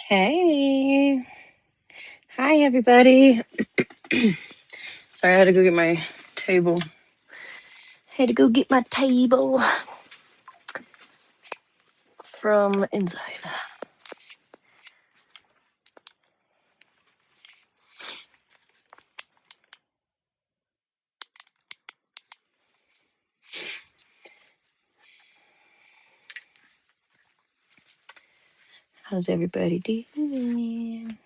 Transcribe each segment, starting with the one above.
Hey. Hi, everybody. Sorry, I had to go get my table. From inside. How's everybody doing?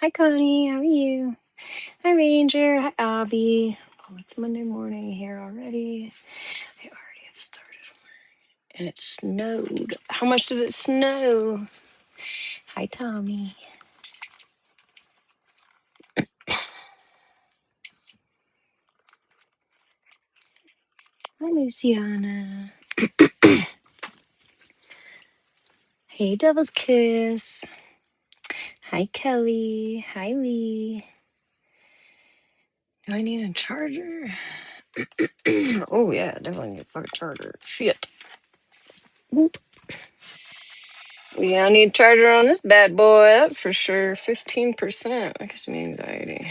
Hi, Connie. How are you? Hi, Ranger. Hi, Abby. Oh, it's Monday morning here already. I already have started. And it snowed. How much did it snow? Hi, Tommy. Hi, Luciana. Hey, Devil's Kiss. Hi, Kelly. Hi, Lee. Do I need a charger? Oh, yeah, definitely need a fucking charger. Shit. Boop. We gotta need a charger on this bad boy, that's for sure. 15%. That gives me anxiety.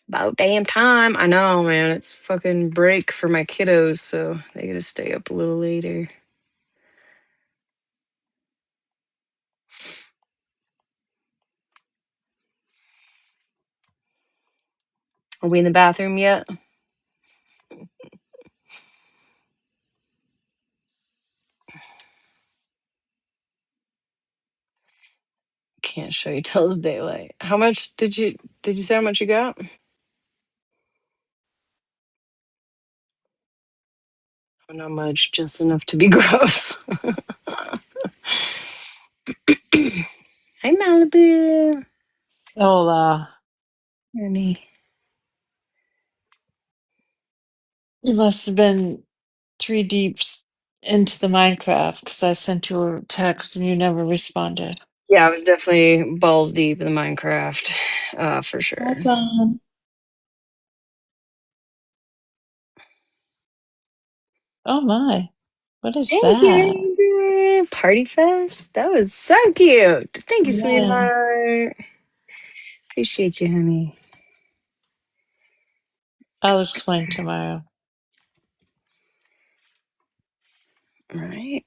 About damn time. I know, man. It's fucking break for my kiddos, so they gotta stay up a little later. Are we in the bathroom yet? Can't show you till it's daylight. How much did you say how much you got? Not much, just enough to be gross. Hi, Malibu. Hola. Honey. You must have been three deeps into the Minecraft because I sent you a text and you never responded. Yeah, I was definitely balls deep in the Minecraft, for sure. Hold on. Oh my. What is Thank you, that? Ranger. Party Fest. That was so cute. Thank you, Yeah. sweetheart. Appreciate you, honey. I'll explain tomorrow. All right.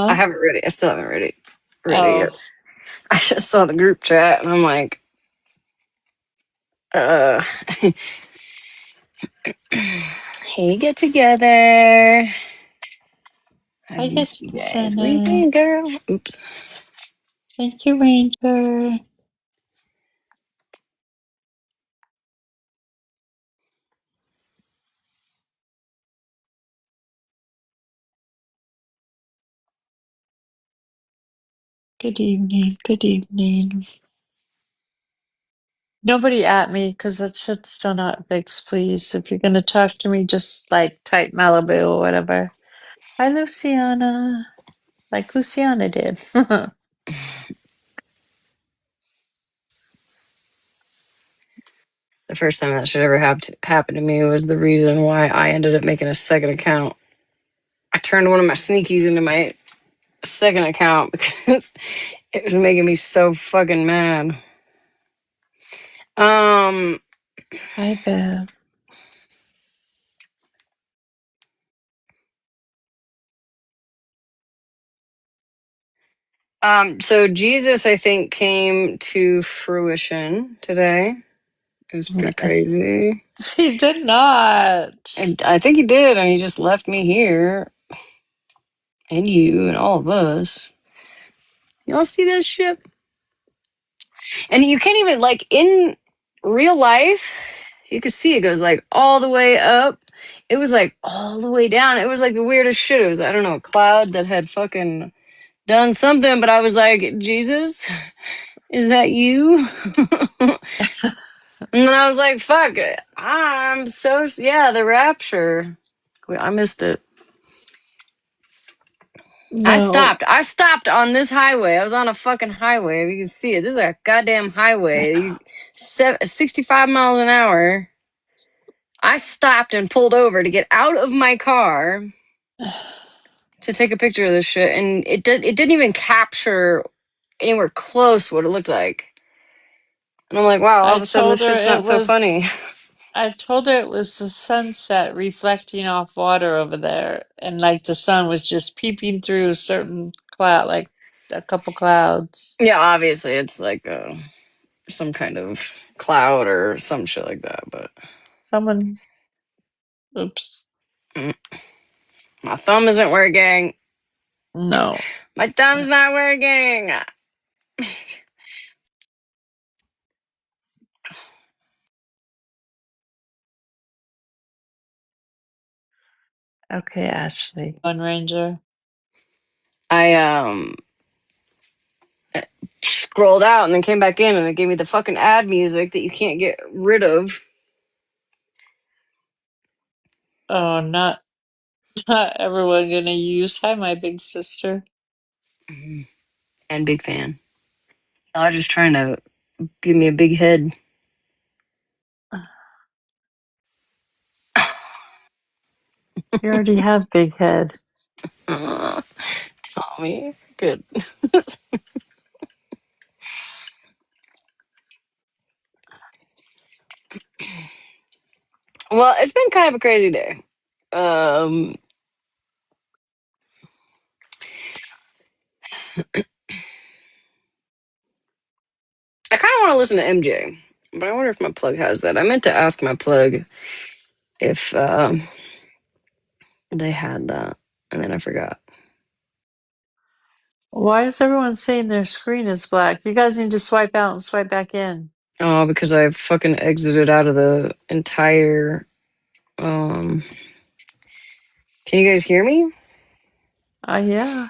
I Huh? haven't read it. I still haven't read it yet. Oh. I just saw the group chat and I'm like, uh, hey, get together. I I get missed you to guys. send Where you it. been, girl? Oops. Thank you, Ranger. Good evening. Good evening. Nobody at me because that shit's still not fixed, please. If you're gonna talk to me, just like type Malibu or whatever. Hi, Luciana. Like Luciana did. The first time that should ever happen to me was the reason why I ended up making a second account. I turned one of my sneakies into my second account because it was making me so fucking mad. Um, Hi, Bev. so Jesus, I think, came to fruition today. It was pretty crazy. He did not. And I think he did, and he just left me here and you and all of us. Y'all see that shit? And you can't even like in real life, you could see it goes like all the way up. It was like all the way down. It was like the weirdest shit. It was, I don't know, a cloud that had fucking done something, but I was like, Jesus, is that you? And then I was like, fuck, yeah, the rapture. I missed it. No, I stopped on this highway. I was on a fucking highway. You can see it. This is a goddamn highway. 65 miles an hour. I stopped and pulled over to get out of my car to take a picture of this shit, and it didn't even capture anywhere close what it looked like. And I'm like, wow, all I of a sudden this told her shit's not it so was. funny. I told her it was the sunset reflecting off water over there, and like the sun was just peeping through certain cloud, like a couple clouds. Yeah, obviously it's like some kind of cloud or some shit like that, but Someone, oops, mm, my thumb isn't working. no. My thumb's not working. Okay, Ashley. One Ranger. I scrolled out and then came back in and it gave me the fucking ad music that you can't get rid of. Oh, not everyone gonna use. Hi, my big sister. And big fan. I was just trying to give me a big head. You already have big head. Tommy. Good. Well, it's been kind of a crazy day. Um, I kind of want to listen to MJ, but I wonder if my plug has that. I meant to ask my plug if they had that, and then I forgot. Why is everyone saying their screen is black? You guys need to swipe out and swipe back in. Oh, because I fucking exited out of the entire. Um, can you guys hear me? Yeah.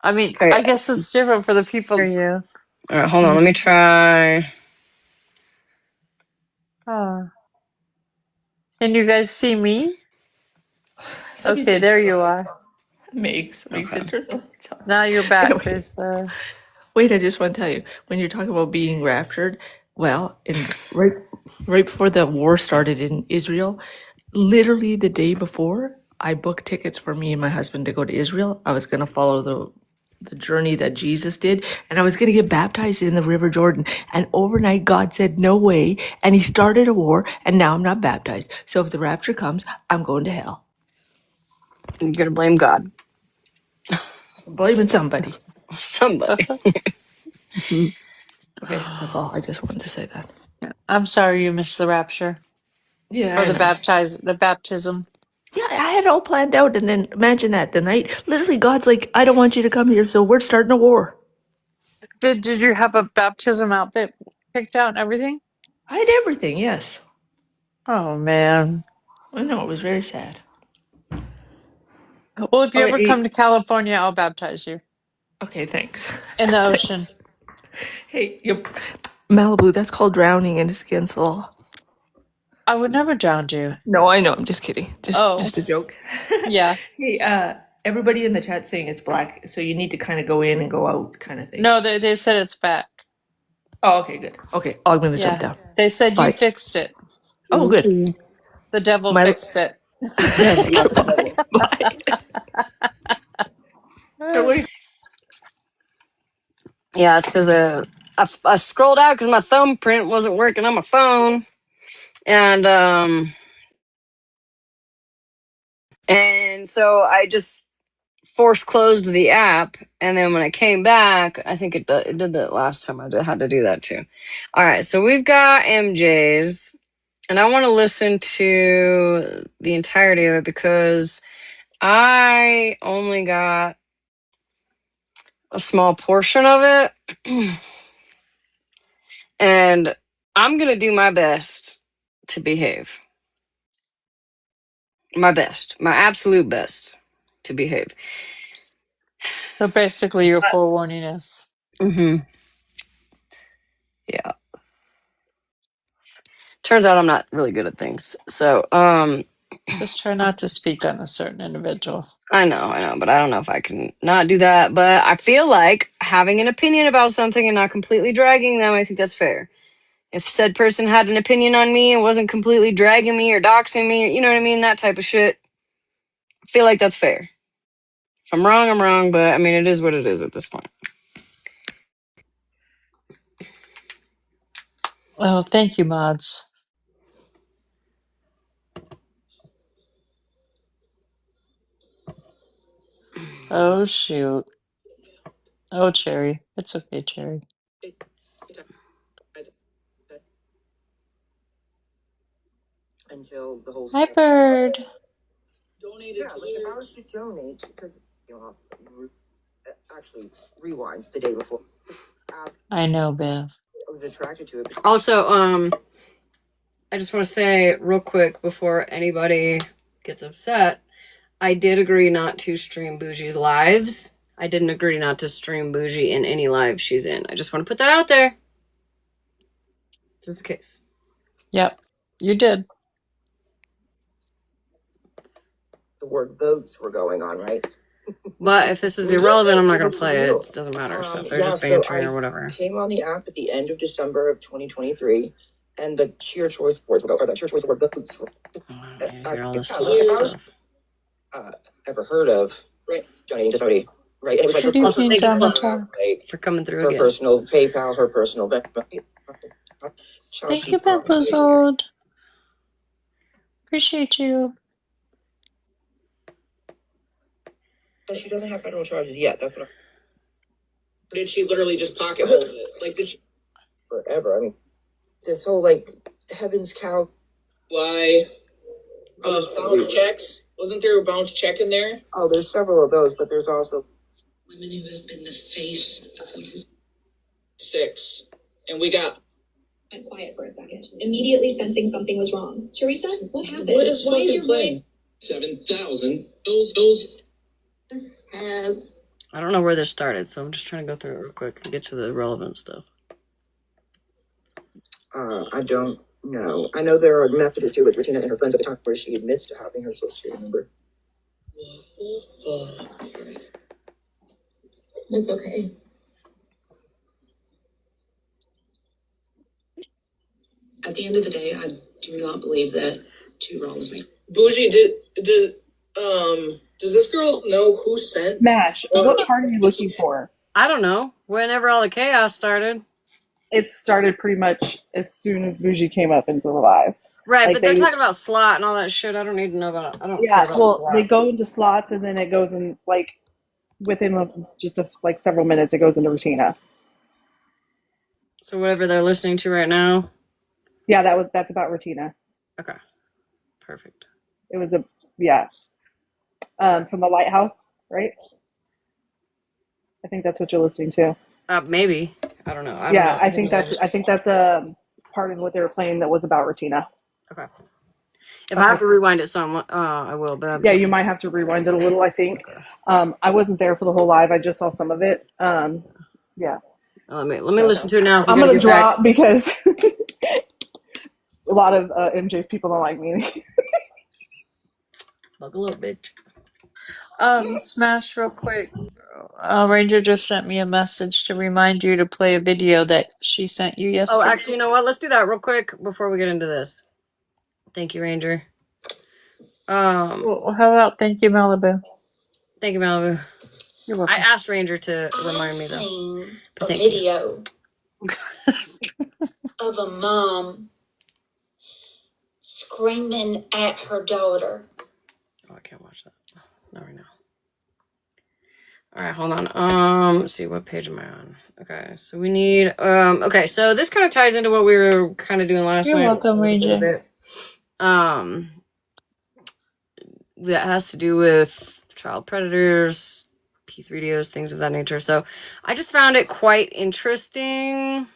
I mean, Okay. I guess it's different for the people. Hear you. All right, hold on. Let me try. Ah. Can you guys see me? Somebody Okay, said there turn the you lights are. on. Somebody Okay. said turn the lights on. Now you're back, Anyway, Chris. wait, I just want to tell you, when you're talking about being raptured, well, right before the war started in Israel, literally the day before, I booked tickets for me and my husband to go to Israel. I was going to follow the journey that Jesus did, and I was going to get baptized in the River Jordan. And overnight, God said, no way. And he started a war, and now I'm not baptized. So if the rapture comes, I'm going to hell. You're gonna blame God. I'm blaming somebody. Somebody. Okay, that's all. I just wanted to say that. I'm sorry you missed the rapture Yeah, or I know. the baptism. Yeah, I had it all planned out, and then imagine that the night, literally, God's like, I don't want you to come here, so we're starting a war. Did you have a baptism outfit picked out and everything? I had everything, yes. Oh man. I know, it was very sad. Well, if you Oh, ever come to California, I'll baptize you okay, thanks. in the ocean. Thanks. Hey, Malibu, that's called drowning and it's against the law. I would never drown you. No, I know, I'm just kidding. Oh, Just a joke. yeah. Hey, everybody in the chat saying it's black, so you need to kind of go in and go out kind of thing. No, they said it's back. Oh, okay, good. Okay, I'm gonna jump Yeah. down. They said you Bye. fixed it. Oh, good. Okay. The devil My fixed it. The devil, not the goodbye. devil. Bye. What Yeah, it's because I scrolled out because my thumbprint wasn't working on my phone, and so I just force closed the app, and then when I came back, I think it did that last time. Had to do that too. All right, so we've got MJ's, and I want to listen to the entirety of it because I only got a small portion of it, and I'm gonna do my best to behave. My best, my absolute best to behave. So basically, you're forewarning us. Hmm. Yeah. Turns out I'm not really good at things. So, Just try not to speak on a certain individual. I know, but I don't know if I can not do that. But I feel like having an opinion about something and not completely dragging them, I think that's fair. If said person had an opinion on me and wasn't completely dragging me or doxing me, you know what I mean? That type of shit. I feel like that's fair. If I'm wrong, I'm wrong, but I mean, it is what it is at this point. Oh, thank you, mods. Oh, shoot. Oh, Cherry. It's okay, Cherry. Until the whole Hi, Bird. donated to if I was to donate, because actually rewind the day before. Ask. I know, Bev. I was attracted to it. Also, I just want to say real quick before anybody gets upset, I did agree not to stream Bougie's lives. I didn't agree not to stream Bougie in any live she's in. I just want to put that out there. Just in case. Yep, you did. The word votes were going on, right? But if this is irrelevant, I'm not going to play it. It doesn't matter. So they're just bantering or whatever. Came on the app at the end of December of 2023, and the cheer choice words were, or the cheer choice word votes were. Hear all this stuff. Ever heard of donating to somebody, right? And it was like Good her Also, evening, thank you, Drama Chloe, Talk. for coming through her again. personal PayPal, her personal Venmo. Thank you, Bamboozled. Appreciate you. She doesn't have federal charges yet. That's what. Did she literally just pocket hold it? Like, did she? Forever. I mean, this whole like heaven's cow. Why? Bounce checks? Wasn't there a bounce check in there? Oh, there's several of those, but there's also women who have been the face of women's 6, and we got. I'm quiet for a second, immediately sensing something was wrong. Teresa, what happened? What is Why fucking your playing? voice 7,000. Those. has? I don't know where this started, so I'm just trying to go through it real quick and get to the relevant stuff. I don't know. I know there are methods too with Regina and her friends at the time where she admits to having her social security number. What the fuck? It's okay. At the end of the day, I do not believe that 2 wrongs make. Bougie, does this girl know who sent? Smash, what card are you looking for? I don't know. Whenever all the chaos started. It started pretty much as soon as Bougie came up into the live. Right, Like but they're talking about slot and all that shit. I don't need to know about it. I don't care about slot. They go into slots and then it goes in like within like several minutes it goes into Regina. So whatever they're listening to right now. Yeah, that's about Regina. Okay. Perfect. It was from the Lighthouse, right? I think that's what you're listening to. Maybe. I don't know. I think that's a part of what they were playing that was about Regina. Okay. If I have to rewind it some, I will. But you might have to rewind it a little. I think. I wasn't there for the whole live. I just saw some of it. Yeah. Let me listen to it now. I'm gonna drop because a lot of MJ's people don't like me. Buckle up, bitch. Smash real quick. Ranger just sent me a message to remind you to play a video that she sent you yesterday. Oh, actually, you know what? Let's do that real quick before we get into this. Thank you, Ranger. Well, how about thank you, Malibu? Thank you, Malibu. You're welcome. I asked Ranger to remind me, though. I've seen a video of a mom screaming at her daughter. Oh, I can't watch that. Not right now. All right, hold on. Let's see, what page am I on? Okay, so we need. Okay, so this kind of ties into what we were kind of doing last night. You're welcome, Ranger. That has to do with child predators, P3DOs, things of that nature. So I just found it quite interesting,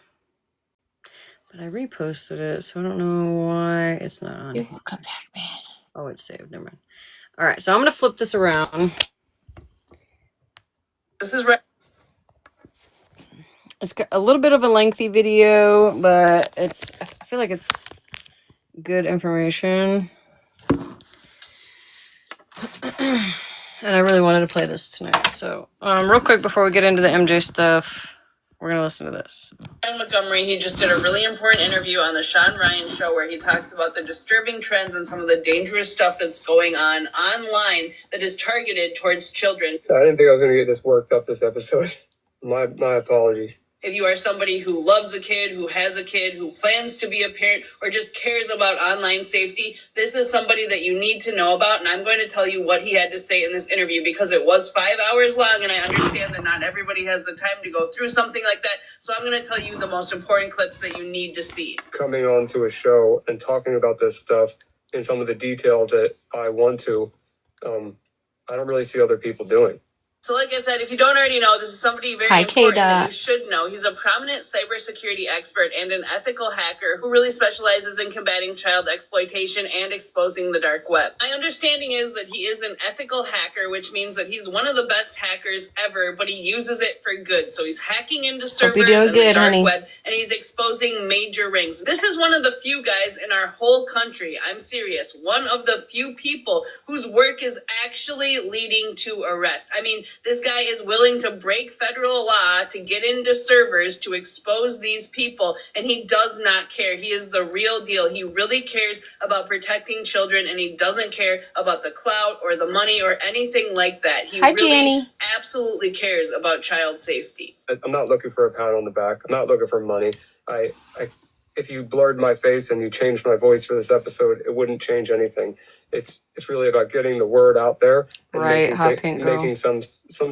but I reposted it, so I don't know why it's not on. You're welcome back, man. Oh, it's saved. Never mind. All right, so I'm gonna flip this around. This is right. It's got a little bit of a lengthy video, but I feel like it's good information. And I really wanted to play this tonight. So, real quick before we get into the MJ stuff, we're going to listen to this. Ryan Montgomery, he just did a really important interview on the Sean Ryan show where he talks about the disturbing trends and some of the dangerous stuff that's going on online that is targeted towards children. I didn't think I was going to get this worked up this episode. My apologies. If you are somebody who loves a kid, who has a kid, who plans to be a parent, or just cares about online safety, this is somebody that you need to know about, and I'm going to tell you what he had to say in this interview because it was 5 hours long, and I understand that not everybody has the time to go through something like that, so I'm going to tell you the most important clips that you need to see. Coming on to a show and talking about this stuff in some of the detail that I want to, I don't really see other people doing. So like I said, if you don't already know, this is somebody very important that you should know. He's a prominent cybersecurity expert and an ethical hacker who really specializes in combating child exploitation and exposing the dark web. My understanding is that he is an ethical hacker, which means that he's one of the best hackers ever, but he uses it for good. So he's hacking into servers and the dark web, and he's exposing major rings. This is one of the few guys in our whole country, I'm serious, one of the few people whose work is actually leading to arrests. I mean, this guy is willing to break federal law to get into servers to expose these people, and he does not care. He is the real deal. He really cares about protecting children, and he doesn't care about the clout or the money or anything like that. He really absolutely cares about child safety. I'm not looking for a pat on the back. I'm not looking for money. If you blurred my face and you changed my voice for this episode, it wouldn't change anything. It's really about getting the word out there and making some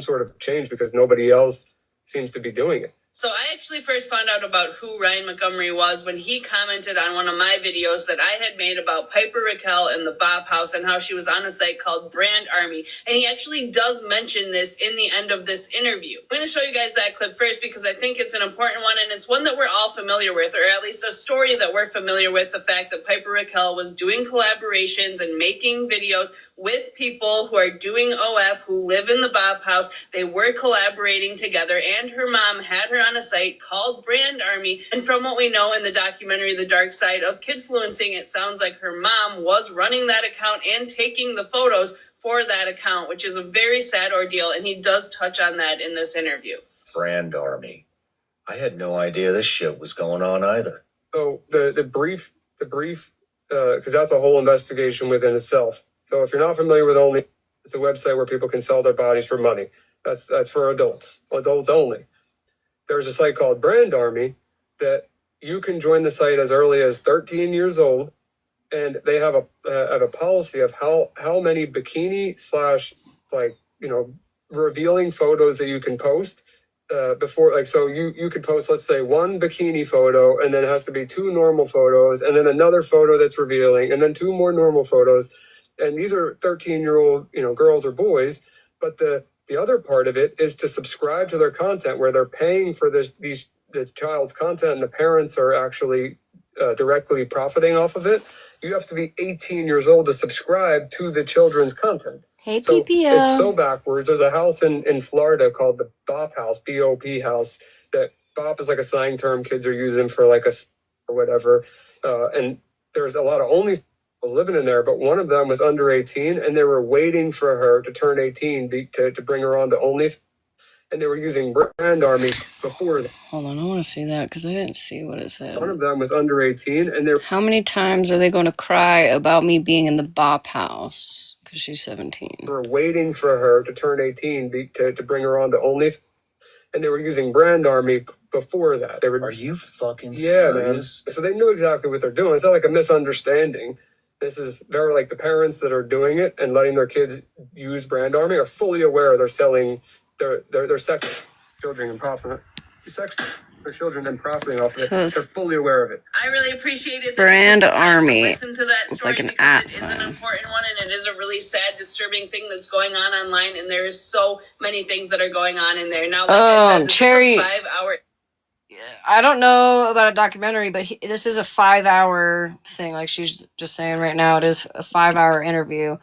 sort of change because nobody else seems to be doing it. So I actually first found out about who Ryan Montgomery was when he commented on one of my videos that I had made about Piper Raquel and the Bop House and how she was on a site called Brand Army. And he actually does mention this in the end of this interview. I'm going to show you guys that clip first because I think it's an important one and it's one that we're all familiar with, or at least a story that we're familiar with, the fact that Piper Raquel was doing collaborations and making videos with people who are doing OF, who live in the Bop House. They were collaborating together, and her mom had her on a site called Brand Army. And from what we know in the documentary The Dark Side of Kidfluencing, it sounds like her mom was running that account and taking the photos for that account, which is a very sad ordeal, and he does touch on that in this interview. Brand Army. I had no idea this shit was going on either. So the brief, because that's a whole investigation within itself. So if you're not familiar with Only, it's a website where people can sell their bodies for money. That's for adults only. There's a site called Brand Army that you can join the site as early as 13 years old, and they have a policy of how many bikini / revealing photos that you can post before, so you could post, let's say, one bikini photo, and then it has to be 2 normal photos, and then another photo that's revealing, and then 2 more normal photos. And these are 13-year-old, girls or boys. But the other part of it is to subscribe to their content where they're paying for the child's content, and the parents are actually directly profiting off of it. You have to be 18 years old to subscribe to the children's content. Hey, so PPO. It's so backwards. There's a house in Florida called the Bop House, B-O-P house. That Bop is like a slang term kids are using for like or whatever. And there's a lot of only was living in there, but one of them was under 18, and they were waiting for her to turn 18 to bring her on to Only, and they were using Brand Army before that. Hold on, I want to see that because I didn't see what it said. One of them was under 18, and they're... How many times are they going to cry about me being in the Bop House? Because she's 17. They were waiting for her to turn 18 to bring her on to Only, and they were using Brand Army before that. Are you fucking serious? Man. So they knew exactly what they're doing. It's not like a misunderstanding. This is very like the parents that are doing it and letting their kids use Brand Army are fully aware they're selling their sex children and profiting their children and profiting off of it. They're fully aware of it. I really appreciated that Brand Army. Listen to that story like because it is an important one, and it is a really sad, disturbing thing that's going on online, and there is so many things that are going on in there. Now, like I said, this is a 5-hour. I don't know about a documentary, but this is a 5-hour thing. Like she's just saying right now, it is a 5-hour interview.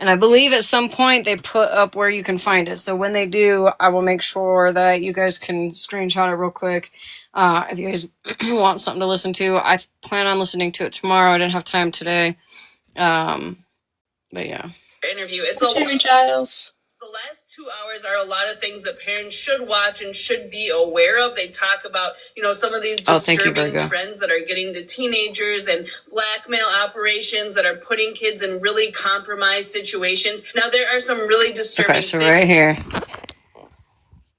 And I believe at some point they put up where you can find it. So when they do, I will make sure that you guys can screenshot it real quick. If you guys want something to listen to, I plan on listening to it tomorrow. I didn't have time today. But yeah. Interview. It's Jimmy Giles. The last 2 hours are a lot of things that parents should watch and should be aware of. They talk about, some of these disturbing trends that are getting to teenagers and blackmail operations that are putting kids in really compromised situations. Now, there are some really disturbing things. Okay, so right here.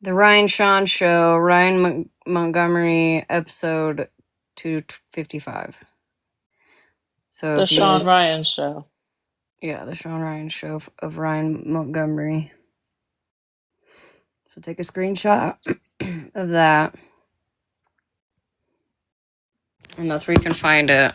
The Ryan Sean Show, Ryan Montgomery, episode 255. So The Sean Ryan Show. Yeah, the Sean Ryan Show of Ryan Montgomery. So take a screenshot of that. And that's where you can find it.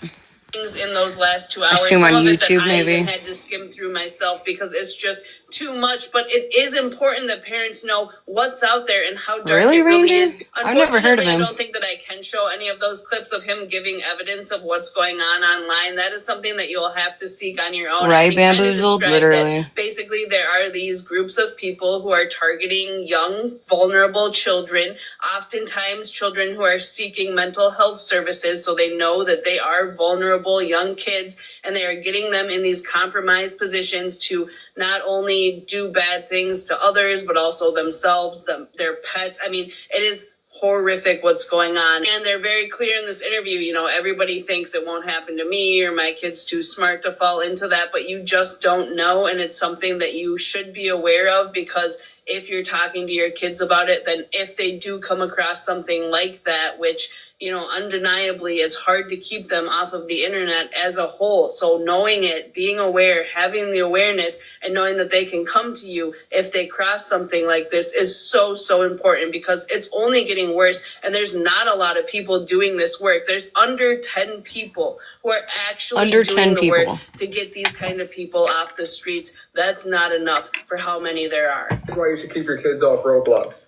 Things in those last 2 hours. Some on YouTube, maybe. I even had to skim through myself because it's just too much. But it is important that parents know what's out there and how dark it really is. I've never heard of him. I don't think that I can show any of those clips of him giving evidence of what's going on online. That is something that you'll have to seek on your own. Right, bamboozled, literally. Basically, there are these groups of people who are targeting young, vulnerable children, oftentimes children who are seeking mental health services, so they know that they are vulnerable young kids, and they are getting them in these compromised positions to not only do bad things to others, but also themselves, their pets. I mean, it is horrific what's going on. And they're very clear in this interview, everybody thinks it won't happen to me or my kid's too smart to fall into that, but you just don't know. And it's something that you should be aware of, because if you're talking to your kids about it, then if they do come across something like that, which undeniably, it's hard to keep them off of the internet as a whole. So knowing it, being aware, having the awareness, and knowing that they can come to you if they cross something like this is so, so important, because it's only getting worse. And there's not a lot of people doing this work. There's under 10 people who are actually doing the work to get these kind of people off the streets. That's not enough for how many there are. That's why you should keep your kids off Roblox.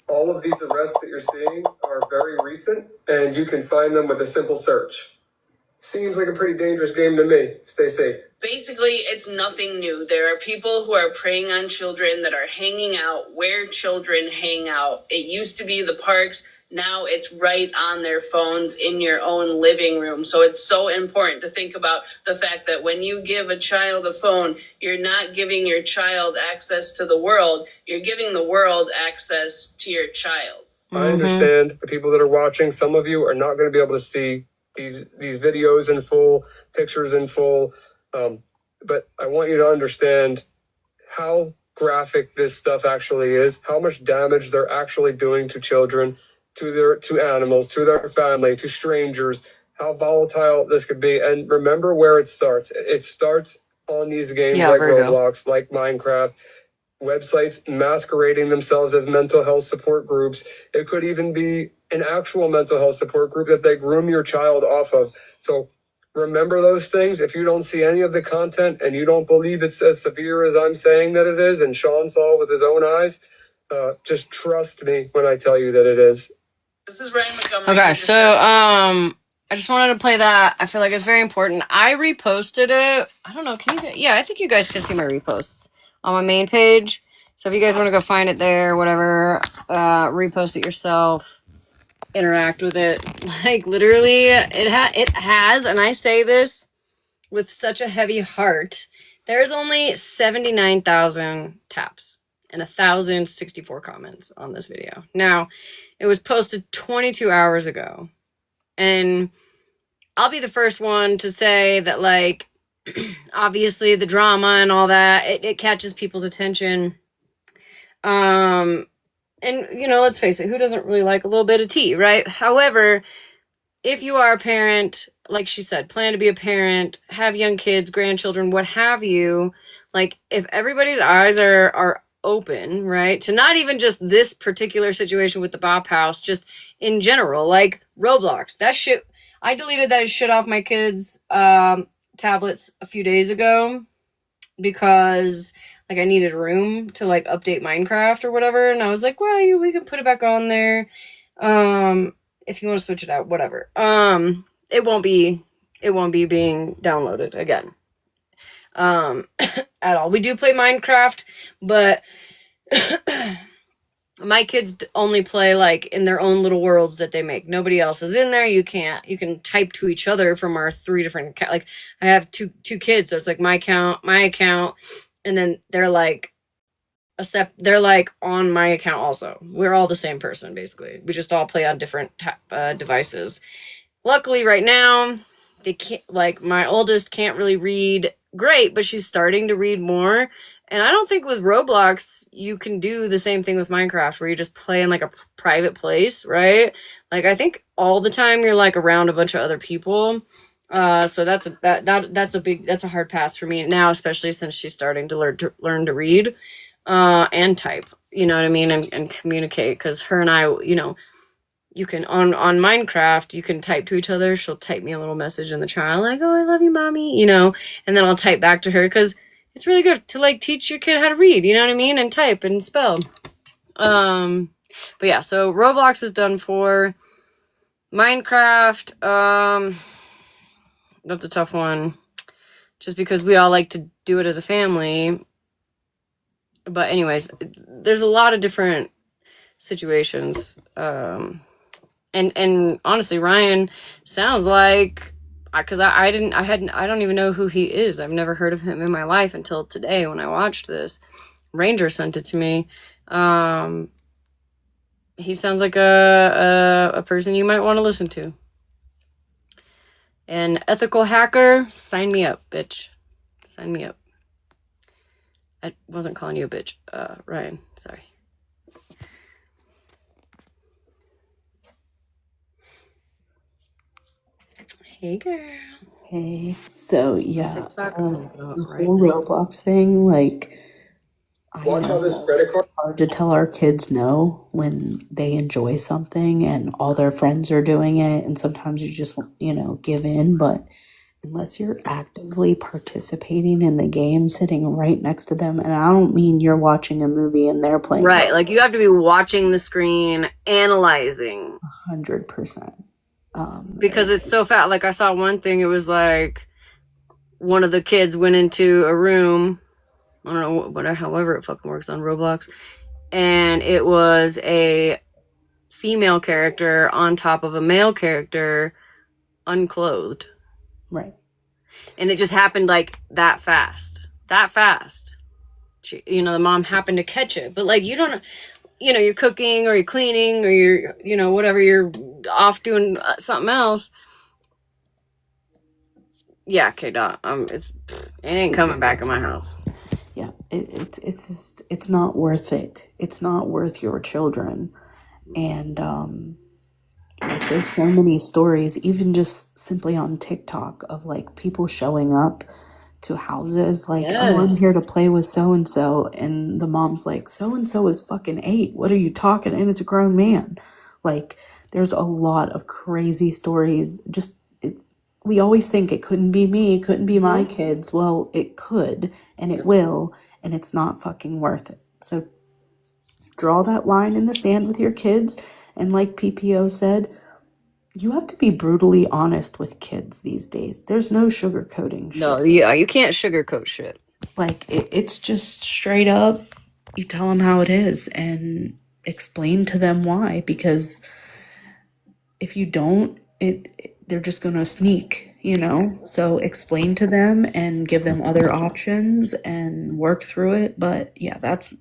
All of these arrests that you're seeing are very recent, and you can find them with a simple search. Seems like a pretty dangerous game to me. Stay safe. Basically, it's nothing new. There are people who are preying on children that are hanging out where children hang out. It used to be the parks. Now it's right on their phones in your own living room. So it's so important to think about the fact that when you give a child a phone, you're not giving your child access to the world. You're giving the world access to your child. I understand the people that are watching. Some of you are not going to be able to see these videos in full, pictures in full. But I want you to understand how graphic this stuff actually is, how much damage they're actually doing to children, to animals, to their family, to strangers, how volatile this could be. And remember where it starts. It starts on these games like Roblox, like Minecraft, websites masquerading themselves as mental health support groups. It could even be an actual mental health support group that they groom your child off of. So remember those things. If you don't see any of the content and you don't believe it's as severe as I'm saying that it is, and Sean saw with his own eyes, just trust me when I tell you that it is. This is Ryan Montgomery. Okay, so I just wanted to play that. I feel like it's very important. I reposted it. I don't know. Can you guys? Yeah, I think you guys can see my reposts on my main page. So if you guys want to go find it there, whatever, repost it yourself, interact with it. Like literally, it has, and I say this with such a heavy heart. There's only 79,000 taps and 1,064 comments on this video. Now, it was posted 22 hours ago. And I'll be the first one to say that, like, obviously the drama and all that, it catches people's attention. And, let's face it, who doesn't really like a little bit of tea, right? However, if you are a parent, like she said, plan to be a parent, have young kids, grandchildren, what have you, like, if everybody's eyes are open, right, to not even just this particular situation with the Bop House, just in general, like Roblox, that shit, I deleted that shit off my kids' tablets a few days ago because, like, I needed room to, like, update Minecraft or whatever, and I was like, well, we can put it back on there, if you want to switch it out, whatever. It won't be being downloaded again. at all. We do play Minecraft, but my kids only play like in their own little worlds that they make. Nobody else is in there. You can type to each other from our 3 different like I have two kids, so it's like my account, and then they're like they're like on my account also. We're all the same person basically. We just all play on different devices. Luckily right now they can't, like my oldest can't really read great, but she's starting to read more. And I don't think with Roblox you can do the same thing with Minecraft where you just play in like a private place, right? Like I think all the time you're like around a bunch of other people. So that's a hard pass for me now, especially since she's starting to learn to read and type. You know what I mean, and communicate, because her and I, you can on Minecraft, you can type to each other. She'll type me a little message in the chat like, "Oh, I love you, mommy," and then I'll type back to her because it's really good to like teach your kid how to read. You know what I mean, and type and spell. But yeah, so Roblox is done for. Minecraft, that's a tough one, just because we all like to do it as a family. But anyways, there's a lot of different situations. And honestly, Ryan sounds like, because I don't even know who he is. I've never heard of him in my life until today when I watched this. Ranger sent it to me. He sounds like a person you might want to listen to. An ethical hacker, sign me up, bitch. Sign me up. I wasn't calling you a bitch, Ryan. Sorry. Hey, girl. Hey, so yeah, TikTok. I'm gonna look it up the right whole now. Roblox thing, like, I Watch how know this credit card. it's hard to tell our kids no when they enjoy something and all their friends are doing it, and sometimes you just, give in, but unless you're actively participating in the game, sitting right next to them, and I don't mean you're watching a movie and they're playing Right, Roblox. like you have to be watching the screen, analyzing. 100%. Because it's so fat. Like I saw one thing, it was like one of the kids went into a room. I don't know, however it fucking works on Roblox. And it was a female character on top of a male character, unclothed. Right. And it just happened like that fast. That fast. The mom happened to catch it. But like, you don't, you're cooking or you're cleaning or you're, whatever, you're off doing something else. Yeah, K-Dot. It ain't coming back in my house. Yeah, it's not worth it. It's not worth your children. And like there's so many stories, even just simply on TikTok, of like people showing up to houses like, oh, I'm here to play with so and so, and the mom's like, so and so is fucking 8. What are you talking? And it's a grown man. Like there's a lot of crazy stories. We always think it couldn't be me, it couldn't be my kids. Well, it could, and it will, and it's not fucking worth it. So draw that line in the sand with your kids. And like PPO said, you have to be brutally honest with kids these days. There's no sugarcoating shit. No, yeah, you can't sugarcoat shit. Like, it's just straight up, you tell them how it is and explain to them why. Because if you don't, they're just going to sneak, So explain to them and give them other options and work through it. But yeah, that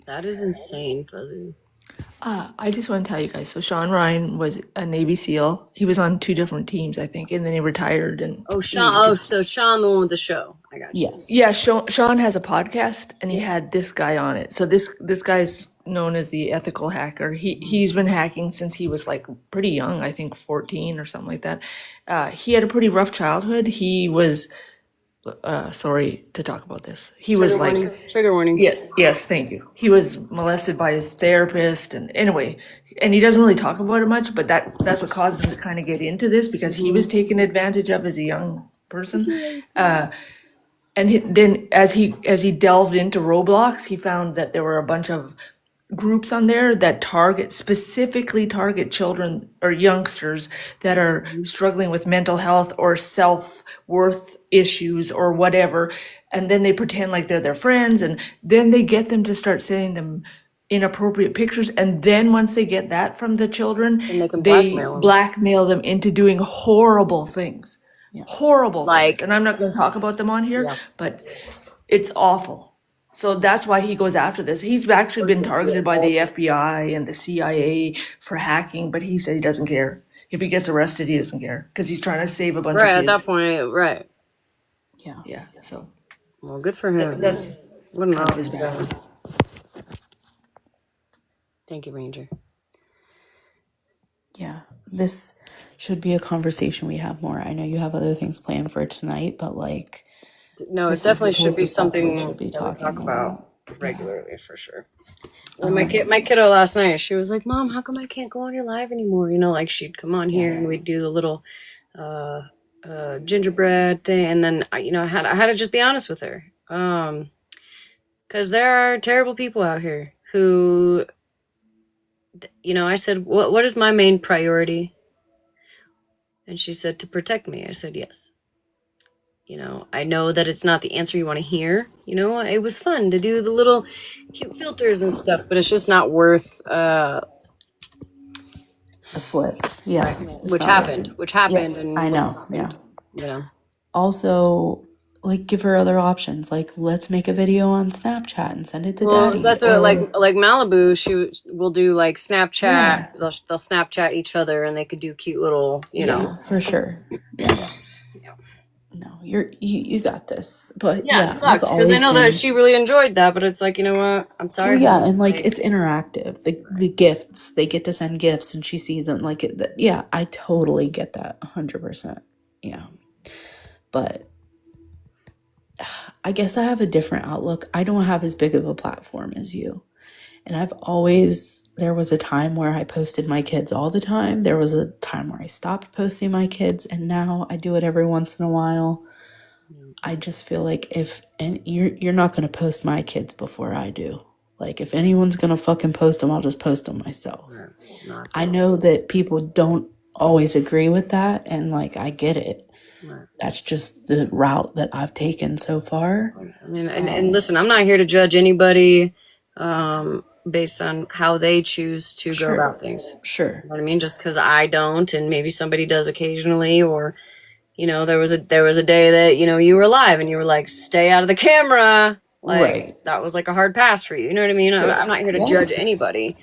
is insane, Fuzzy. I just want to tell you guys. So Sean Ryan was a Navy SEAL. He was on 2 different teams, I think, and then he retired. And Sean. So Sean, the one with the show. I got you. yes. Yeah, Sean has a podcast, and he had this guy on it. So this guy's known as the ethical hacker. He's been hacking since he was like pretty young, I think 14 or something like that. He had a pretty rough childhood. He was sorry to talk about this. He was like trigger warning. Yes, thank you. He was molested by his therapist, and anyway, and he doesn't really talk about it much, but that's what caused him to kind of get into this, because he was taken advantage of as a young person. And then as he delved into Roblox, he found that there were a bunch of groups on there that specifically target children or youngsters that are struggling with mental health or self-worth issues or whatever. and then they pretend like they're their friends, and then they get them to start sending them inappropriate pictures, and then once they get that from the children, And they can they blackmail them. blackmail them into doing horrible things. Yeah. Horrible things. Like, And I'm not going to talk about them on here, yeah. but it's awful. So that's why he goes after this. He's actually been targeted by the FBI and the CIA for hacking, but he said he doesn't care. If he gets arrested, he doesn't care because he's trying to save a bunch Right, of at kids. that point, right. Yeah. Yeah, so Well, good for him. that's What an kind of his awesome background. guy. Thank you, Ranger. Yeah. This should be a conversation we have more. I know you have other things planned for tonight, but like, No, it this is the definitely should type be of stuff we something should be that we talking talk about about. regularly, for sure. Well, my kiddo last night, she was like, "Mom, how come I can't go on your live anymore?" You know, like she'd come on here and we'd do the little gingerbread thing, and then I had to just be honest with her, because there are terrible people out here who, I said, what is my main priority? And she said, to protect me. I said, yes. I know that it's not the answer you want to hear. It was fun to do the little cute filters and stuff, but it's just not worth A slip. Yeah. right. It's Which not happened. working. Which happened Yeah, and I what know. happened. Yeah. Also, like, give her other options. Like, let's make a video on Snapchat and send it to Well, Daddy. that's what, like Malibu. She will do like Snapchat. Yeah. They'll Snapchat each other, and they could do cute little, Yeah, for sure. Yeah. Yeah. No, you got this. But Yeah, it yeah, I've sucked because I always know that been. she really enjoyed that, but it's like, you know what? I'm sorry, Well, yeah, honey. and like Like, it's interactive. The gifts, they get to send gifts, and she sees them. Like, yeah, I totally get that, 100%. Yeah, but I guess I have a different outlook. I don't have as big of a platform as you, and there was a time where I posted my kids all the time. There was a time where I stopped posting my kids, and now I do it every once in a while. I just feel like you're not going to post my kids before I do. Like, if anyone's going to fucking post them, I'll just post them myself. right. I know that people don't always agree with that, and like, I get it. Right. That's just the route that I've taken so far. I mean, and listen, I'm not here to judge anybody based on how they choose to go about things. Sure. You know what I mean? Just because I don't, and maybe somebody does occasionally, or there was a day that you were live and you were like, stay out of the camera. Like, Right. that was like a hard pass for you. You know what I mean? I'm not here to judge anybody.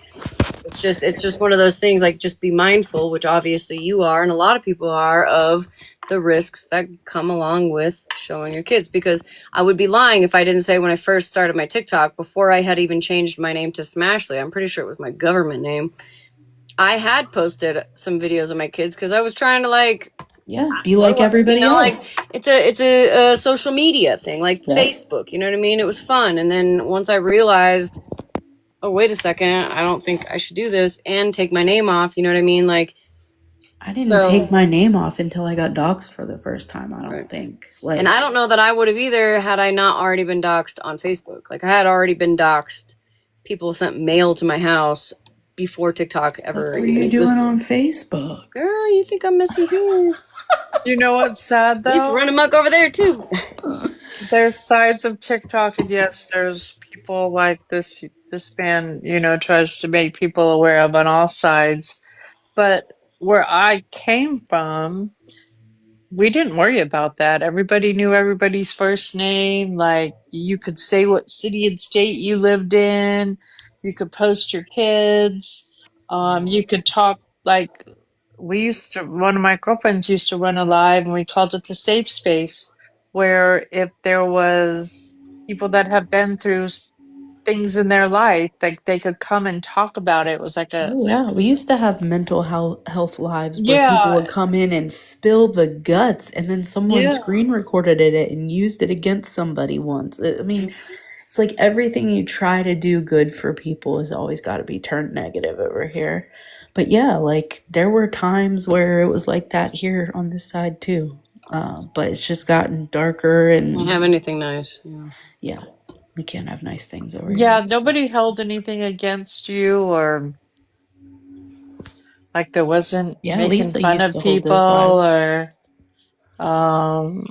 It's just one of those things. Like, just be mindful, which obviously you are, and a lot of people are, of the risks that come along with showing your kids. Because I would be lying if I didn't say, when I first started my TikTok, before I had even changed my name to Smashleigh, I'm pretty sure it was my government name, I had posted some videos of my kids because I was trying to be like everybody else. Like, it's a social media thing, like Facebook. You know what I mean? It was fun, and then once I realized, oh, wait a second, I don't think I should do this and take my name off. You know what I mean? Like, I didn't take my name off until I got doxxed for the first time, I don't think. Like, and I don't know that I would have either had I not already been doxxed on Facebook. Like, I had already been doxxed. People sent mail to my house before TikTok ever what were even you existed. doing on Facebook? Girl, you think I'm messy here? You know what's sad though? He's run amok over there too. There's sides of TikTok, and yes, there's people like this man, tries to make people aware of on all sides. But where I came from, we didn't worry about that. Everybody knew everybody's first name. Like, you could say what city and state you lived in. You could post your kids. You could talk, like, one of my girlfriends used to run a live, and we called it the safe space, where if there was people that have been through things in their life, like, they could come and talk about it. It was like Oh yeah, we used to have mental health lives where people yeah, would come in and spill the guts, and then someone screen recorded it and used it against somebody once. I mean, it's like everything you try to do good for people has always got to be turned negative over here. But yeah, like, there were times where it was like that here on this side too. But it's just gotten darker, and Can't have anything nice. yeah, we can't have nice things over yeah, here. nobody held anything against you, or there wasn't making Lisa fun used of to hold people, those lives. or um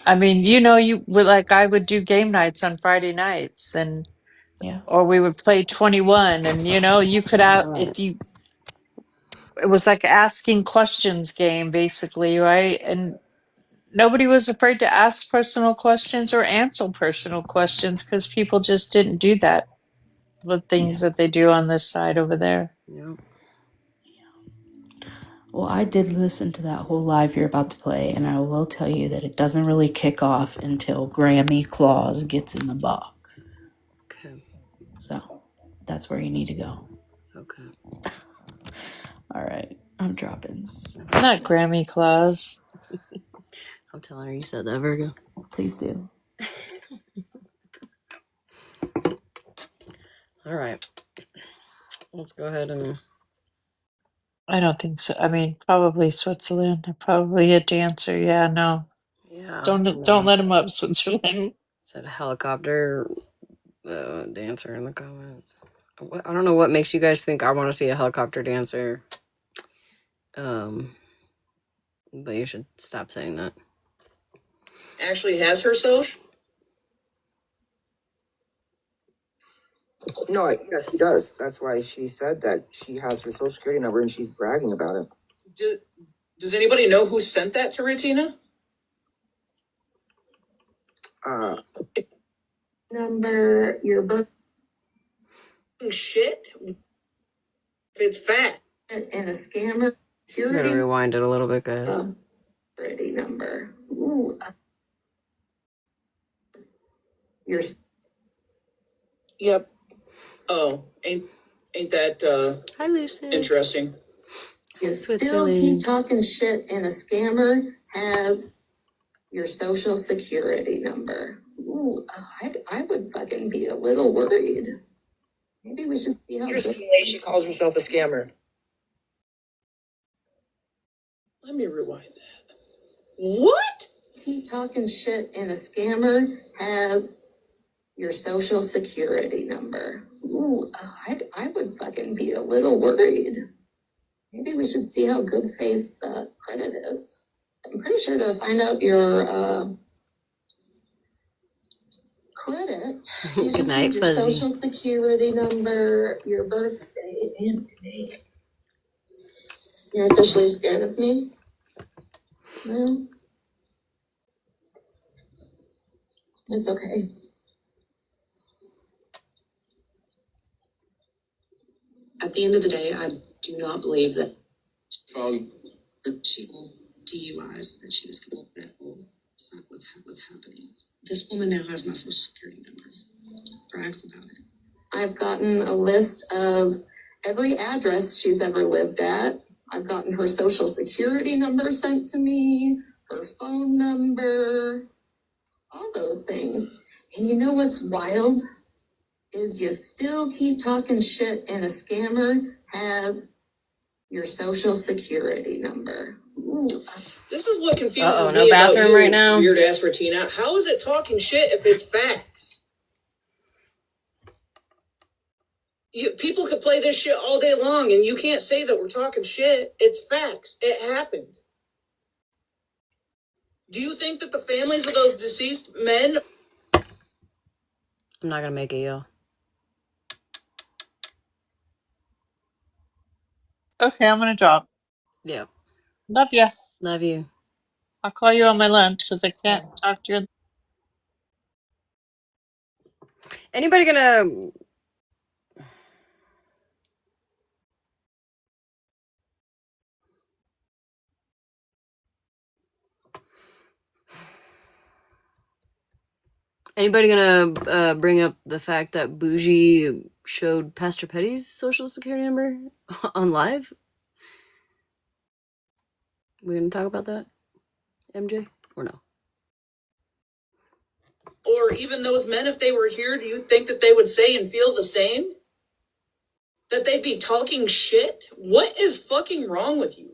I mean, you were like, I would do game nights on Friday nights, Yeah. or we would play 21, and you could Right. it was like asking questions game, basically, right? And nobody was afraid to ask personal questions or answer personal questions because people just didn't do that. The things Yeah. that they do on this side over there. Yep. Well, I did listen to that whole live you're about to play, and I will tell you that it doesn't really kick off until Grammy Claus gets in the box. Okay. So that's where you need to go. Okay. All right, I'm dropping. Not Grammy Claus. I'm telling her you said that, Virgo. Please do. All right. Let's go ahead and. I don't think so. I mean, probably Switzerland. Probably a dancer. Yeah, no. Yeah. Don't let him up, Switzerland. Said helicopter dancer in the comments. I don't know what makes you guys think I want to see a helicopter dancer. But you should stop saying that. Actually has her social. No, yeah, she does. That's why she said that she has her social security number and she's bragging about it. Does anybody know who sent that to Retina? Number, your book. Shit. If it's fat. And a scammer. I'm gonna rewind it a little bit, guys. Security number. Ooh. Your. Yep. Oh, ain't that Hi, Lucy. interesting? You still keep talking shit, and a scammer has your social security number. Ooh, I would fucking be a little worried. Maybe we should see how good. She calls herself a scammer. Let me rewind that. What? Keep talking shit, and a scammer has your social security number. Ooh, I would fucking be a little worried. Maybe we should see how good faith credit is. I'm pretty sure to find out your credit, you Good just night, need your Fuzzy. social security number, your birthday, and date. You're officially scared of me? No? It's okay. At the end of the day, I do not believe that she will DUIs, that she was killed, that that's not what's happening. This woman now has my social security number. Brags about it. I've gotten a list of every address she's ever lived at. I've gotten her social security number sent to me, her phone number, all those things. And you know what's wild? Is you still keep talking shit, and a scammer has your social security number. Ooh. This is what confuses no me about bathroom you, right now? weird ass Retina. How is it talking shit if it's facts? People could play this shit all day long, and you can't say that we're talking shit. It's facts. It happened. Do you think that the families of those deceased men? I'm not gonna make it, y'all. Okay, I'm gonna drop. Yeah. Love ya. Love you. I'll call you on my lunch because I can't talk to you. Anybody gonna bring up the fact that Bougie showed Pastor Petty's social security number on live? We gonna talk about that, MJ, or no? Or even those men, if they were here, do you think that they would say and feel the same? That they'd be talking shit? What is fucking wrong with you?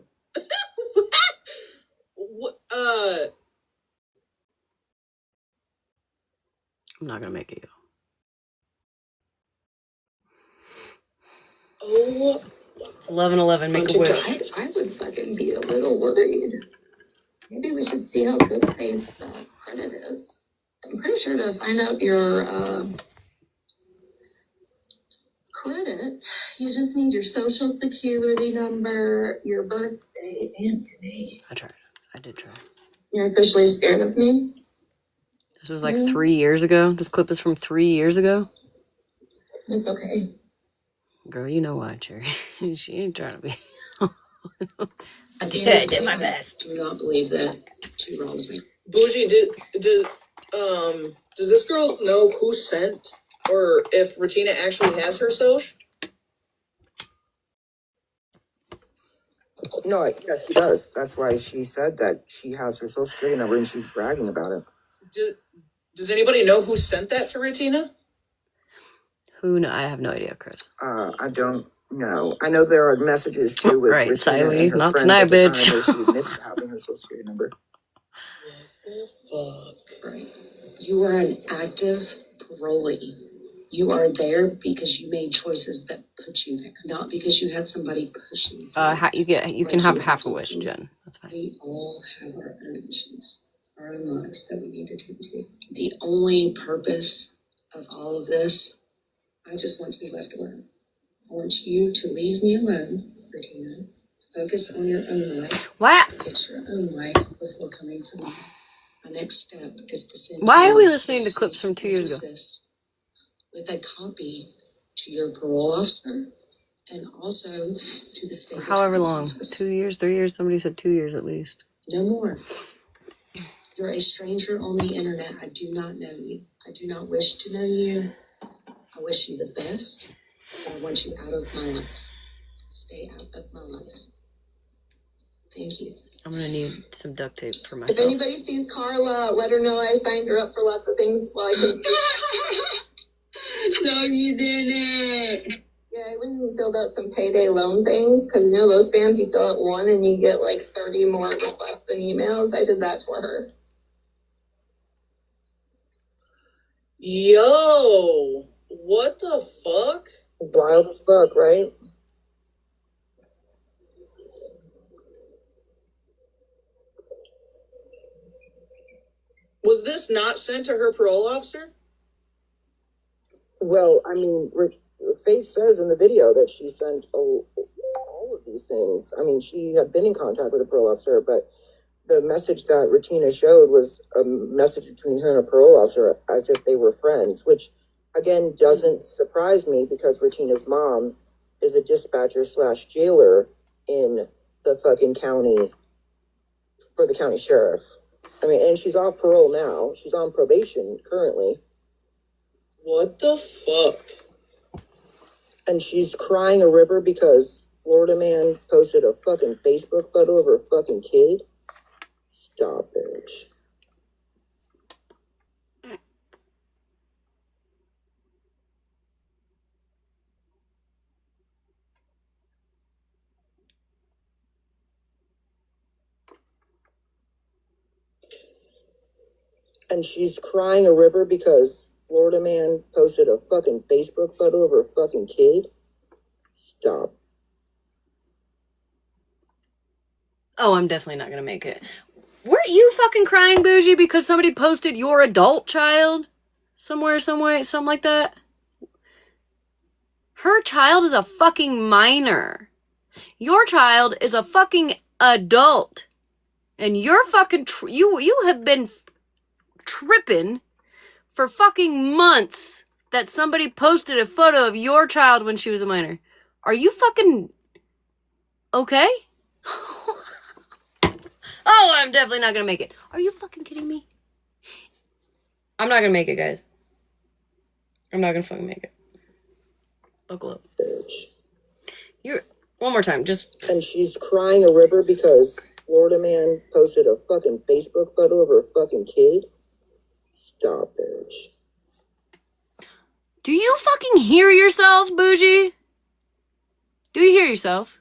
I'm not gonna make it, y'all. Oh, it's 11:11. Make a wish. I would fucking be a little worried. Maybe we should see how good faith credit is. I'm pretty sure to find out your credit, you just need your social security number, your birthday, and your name. I did try. You're officially scared of me? This was like 3 years ago. This clip is from 3 years ago. It's okay. Girl, you know why, Cherry. She ain't trying to be. I did my best. Do not believe that she wrongs me. Bougie, does this girl know who sent or if Retina actually has her social? No, yes, she does. That's why she said that she has her social security number and she's bragging about it. Does anybody know who sent that to Retina? Who? No, I have no idea, Chris. I don't know. I know there are messages too with Right, Retina Smashleigh, and her not friends tonight, at the bitch. time where she admits to having her social security number. What the fuck? Right. You are an active parolee. You are there because you made choices that put you there, not because you had somebody pushing you. You can have half a wish, Jen. That's fine. We all have our own issues, our own lives that we need to tend to. The only purpose of all of this, I just want to be left alone. I want you to leave me alone, Regina. Focus on your own life. What? Fix your own life before coming to me. The next step is to send Why you are we listening a to clips from 2 years ago? desist with a copy to your parole officer and also to the state However attorney's long. office. 2 years, 3 years? Somebody said 2 years at least. No more. You're a stranger on the internet. I do not know you. I do not wish to know you. I wish you the best. But I want you out of my life. Stay out of my life. Thank you. I'm gonna need some duct tape for myself. If anybody sees Carla, let her know I signed her up for lots of things while I couldn't see. No, you didn't. Yeah, I went and filled out some payday loan things because you know those spams you fill out one and you get like 30 more requests and emails. I did that for her. Yo, what the fuck? Wild as fuck, right? Was this not sent to her parole officer? Well, I mean, Faith says in the video that she sent all of these things. I mean, she had been in contact with a parole officer, but the message that Retina showed was a message between her and a parole officer as if they were friends, which again doesn't surprise me because Retina's mom is a dispatcher / jailer in the fucking county for the county sheriff. I mean, and she's off parole now. She's on probation currently. What the fuck? And she's crying a river because Florida man posted a fucking Facebook photo of her fucking kid. Stop, bitch. And she's crying a river because Florida man posted a fucking Facebook photo of her fucking kid. Stop. Oh, I'm definitely not gonna make it. Weren't you fucking crying, Bougie, because somebody posted your adult child? Somewhere, somewhere, something like that? Her child is a fucking minor. Your child is a fucking adult. And you're fucking, you have been tripping for fucking months that somebody posted a photo of your child when she was a minor. Are you fucking okay? Oh, I'm definitely not gonna make it. Are you fucking kidding me? I'm not gonna make it, guys. I'm not gonna fucking make it. Buckle up. Bitch. You're one more time, just. And she's crying a river because Florida man posted a fucking Facebook photo of her fucking kid. Stop, bitch. Do you fucking hear yourself, Bougie? Do you hear yourself?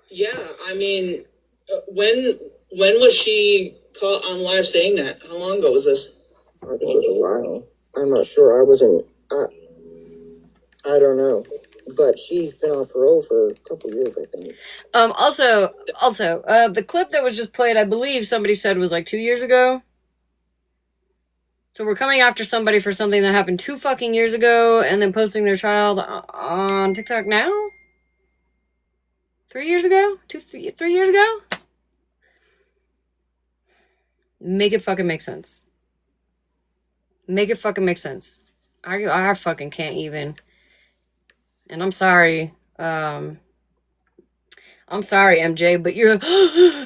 Yeah, I mean, when was she caught on live saying that? How long ago was this? I think it was a while. I'm not sure. I don't know. But she's been on parole for a couple years, I think. Also, the clip that was just played, I believe somebody said was like 2 years ago. So we're coming after somebody for something that happened 2 fucking years ago and then posting their child on TikTok now? 3 years ago? 3 years ago? Make it fucking make sense. Make it fucking make sense. I fucking can't even. And I'm sorry. I'm sorry, MJ, but your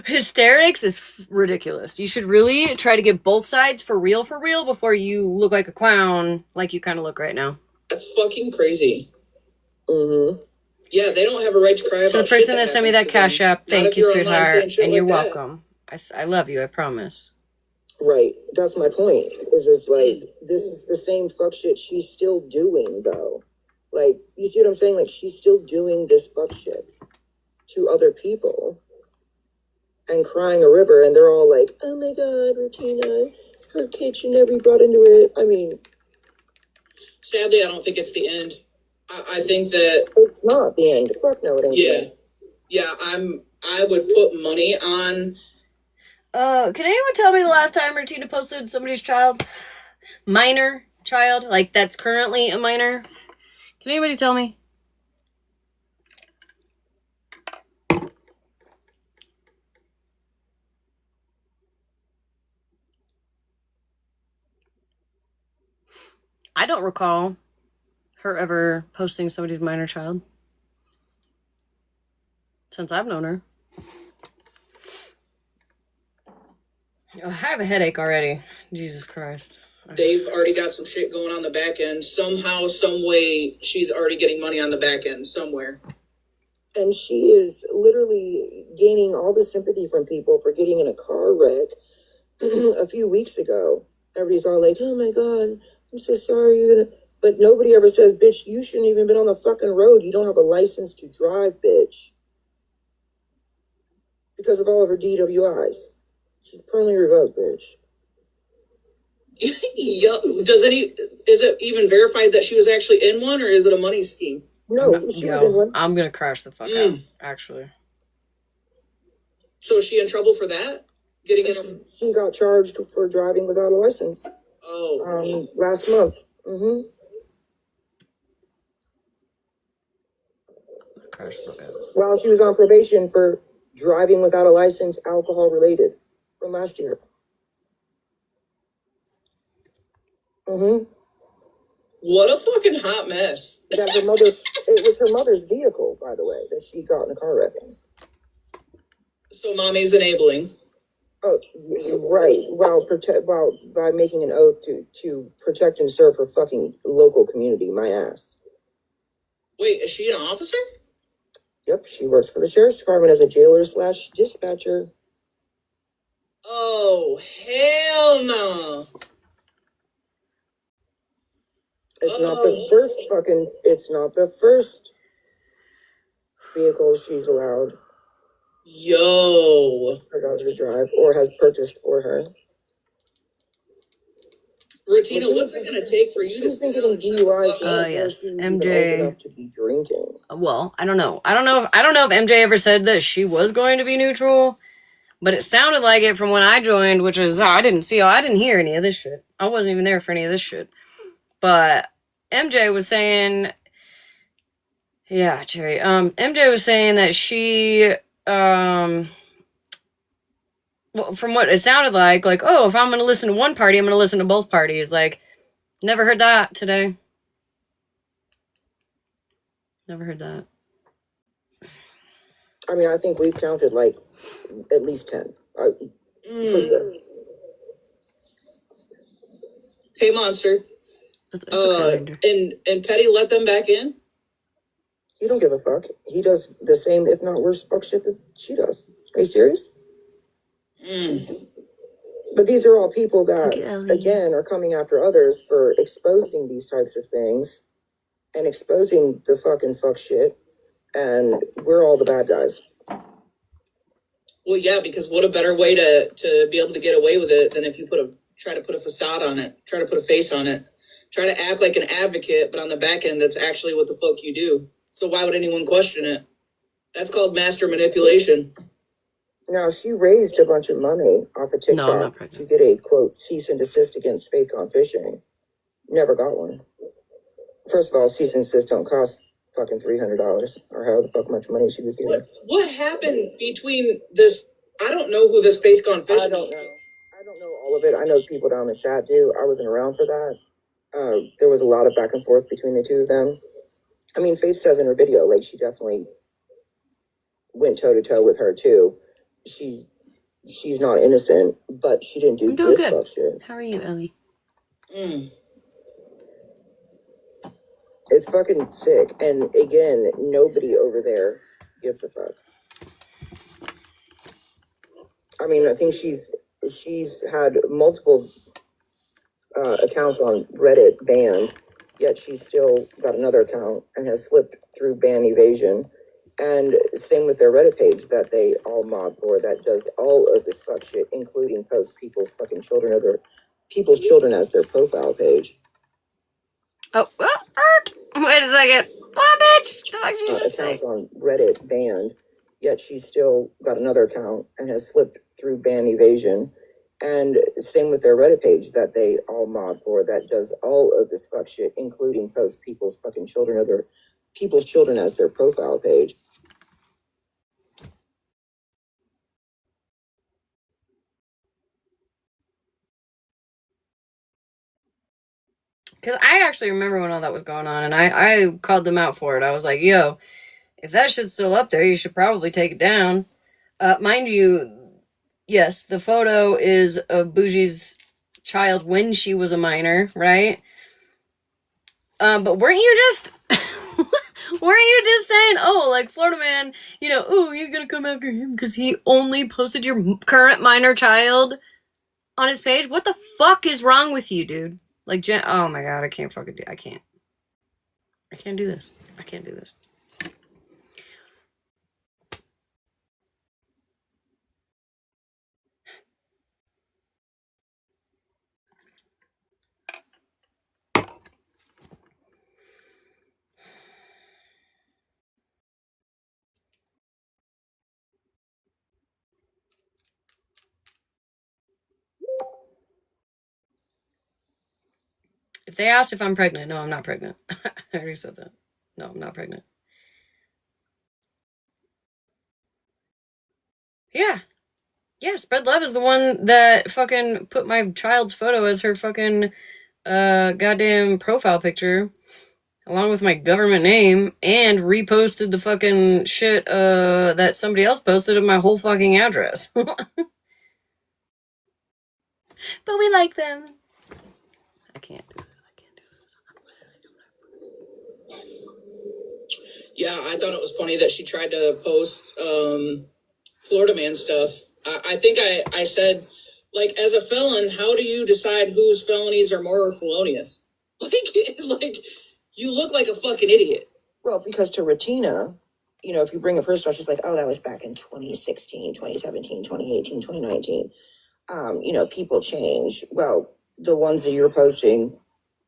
hysterics is ridiculous. You should really try to get both sides for real before you look like a clown like you kind of look right now. That's fucking crazy. Mm-hmm. Yeah, they don't have a right to cry about shit. To the person that sent me that cash app, thank you, sweetheart. And you're welcome. I love you, I promise. Right. That's my point. Is it's like, this is the same fuck shit she's still doing, though. Like, you see what I'm saying? Like, she's still doing this fuck shit to other people and crying a river, and they're all like, oh my god, Rutina, her kid should never be brought into it. I mean, sadly, I don't think it's the end. I think that it's not the end. Fuck no, it ain't. Yeah, I would put money on. Can anyone tell me the last time Rutina posted somebody's child? Minor child? Like, that's currently a minor? Can anybody tell me? I don't recall her ever posting somebody's minor child. Since I've known her. I have a headache already. Jesus Christ. They've already got some shit going on the back end. Somehow, some way, she's already getting money on the back end somewhere. And she is literally gaining all the sympathy from people for getting in a car wreck a few weeks ago. Everybody's all like, oh my god, I'm so sorry. But nobody ever says, bitch, you shouldn't even been on the fucking road. You don't have a license to drive, bitch. Because of all of her DWIs. She's permanently revoked, bitch. Is it even verified that she was actually in one, or is it a money scheme? No, she was in one. I'm gonna crash the fuck out, actually. So is she in trouble for that? She got charged for driving without a license. Oh. Last month. Mm-hmm. Crash the fuck out. While she was on probation for driving without a license, alcohol related, from last year. Mm-hmm. What a fucking hot mess. That it was her mother's vehicle, by the way, that she got in a car wreck in. So mommy's enabling. Oh, right. While by making an oath to protect and serve her fucking local community, my ass. Wait, is she an officer? Yep, she works for the sheriff's department as a jailer/dispatcher. Oh, hell no. It's not the first vehicle she's allowed. Her daughter to drive or has purchased for her. Rutina, what's it going to take for you to think getting DUIs? Yes, she was MJ. even old enough to be drinking. Well, I don't know. I don't know if MJ ever said that she was going to be neutral, but it sounded like it from when I joined, which is I didn't hear any of this shit. I wasn't even there for any of this shit. But MJ was saying, yeah, Cherry. MJ was saying that she, well, from what it sounded like, oh, if I'm going to listen to one party, I'm going to listen to both parties. Like, never heard that today. Never heard that. I mean, I think we've counted like at least 10. Hey, Monster. And Petty let them back in? He don't give a fuck. He does the same, if not worse, fuck shit that she does. Are you serious? But these are all people that, again, are coming after others for exposing these types of things and exposing the fucking fuck shit. And we're all the bad guys. Well, yeah, because what a better way to be able to get away with it than if you put a try to put a facade on it, try to put a face on it, try to act like an advocate, but on the back end, that's actually what the fuck you do. So why would anyone question it? That's called master manipulation. Now, she raised a bunch of money off of TikTok. No, I'm not pregnant. To get a, quote, cease and desist against fake on phishing. Never got one. First of all, cease and desist don't cost fucking $300 or however the fuck much money she was getting. What happened between this? I don't know who this fake on phishing is. I don't know all of it. I know people down the chat do. I wasn't around for that. There was a lot of back and forth between the two of them. I mean, Faith says in her video, like, she definitely went toe to toe with her too. She's not innocent, but she didn't do this fuck shit. How are you, Ellie? It's fucking sick. And again, nobody over there gives a fuck. I mean, I think she's had multiple accounts on Reddit banned, yet she's still got another account and has slipped through ban evasion. And same with their Reddit page that they all mod for, that does all of this fuck shit, including post people's children as their profile page. Oh, wait a second. What, bitch? The fuck did you just say? Accounts on Reddit banned, yet she's still got another account and has slipped through ban evasion. And same with their Reddit page that they all mod for, that does all of this fuck shit, including post people's children as their profile page. Because I actually remember when all that was going on, and I called them out for it. I was like, yo, if that shit's still up there, you should probably take it down. Mind you, yes, the photo is of Bougie's child when she was a minor, right? But weren't you just... weren't you just saying, oh, like, Florida man, you know, oh, you're gonna come after him because he only posted your current minor child on his page? What the fuck is wrong with you, dude? Like, oh my god, I can't fucking do. I can't do this. I can't do this. If they asked if I'm pregnant, no, I'm not pregnant. I already said that. No, I'm not pregnant. Yeah. Yeah, Spread Love is the one that fucking put my child's photo as her fucking goddamn profile picture, along with my government name, and reposted the fucking shit that somebody else posted of my whole fucking address. But we like them. I can't do this. Yeah, I thought it was funny that she tried to post Florida man stuff. I think I said, like, as a felon, how do you decide whose felonies are more felonious? Like, you look like a fucking idiot. Well, because to Retina, you know, if you bring a person up, she's like, oh, that was back in 2016, 2017, 2018, 2019. You know, people change. Well, the ones that you're posting,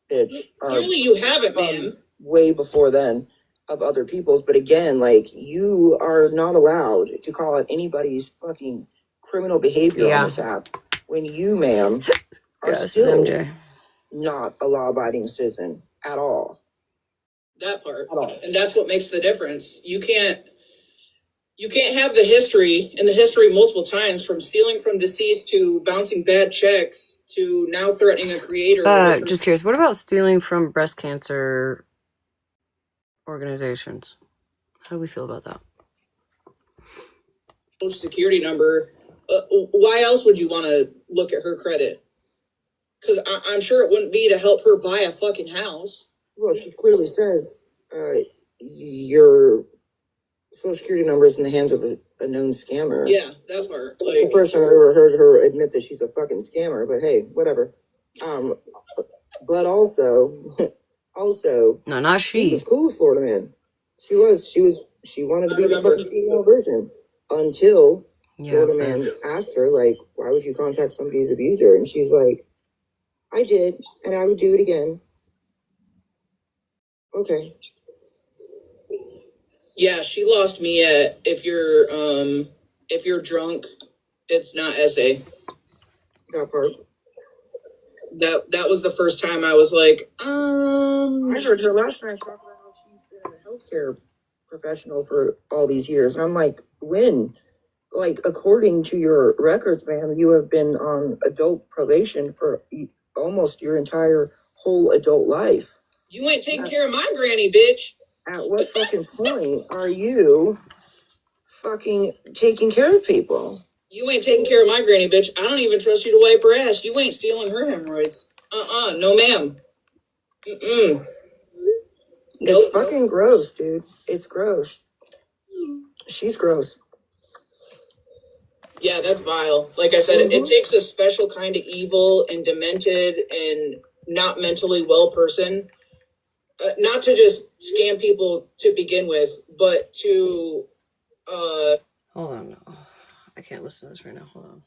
bitch, clearly you haven't, man. Way before then of other people's. But again, like, you are not allowed to call out anybody's fucking criminal behavior on this app when you, ma'am, are still not a law-abiding citizen at all. That part. At all. And that's what makes the difference. You can't have the history multiple times, from stealing from deceased to bouncing bad checks to now threatening a creator. Just curious, what about stealing from breast cancer organizations? How do we feel about that? Social security number. Why else would you want to look at her credit? Because I'm sure it wouldn't be to help her buy a fucking house. Well, she clearly says your social security number is in the hands of a known scammer. Yeah, that part. It's the first time I ever heard her admit that she's a fucking scammer, but hey, whatever. But also, no, not she. She was cool with Florida man. She wanted to be the fucking female version until Florida man asked her, like, why would you contact somebody's abuser? And she's like, I did, and I would do it again. Okay. Yeah, she lost me at if you're drunk, it's not essay. That part. That was the first time I was like, I heard her last night talk about how she's been a healthcare professional for all these years. And I'm like, when? Like, according to your records, ma'am, you have been on adult probation for almost your entire whole adult life. You ain't taking care of my granny, bitch. At what fucking point are you fucking taking care of people? You ain't taking care of my granny, bitch. I don't even trust you to wipe her ass. You ain't stealing her hemorrhoids. No ma'am. Mm-mm. It's fucking gross, dude. It's gross. She's gross. Yeah, that's vile. Like I said, it takes a special kind of evil and demented and not mentally well person, not to just scam people to begin with, but to Hold on. No. I can't listen to this right now. Hold on.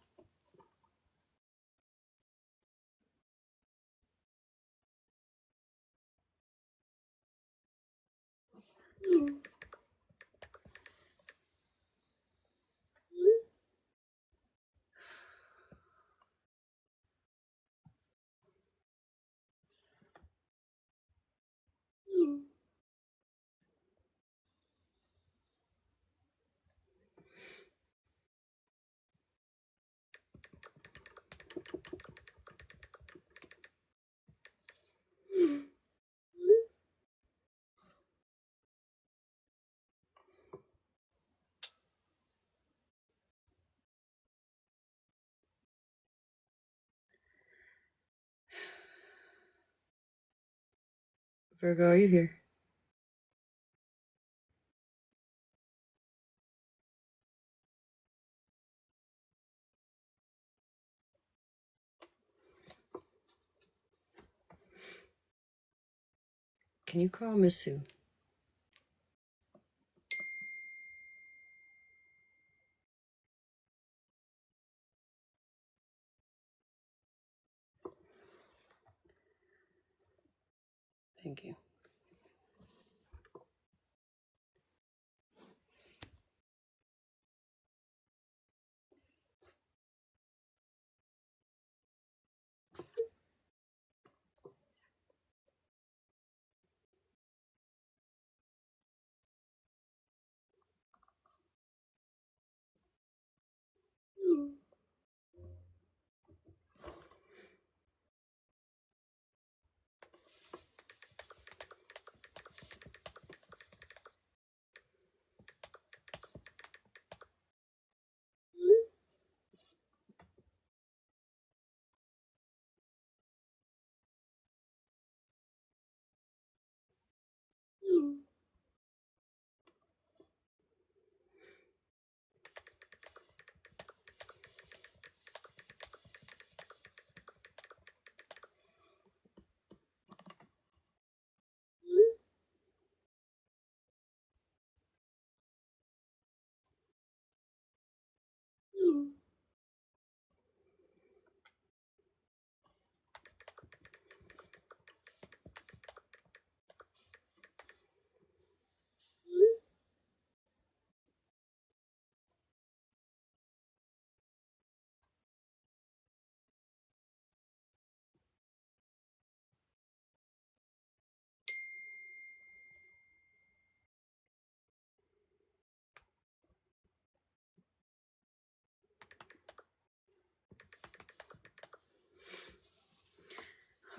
Virgo, are you here? Can you call Miss Sue? Thank you.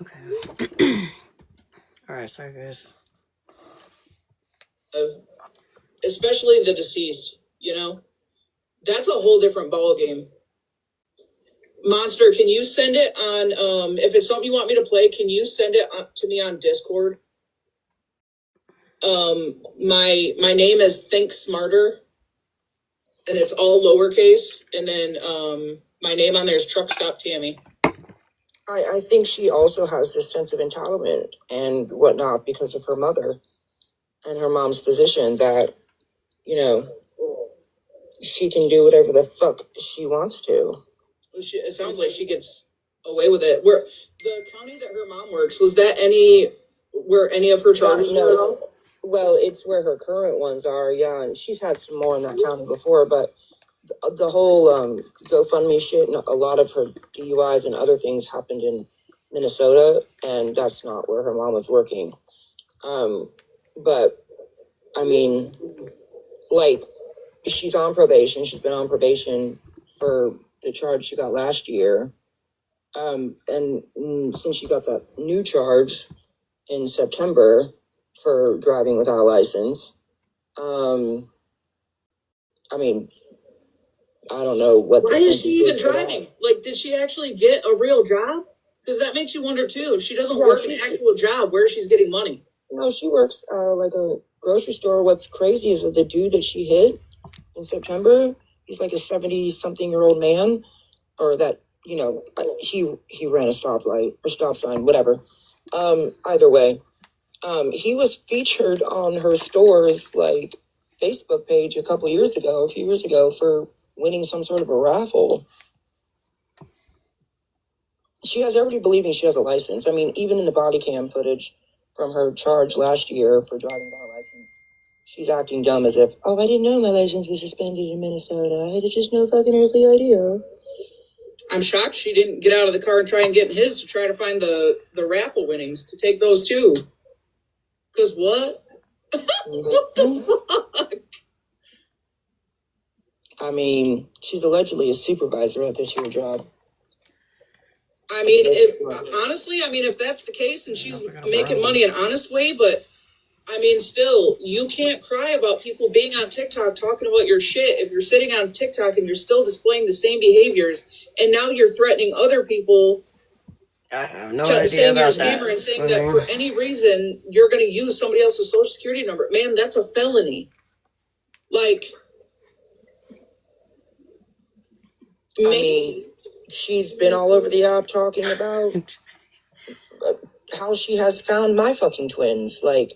Okay. All right, sorry guys. especially the deceased, that's a whole different ball game. Monster, can you send it on, if it's something you want me to play, can you send it to me on Discord? My name is Think Smarter, and it's all lowercase, and then my name on there is Truck Stop Tammy. I think she also has this sense of entitlement and whatnot because of her mother and her mom's position that, she can do whatever the fuck she wants to. It sounds like she gets away with it. Where the county that her mom works, was that where any of her charges were at all? Well, it's where her current ones are, yeah, and she's had some more in that county before, but the whole GoFundMe shit and a lot of her DUIs and other things happened in Minnesota, and that's not where her mom was working. But I mean, like, she's on probation. She's been on probation for the charge she got last year. And since she got that new charge in September for driving without a license, I mean, I don't know what. Why is she even driving? Like, did she actually get a real job? Because that makes you wonder too. If she doesn't work an actual job, where she's getting money? No, she works like a grocery store. What's crazy is that the dude that she hit in September, he's like a 70-something-year-old man, or that, he ran a stoplight or stop sign, whatever. Either way, he was featured on her store's like Facebook page a few years ago, for winning some sort of a raffle. She has everybody believing she has a license. I mean, even in the body cam footage from her charge last year for driving without a license, she's acting dumb as if, oh, I didn't know my license was suspended in Minnesota. I had just no fucking earthly idea. I'm shocked she didn't get out of the car and try and get in his to try to find the raffle winnings to take those too. Because what? What the fuck? I mean, she's allegedly a supervisor at this here job. I mean, if that's the case and she's making money an honest way, but I mean, still, you can't cry about people being on TikTok talking about your shit if you're sitting on TikTok and you're still displaying the same behaviors, and now you're threatening other people. I have no idea saying about you're a scammer and saying that for any reason you're going to use somebody else's social security number. Man, that's a felony. Like, I mean, she's been all over the app talking about how she has found my fucking twins. Like,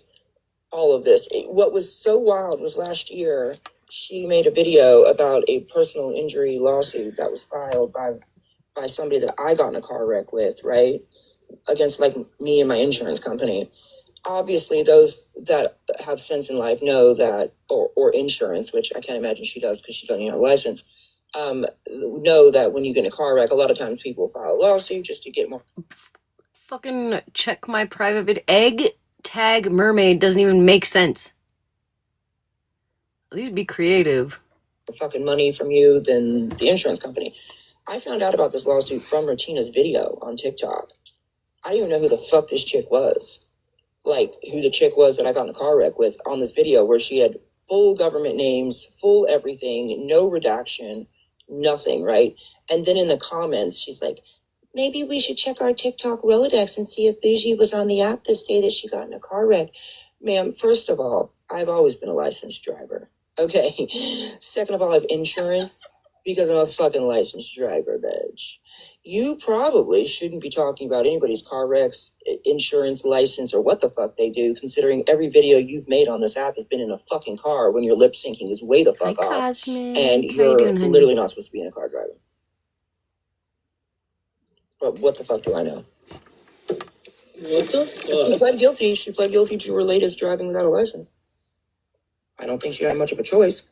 all of this. What was so wild was last year, she made a video about a personal injury lawsuit that was filed by somebody that I got in a car wreck with, right? Against like me and my insurance company. Obviously, those that have sense in life know that, or insurance, which I can't imagine she does because she doesn't have a license, know that when you get in a car wreck, a lot of times people file a lawsuit just to get more. Fucking check my private vid. Egg tag mermaid doesn't even make sense. At least be creative. Fucking money from you than the insurance company. I found out about this lawsuit from Retina's video on TikTok. I didn't even know who the fuck this chick was. Like, who the chick was that I got in a car wreck with on this video where she had full government names, full everything, no redaction, nothing, right? And then in the comments, she's like, maybe we should check our TikTok Rolodex and see if Bougie was on the app this day that she got in a car wreck. Ma'am, first of all, I've always been a licensed driver. Okay. Second of all, I have insurance because I'm a fucking licensed driver, bitch. You probably shouldn't be talking about anybody's car wrecks, insurance, license, or what the fuck they do, considering every video you've made on this app has been in a fucking car when your lip syncing is way the fuck off. Cosmic. And you're literally not supposed to be in a car driving. But what the fuck do I know? what the fuck? She pled guilty. She pled guilty to her latest driving without a license. I don't think she had much of a choice.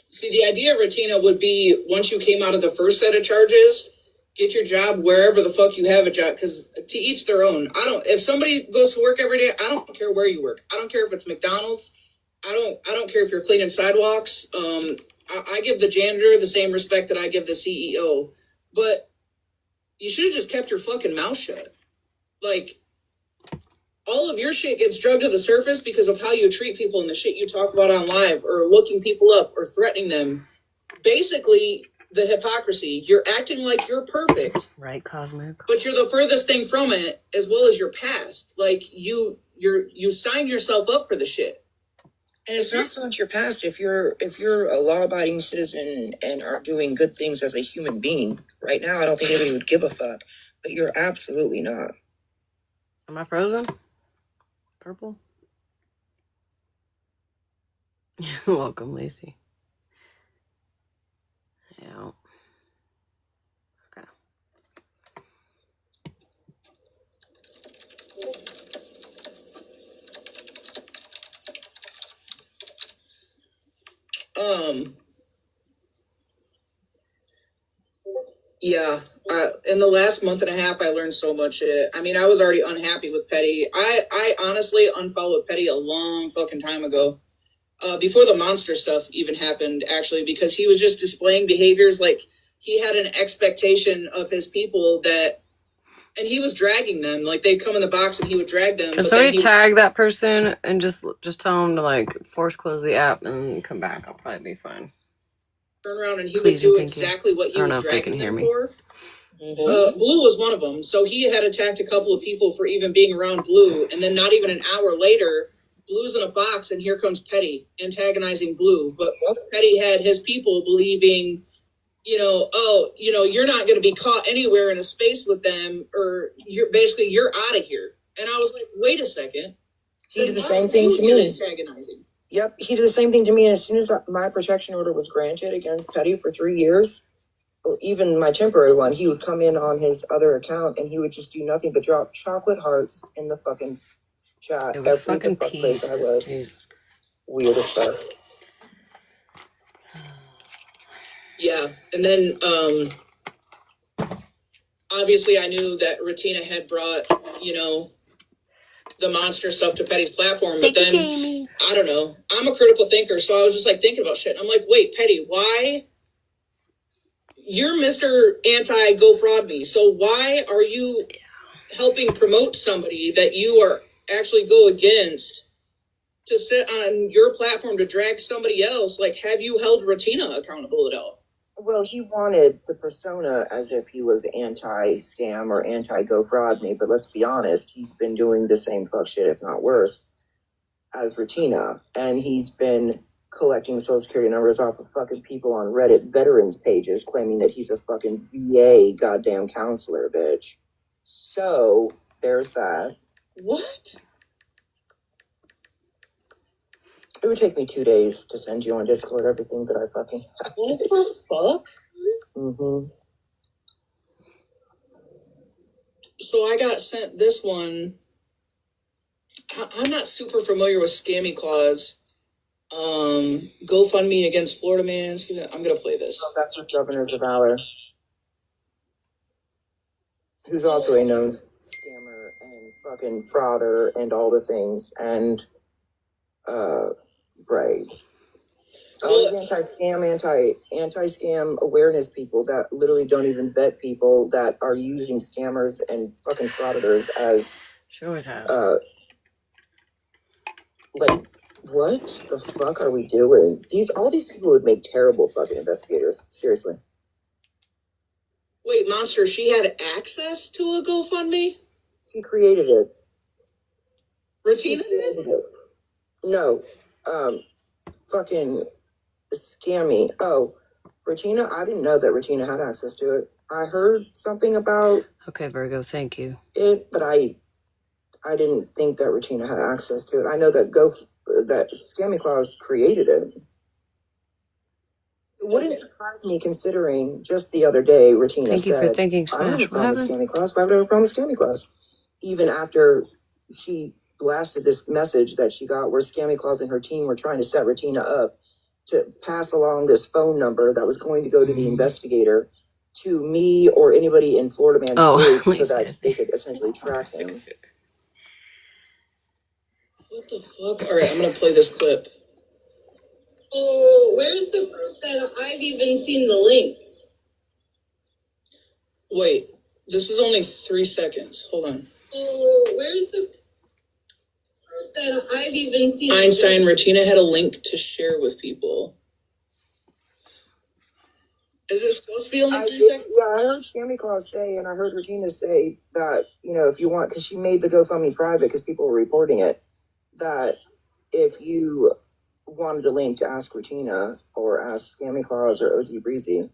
See, the idea, Retina, would be once you came out of the first set of charges, get your job wherever the fuck you have a job, because to each their own. If somebody goes to work every day, I don't care where you work. I don't care if it's McDonald's. I don't care if you're cleaning sidewalks. I give the janitor the same respect that I give the CEO, but you should have just kept your fucking mouth shut. Like, all of your shit gets drugged to the surface because of how you treat people and the shit you talk about on live, or looking people up or threatening them. Basically, the hypocrisy. You're acting like you're perfect. Right, Cosmic. But you're the furthest thing from it, as well as your past. Like, you signed yourself up for the shit. And it's not so much your past. If you're a law-abiding citizen and are doing good things as a human being, right now I don't think anybody would give a fuck. But you're absolutely not. Am I frozen? Purple? You're welcome, Lacey. Yeah. Yeah. In the last month and a half, I learned so much shit. I mean, I was already unhappy with Petty. I honestly unfollowed Petty a long fucking time ago. Before the monster stuff even happened, actually, because he was just displaying behaviors like he had an expectation of his people that, and he was dragging them. Like they'd come in the box and he would drag them. Can But somebody then he tag that person and just tell them to like force close the app and come back? I'll probably be fine. turn around and he Please would do and thank you. exactly what I he don't was know if they can dragging hear them me. for. Blue was one of them. So he had attacked a couple of people for even being around Blue. And then not even an hour later, Blue's in a box and here comes Petty antagonizing Blue. But Petty had his people believing, you know, oh, you know, you're not going to be caught anywhere in a space with them, or you're out of here. And I was like, wait a second. He did the same thing to me. Antagonizing. Yep, he did the same thing to me. And as soon as my protection order was granted against Petty for 3 years, even my temporary one, he would come in on his other account and he would just do nothing but drop chocolate hearts in the fucking chat. It was Every fucking the fuck peace. place I was. Jesus. Weird as fuck. Yeah, and then obviously I knew that Ratina had brought, you know, the monster stuff to Petty's platform, but then Jamie. I don't know. I'm a critical thinker, so I was just like thinking about shit. I'm like, wait, Petty, why? You're Mr. Anti Go Fraud Me, so why are you helping promote somebody that you are actually go against to sit on your platform to drag somebody else? Like, have you held Ratina accountable at all? Well, he wanted the persona as if he was anti-scam or anti-go fraud me, but let's be honest, he's been doing the same fuck shit, if not worse, as Ratina, and he's been collecting social security numbers off of fucking people on Reddit veterans pages, claiming that he's a fucking VA goddamn counselor, bitch. So there's that. What? It would take me 2 days to send you on Discord everything that I fucking have. What the fuck? Mm-hmm. So I got sent this one. I'm not super familiar with Scammy Clause. GoFundMe against Florida man. I'm gonna play this. Oh, that's with Governors of Valor, who's also a known scammer and fucking frauder and all the things, and right. All these anti-scam awareness people that literally don't even vet people that are using scammers and fucking frauditors as She always has. Like, what the fuck are we doing? All these people would make terrible fucking investigators. Seriously. Wait, Monster, she had access to a GoFundMe? She created it. Ratina did? No. Fucking Scammy. Oh, Regina, I didn't know that Regina had access to it. I heard something about Okay, Virgo, thank you. it, but I didn't think that Regina had access to it. I know that that Scammy Claus created it. It wouldn't surprise me considering just the other day Regina Thank you said, for thinking, I don't have a Smash. What problem with happened? Scammy Claus. Why would I have a problem with Scammy Claus? Even after she blasted this message that she got where Scammy Claus and her team were trying to set Regina up to pass along this phone number that was going to go to the investigator to me or anybody in Florida Man's group so that they could essentially track him. What the fuck? All right, I'm gonna play this clip. Oh, where's the proof that I've even seen the link? Wait, this is only 3 seconds. Hold on. Oh, where's the proof that I've even seen Einstein, Ratina had a link to share with people. Is it supposed to be only 3 seconds? Yeah, I heard Scammy Claus say, and I heard Regina say that, if you want, because she made the GoFundMe private because people were reporting it, that if you wanted the link to ask Regina or ask Scammy Claus or OG Breezy.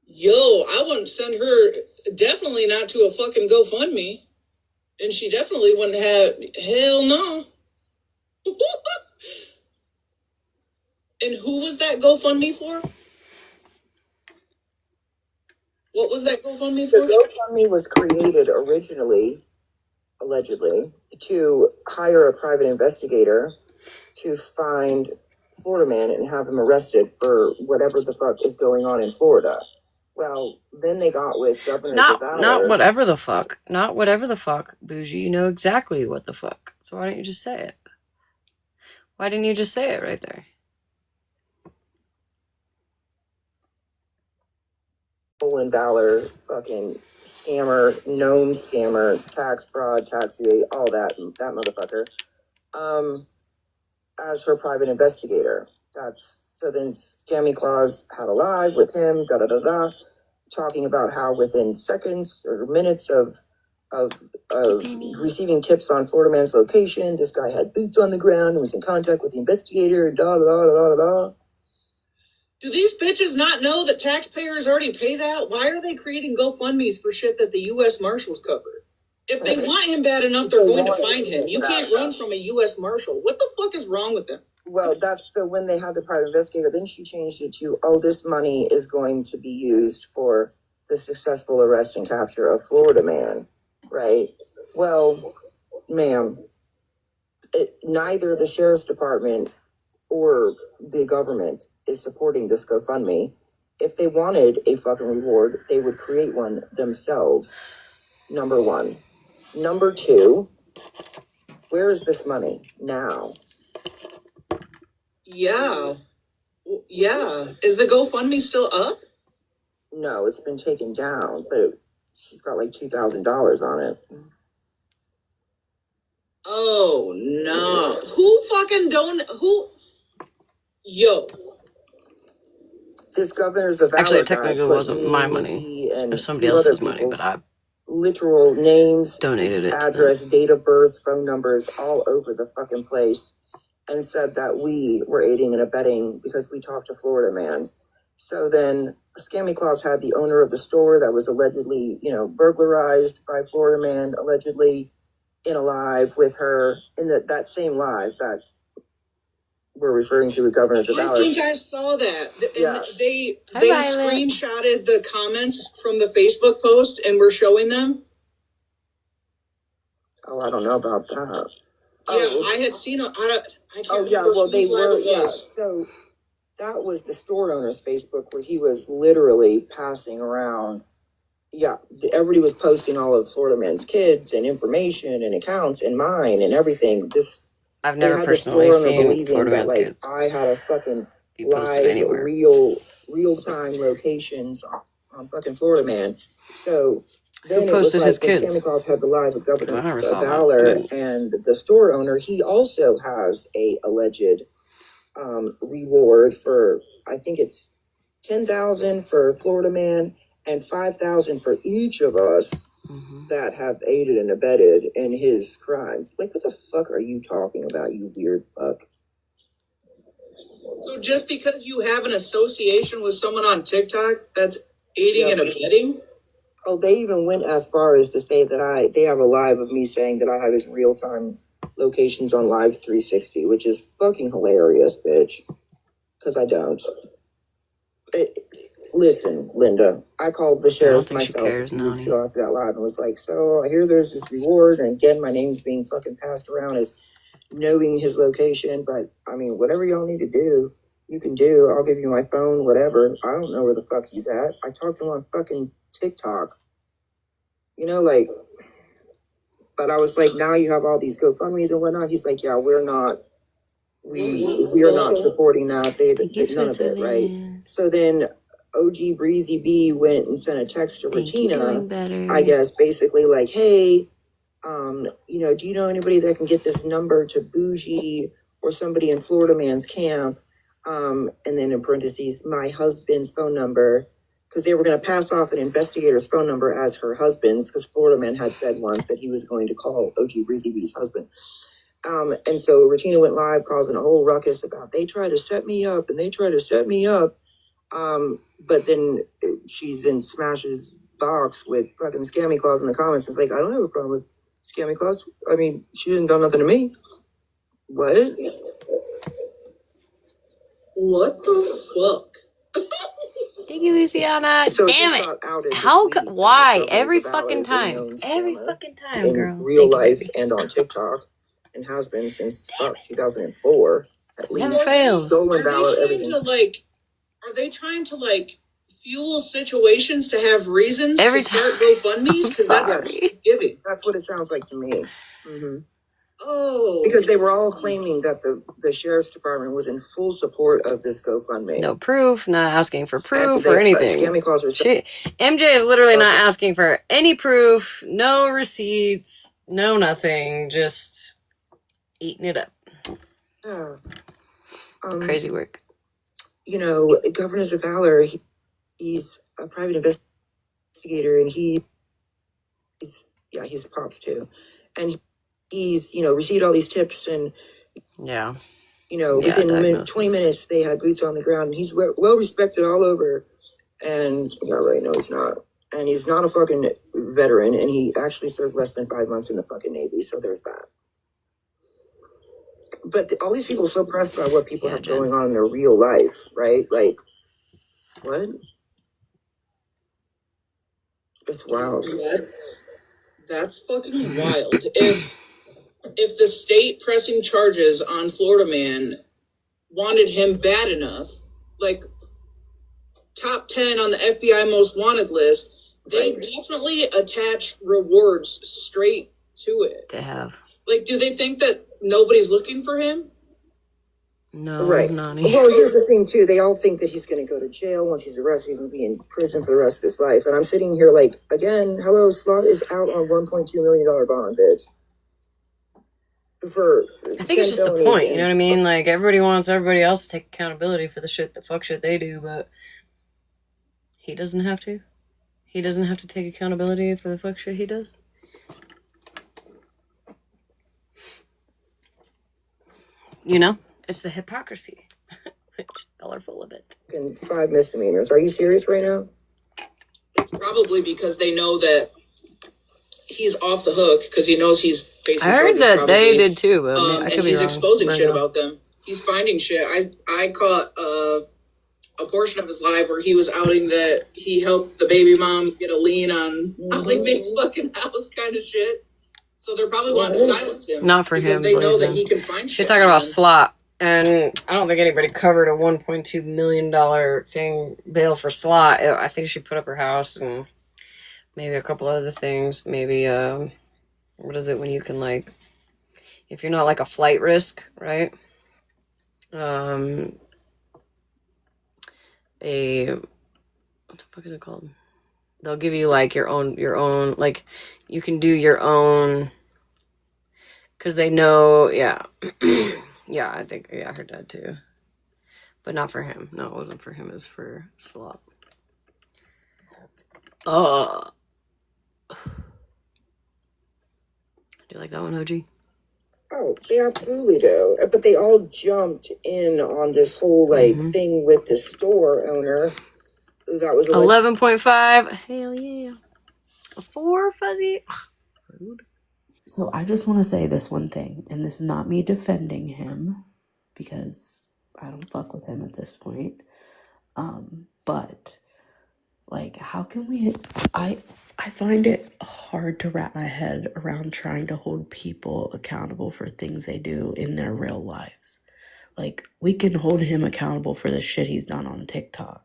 Yo, I wouldn't send her, definitely not to a fucking GoFundMe. And she definitely wouldn't have, hell no. And who was that GoFundMe for? What was that GoFundMe for? The GoFundMe was created originally, allegedly, to hire a private investigator to find Florida Man and have him arrested for whatever the fuck is going on in Florida. Well, then they got with governors Not of valor. whatever the fuck. Not whatever the fuck, Bougie. You know exactly what the fuck. So why don't you just say it? Why didn't you just say it right there? Stolen valor, fucking scammer, known scammer, tax fraud, tax evade, all that motherfucker. As her private investigator. So then Scammy Claus had a live with him, talking about how within seconds or minutes of receiving tips on Florida Man's location, this guy had boots on the ground and was in contact with the investigator, Do these bitches not know that taxpayers already pay that? Why are they creating GoFundMes for shit that the U.S. Marshals covered? If they want him bad enough, they're going to find him. You can't run from a U.S. Marshal. What the fuck is wrong with them? Well, that's so when they had the private investigator, then she changed it to, oh, this money is going to be used for the successful arrest and capture of Florida Man, right? Well, ma'am, neither the sheriff's department or the government is supporting this GoFundMe. If they wanted a fucking reward, they would create one themselves. Number one. Number two, where is this money now? Yeah. Is the GoFundMe still up? No, it's been taken down, but she's got like $2,000 on it. Oh no! Who fucking who? Yo. This governor's of valor. Actually, it technically wasn't my money. It was somebody else's money, but I literal names, donated it. address, date of birth, phone numbers, all over the fucking place, and said that we were aiding and abetting because we talked to Florida Man. So then Scammy Claus had the owner of the store that was allegedly, burglarized by Florida Man, allegedly in a live with her in that same live that we're referring to the governor's of valor. I think I saw that. Yeah. They screenshotted the comments from the Facebook post and were showing them. Oh, I don't know about that. Yeah, I had seen I can't remember. Well, they were. Yeah, so that was the store owner's Facebook where he was literally passing around. Yeah, everybody was posting all of Florida Man's kids and information and accounts and mine and everything. I've never personally seen Florida Man's kids. I had a fucking live, real time locations on fucking Florida Man. So then it was like the Scammy Claus had the live with Governor Valor and the store owner. He also has a alleged reward for, I think it's $10,000 for Florida Man and $5,000 for each of us that have aided and abetted in his crimes. Like, what the fuck are you talking about, you weird fuck? So just because you have an association with someone on TikTok, that's aiding and abetting? Oh, they even went as far as to say that they have a live of me saying that I have his real-time locations on Live 360, which is fucking hilarious, bitch. Because I don't. Listen, Linda, I called the sheriff myself a few weeks ago after that live and was like, so I hear there's this reward, and again, my name's being fucking passed around as knowing his location, but I mean, whatever y'all need to do, you can do. I'll give you my phone, whatever. I don't know where the fuck he's at. I talked to him on fucking TikTok. But I was like, now you have all these GoFundMes and whatnot. He's like, yeah, we're not supporting that. None of it, right? So then OG Breezy B went and sent a text to Retina, I guess, basically like, hey, do you know anybody that can get this number to Bougie or somebody in Florida Man's camp? And then in parentheses, my husband's phone number, because they were going to pass off an investigator's phone number as her husband's, because Florida Man had said once that he was going to call OG Breezy B's husband. And so Regina went live causing a whole ruckus about they tried to set me up and they tried to set me up. But then she's in Smash's box with fucking Scammy Claus in the comments. It's like, I don't have a problem with Scammy Claus. I mean, she didn't do nothing to me. What? What the fuck? Thank you, Luciana. So damn it. Why? Every fucking time. Every fucking time, girl. In real life and on TikTok. And has been since 2004 at least. Never fails. Are they trying to fuel situations to have reasons Every to start GoFundMe's? Because that's sorry. giving. That's what it sounds like to me. Mm-hmm. Oh. Because they were all claiming that the sheriff's department was in full support of this GoFundMe. No proof, not asking for proof They, or anything. Scammy calls were MJ is literally not asking for any proof, no receipts, no nothing, just eating it up. Crazy work. You know, Governors of Valor, he's a private investigator, and he's pops too, and he's received all these tips, and within 20 minutes they had boots on the ground, and he's well respected all over. And no, he's not, and he's not a fucking veteran, and he actually served less than 5 months in the fucking Navy. So there's that. But all these people are so pressed by what people have going on in their real life, right? Like, what? It's wild. That's fucking wild. If the state pressing charges on Florida Man wanted him bad enough, like top 10 on the FBI most wanted list, they definitely attach rewards straight to it. They have. Like, do they think that nobody's looking for him? No, right. Nani. Well, here's the thing too. They all think that he's going to go to jail once he's arrested. He's going to be in prison for the rest of his life. And I'm sitting here like, again, hello, Slot is out on $1.2 million bond, bitch. I think it's just the point, you know what I mean? Like, everybody wants everybody else to take accountability for the fuck shit they do, but he doesn't have to. He doesn't have to take accountability for the fuck shit he does. You know? It's the hypocrisy, which y'all are full of it. 5 misdemeanors. Are you serious right now? It's probably because they know that he's off the hook because he knows he's facing charges. I heard that probably. They did too, but I could and be he's wrong. exposing shit about them. He's finding shit. I caught a portion of his live where he was outing that he helped the baby mom get a lien on like big fucking house kind of shit. So they're probably wanting to silence him. Not for him. They know that he can find shit. She's talking about Slot, and I don't think anybody covered a $1.2 million thing bail for Slot. I think she put up her house and maybe a couple other things. Maybe what is it when you can, like, if you're not like a flight risk, right? What the fuck is it called? They'll give you like your own, like, you can do your own, because they know, yeah. Yeah, I think, I heard that too. But not for him. No, it wasn't for him, it was for Slot. Do you like that one, OG? Oh, they absolutely do. But they all jumped in on this whole thing with the store owner. That was 11.5. Hell yeah. A 4, Fuzzy. Rude. So I just want to say this one thing, and this is not me defending him because I don't fuck with him at this point. But like, how can we? I find it hard to wrap my head around trying to hold people accountable for things they do in their real lives. Like, we can hold him accountable for the shit he's done on TikTok,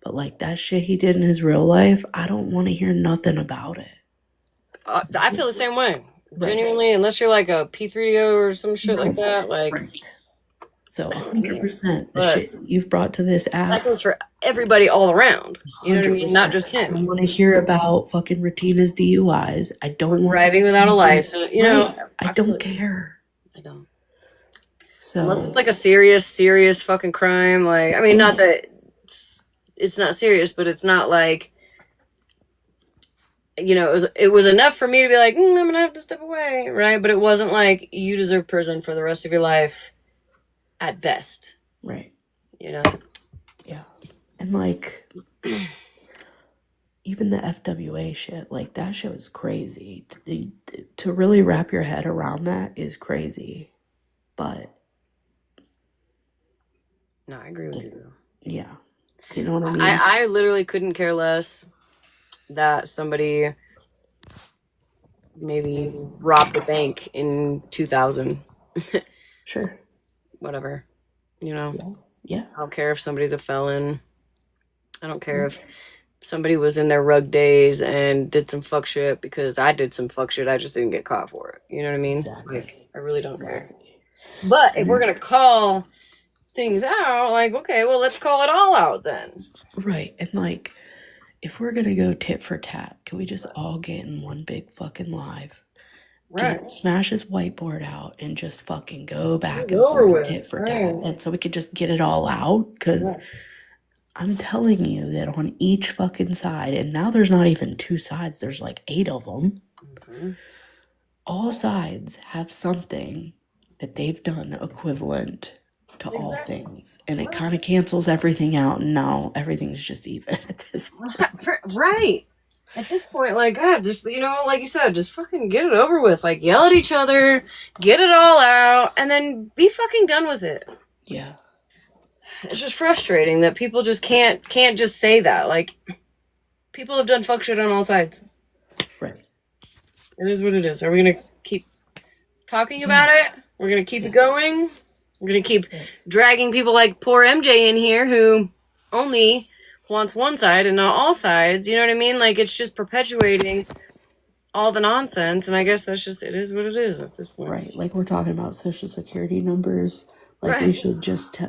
but like that shit he did in his real life, I don't want to hear nothing about it. I feel the same way. Right. Genuinely, unless you're like a P3DO or some shit like that. Like, right. So 100%, the shit you've brought to this app. That goes for everybody all around. You know what I mean? Not just him. I don't want to hear about fucking Retina's DUIs. I don't want driving without a license. You know, I don't care. I don't. So unless it's like a serious fucking crime, like, I mean, not that it's not serious, but it's not like, you know, it was enough for me to be like, I'm gonna have to step away, right? But it wasn't like you deserve prison for the rest of your life, at best, right? You know, yeah, and like even the FWA shit, like that shit was crazy. To really wrap your head around that is crazy, but no, I agree with you. Yeah, you know what I mean. I literally couldn't care less that somebody maybe robbed a bank in 2000. Sure. Whatever. You know? Yeah. I don't care if somebody's a felon. I don't care if somebody was in their rug days and did some fuck shit because I did some fuck shit. I just didn't get caught for it. You know what I mean? Exactly. Like, I really don't care. But if we're going to call things out, like, okay, well, let's call it all out then. Right. And like, if we're going to go tit for tat, can we just all get in one big fucking live? Right. Smash his whiteboard out and just fucking go back It's and over forth with. tit for Right. tat. And so we could just get it all out. Because I'm telling you that on each fucking side, and now there's not even 2 sides, there's like 8 of them. Mm-hmm. All sides have something that they've done equivalent to all things. And it kind of cancels everything out. And now everything's just even at this point. Right. At this point, like, God, just, you know, like you said, just fucking get it over with. Like, yell at each other, get it all out, and then be fucking done with it. Yeah. It's just frustrating that people just can't just say that. Like, people have done fuck shit on all sides. Right. It is what it is. Are we gonna keep talking about it? We're gonna keep it going? We're gonna keep dragging people like poor MJ in here who only wants one side and not all sides. You know what I mean? Like, it's just perpetuating all the nonsense, and I guess that's just, it is what it is at this point. Right. Like, we're talking about social security numbers. Like, we should just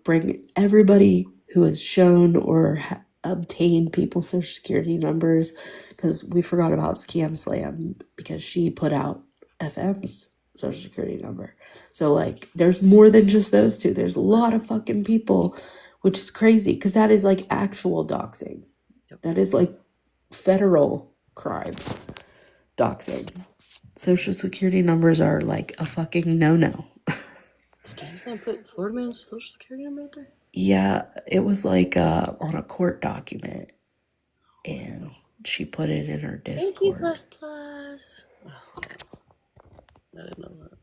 bring everybody who has shown or obtained people's social security numbers, because we forgot about Scam Slam because she put out FM's social security number. So like, there's more than just those two. There's a lot of fucking people, which is crazy because that is like actual doxing. That is like federal crime doxing. Social security numbers are like a fucking no-no. Scam Slam put Florida man's social security number out there? Yeah, it was like on a court document, and she put it in her Discord. Thank you, plus. Oh, I didn't know that.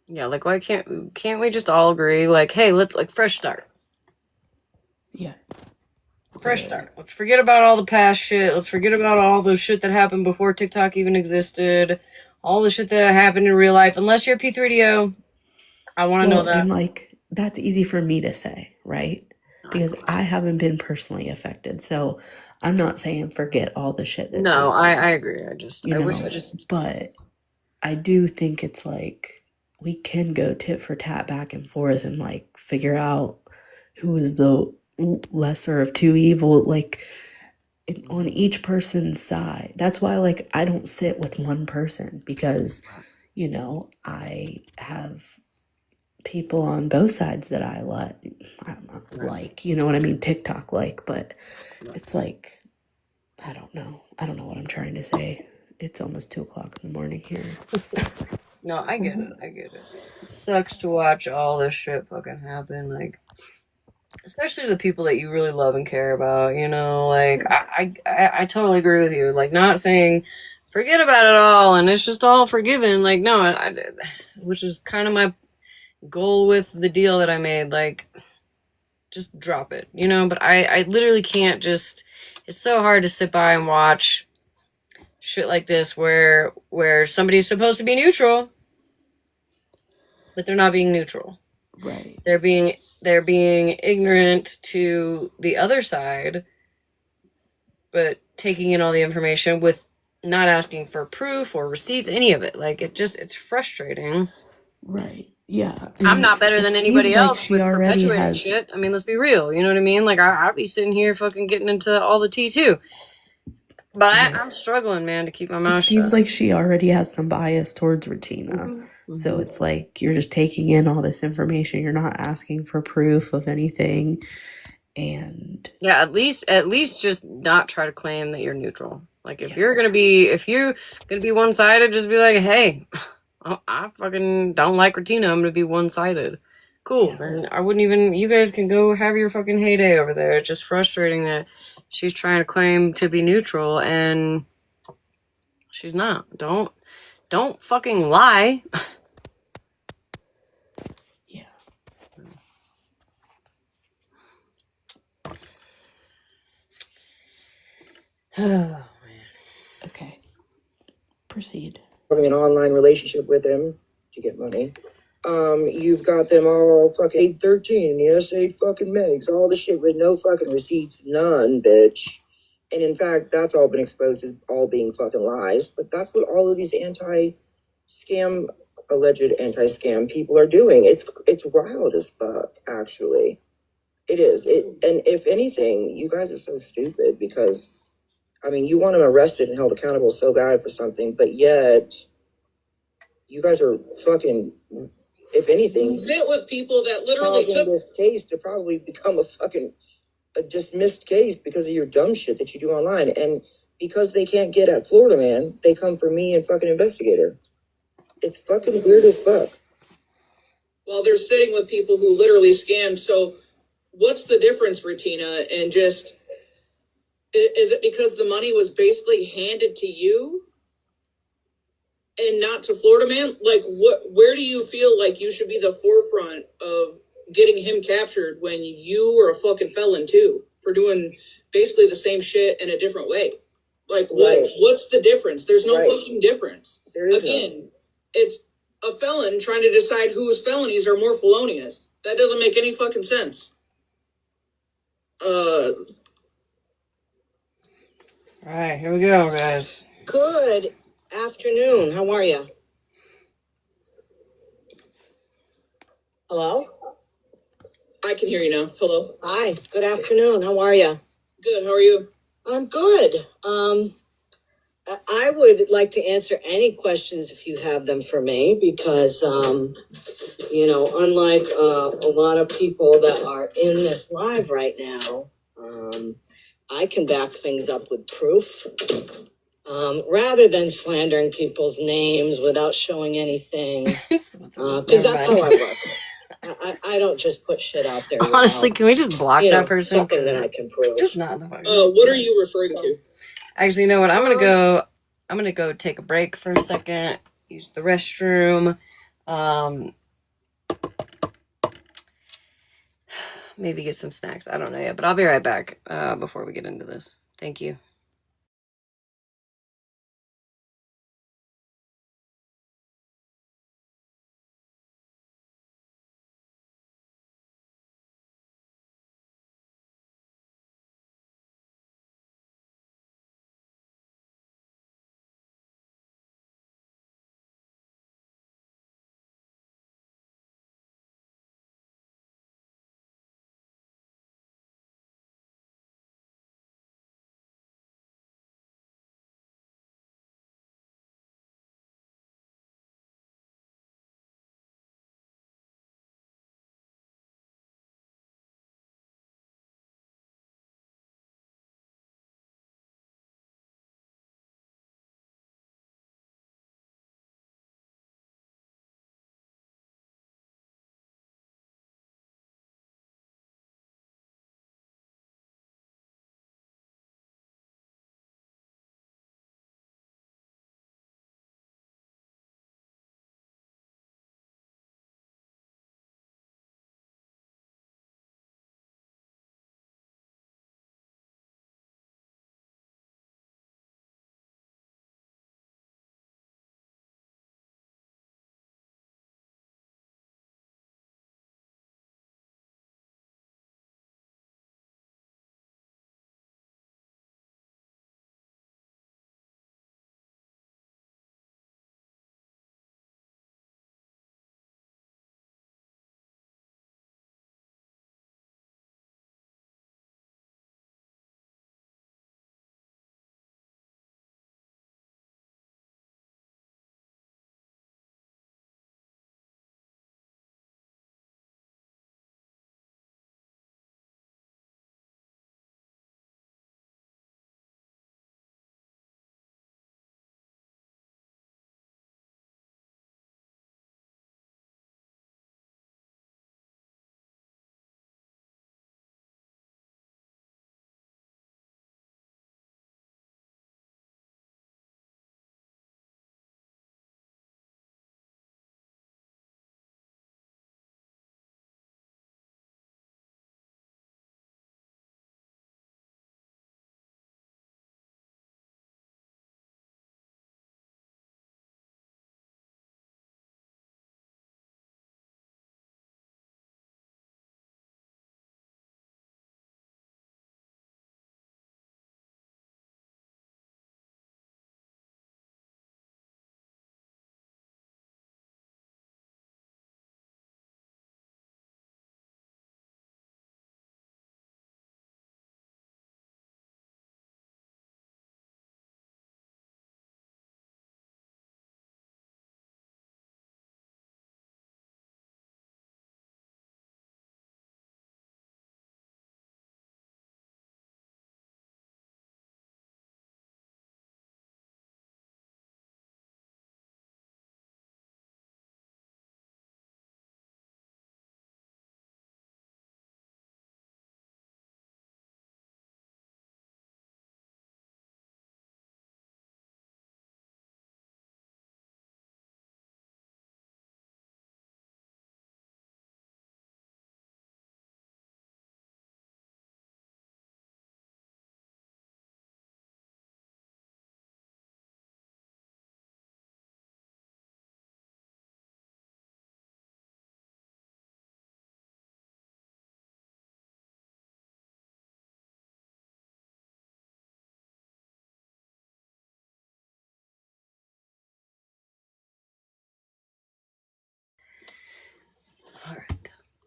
Yeah, like, why can't we just all agree, like, hey, let's, like, fresh start. Yeah. Fresh start. Let's forget about all the past shit. Let's forget about all the shit that happened before TikTok even existed. All the shit that happened in real life. Unless you're P3DO, I want to know that. And like, that's easy for me to say, right? Because I haven't been personally affected. So I'm not saying forget all the shit that's happened. I agree. But I do think it's like, we can go tit for tat back and forth and like figure out who is the lesser of two evil, like on each person's side. That's why, like, I don't sit with one person, because, you know, I have people on both sides that I like, you know what I mean? TikTok like, but it's like, I don't know what I'm trying to say. It's almost 2:00 in the morning here. No, I get it. It sucks to watch all this shit fucking happen, like, especially to the people that you really love and care about, you know, like, I totally agree with you, like, not saying forget about it all and it's just all forgiven, like, no, which is kind of my goal with the deal that I made, like, just drop it, you know, but I literally can't just, it's so hard to sit by and watch shit like this where somebody's supposed to be neutral, but they're not being neutral. Right. They're being ignorant to the other side, but taking in all the information with not asking for proof or receipts, any of it. Like, it's frustrating. Right. Yeah. I'm not better than anybody else with perpetuating has shit. I mean, let's be real. You know what I mean? Like, I'd be sitting here fucking getting into all the tea too. But I'm struggling, man, to keep my mouth shut. It seems like she already has some bias towards Retina. So it's like, you're just taking in all this information. You're not asking for proof of anything. And yeah, at least just not try to claim that you're neutral. Like, if you're gonna be one-sided, just be like, hey, I fucking don't like Retina, I'm gonna be one-sided. Cool. Then I wouldn't even, you guys can go have your fucking heyday over there. It's just frustrating that she's trying to claim to be neutral and she's not. Don't fucking lie. Yeah. Oh, man. Okay. Proceed. Having an online relationship with him to get money. You've got them all fucking 813, yes, 8 fucking megs, all the shit with no fucking receipts, none, bitch. And in fact, that's all been exposed as all being fucking lies. But that's what all of these anti-scam, alleged anti-scam people are doing. It's wild as fuck, actually. It is. And if anything, you guys are so stupid because, I mean, you want them arrested and held accountable so bad for something, but yet you guys are fucking, if anything, sit with people that literally causing took this case to probably become a dismissed case because of your dumb shit that you do online. And because they can't get at Florida Man, they come for me and fucking investigator. It's fucking weird as fuck. while they're sitting with people who literally scammed. So what's the difference, Retina? And just, is it because the money was basically handed to you and not to Florida Man? Like, where do you feel like you should be the forefront of getting him captured when you were a fucking felon too for doing basically the same shit in a different way? Like, what's the difference? There's no fucking difference. There is Again, it's a felon trying to decide whose felonies are more felonious. That doesn't make any fucking sense. All right, here we go, guys. Good afternoon. How are you? Hello? I can hear you now. Hello. Hi. Good afternoon. How are you? Good. How are you? I'm good. I would like to answer any questions if you have them for me because, unlike a lot of people that are in this live right now, I can back things up with proof. Rather than slandering people's names without showing anything, because that's how I work. I don't just put shit out there. Honestly, can we just block that person? Something that I can prove. Just not the fucking. What are you referring to? Actually, you know what? I'm gonna go take a break for a second. Use the restroom. Maybe get some snacks. I don't know yet, but I'll be right back. Before we get into this, thank you.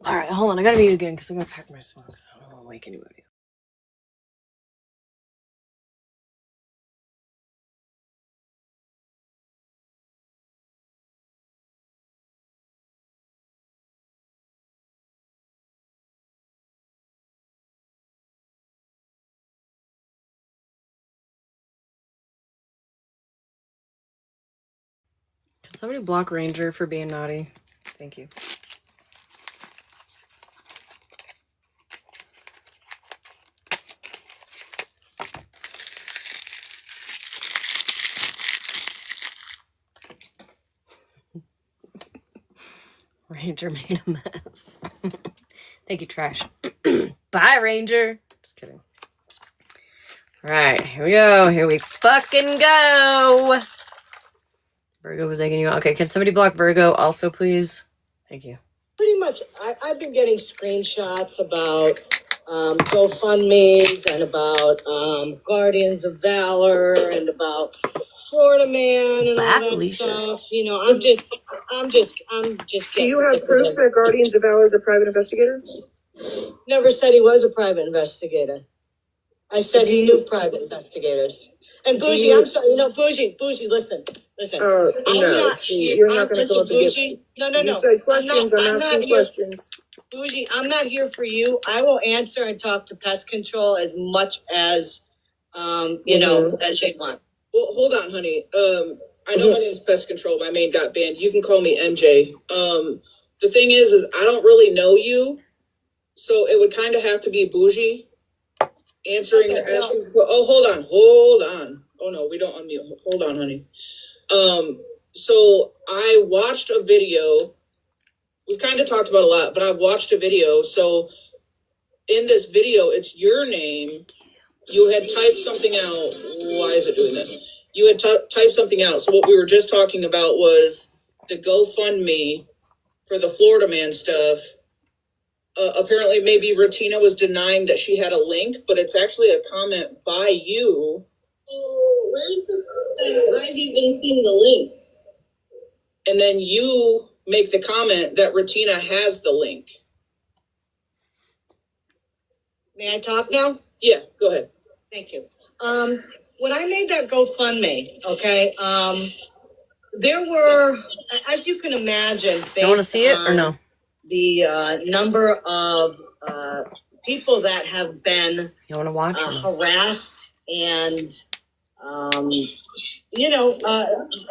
All right, hold on. I gotta mute again because I'm gonna pack my smokes. I don't want to wake anybody up. Can somebody block Ranger for being naughty? Thank you. Ranger made a mess. Thank you, Trash. Bye, Ranger. Just kidding. All right, here we go. Here we fucking go. Virgo was egging you on. Okay, can somebody block Virgo also, please? Thank you. Pretty much, I've been getting screenshots about GoFundMe's and about Guardians of Valor and about Florida Man and Bye, all that Felicia. stuff. You know, I'm just. Do you have proof that Guardians of Valor is a private investigator? Never said he was a private investigator. I said he knew private investigators. And Bougie, I'm sorry, Bougie, listen. No, see, you're not going to come up and Bougie, no. You said questions, I'm asking questions. Bougie, I'm not here for you. I will answer and talk to pest control as much as, as they want. Well, hold on, honey. I know my name's Pest Control. My main got banned. You can call me MJ. The thing is I don't really know you, so it would kind of have to be Bougie answering asking. Oh, hold on. Oh no, we don't unmute. Hold on, honey. So I watched a video. We've kind of talked about a lot, but I watched a video. So in this video, it's your name. You had typed something out. Why is it doing this? You had typed something out. So what we were just talking about was the GoFundMe for the Florida Man stuff. Apparently, maybe Ratina was denying that she had a link, but it's actually a comment by you. Oh, where's the I've even seen the link. And then you make the comment that Ratina has the link. May I talk now? Yeah, go ahead. Thank you. When I made that GoFundMe, okay, there were, as you can imagine, based You want to see it or no? The number of people that have been You want to watch? harassed and,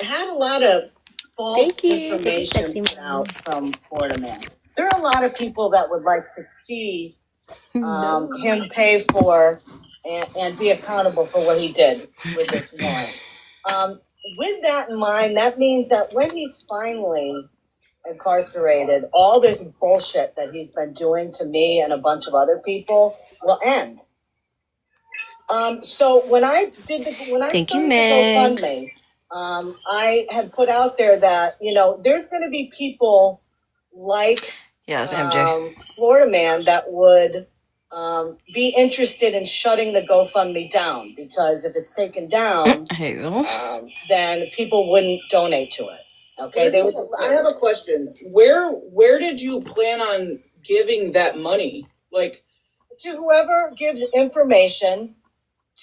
had a lot of false information put out from Florida Man. There are a lot of people that would like to see him pay for and be accountable for what he did with this warrant. With that in mind, that means that when he's finally incarcerated, all this bullshit that he's been doing to me and a bunch of other people will end. So when I started the GoFundMe, I had put out there that there's going to be people like MJ. Florida Man that would be interested in shutting the GoFundMe down, because if it's taken down, then people wouldn't donate to it. Okay, I have a question. Where did you plan on giving that money? Like, to whoever gives information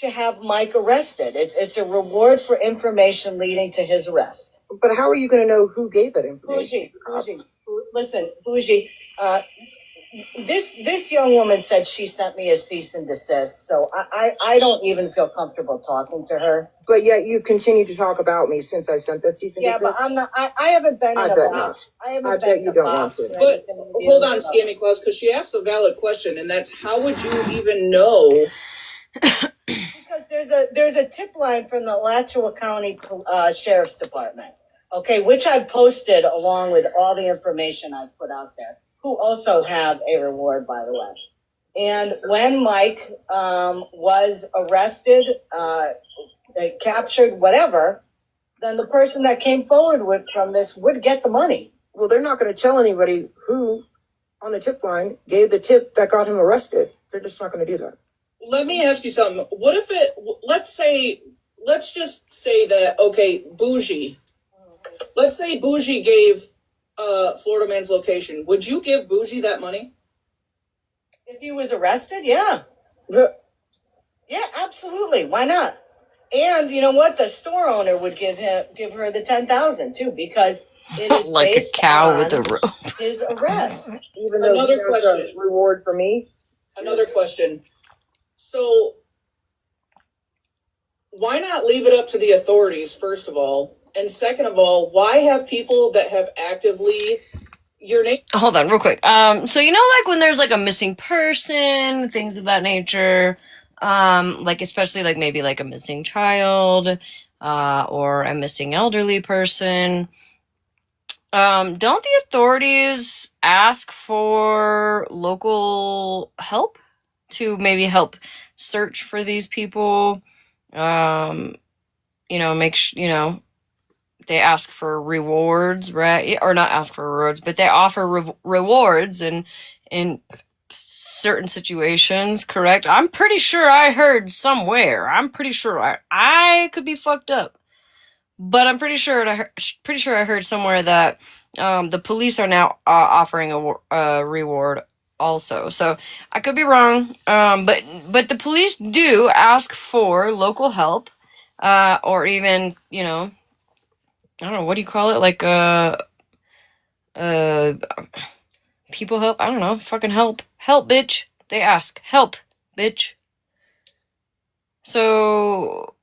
to have Mike arrested. It's a reward for information leading to his arrest. But how are you going to know who gave that information? Bougie. This young woman said she sent me a cease and desist, so I don't even feel comfortable talking to her. But yet you've continued to talk about me since I sent that cease and desist. Yeah, but I'm not. I haven't been. I bet not. I bet you don't want to. But hold on, Scammy Claus, because she asked a valid question, and that's how would you even know? Because there's a tip line from the Alachua County Sheriff's Department, okay, which I've posted along with all the information I've put out there, who also have a reward, by the way. And when Mike was arrested, captured, whatever, then the person that came forward from this would get the money. Well, they're not going to tell anybody who on the tip line gave the tip that got him arrested. They're just not going to do that. Let me ask you something. What if let's just say that, okay, Bougie. Let's say Bougie gave Florida man's location. Would you give Bougie that money? If he was arrested, yeah. Yeah, absolutely. Why not? And you know what? The store owner would give her the 10,000 too, because it is like a based cow with on a rope. his arrest. Even though Another he has question. a reward for me. Another question. So, why not leave it up to the authorities, first of all? And second of all, why have people that have actively your name? Hold on, real quick. So you know, like when there's like a missing person, things of that nature, like especially like maybe like a missing child, or a missing elderly person. Don't the authorities ask for local help to maybe help search for these people? You know, they ask for rewards, right? Or not ask for rewards, but they offer rewards in certain situations, correct? I'm pretty sure I heard somewhere. I'm pretty sure I could be fucked up, but I'm pretty sure I heard somewhere that the police are now offering a reward also. So I could be wrong, but the police do ask for local help, or even I don't know, what do you call it? Like uh people help? I don't know. Fucking help. Help, bitch. They ask. Help, bitch. So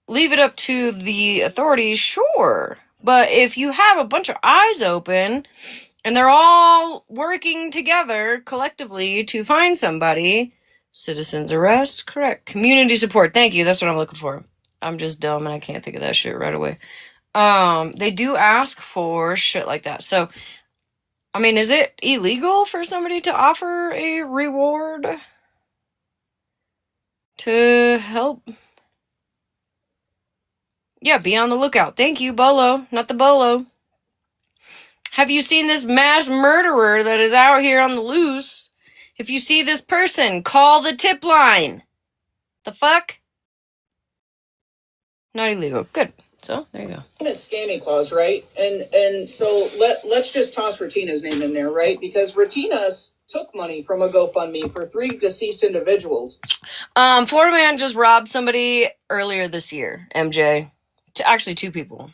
leave it up to the authorities, sure. But if you have a bunch of eyes open and they're all working together collectively to find somebody, citizens arrest, correct. Community support. Thank you. That's what I'm looking for. I'm just dumb and I can't think of that shit right away. They do ask for shit like that. So I mean, is it illegal for somebody to offer a reward to help? Yeah, be on the lookout. Thank you, Bolo, not the Bolo. Have you seen this mass murderer that is out here on the loose? If you see this person, call the tip line. The fuck? Not illegal. Good. So, there you go. Scammy clause, right? And so let's just toss Retina's name in there, right? Because Retina took money from a GoFundMe for 3 deceased individuals. Florida man just robbed somebody earlier this year, MJ. Actually, 2 people.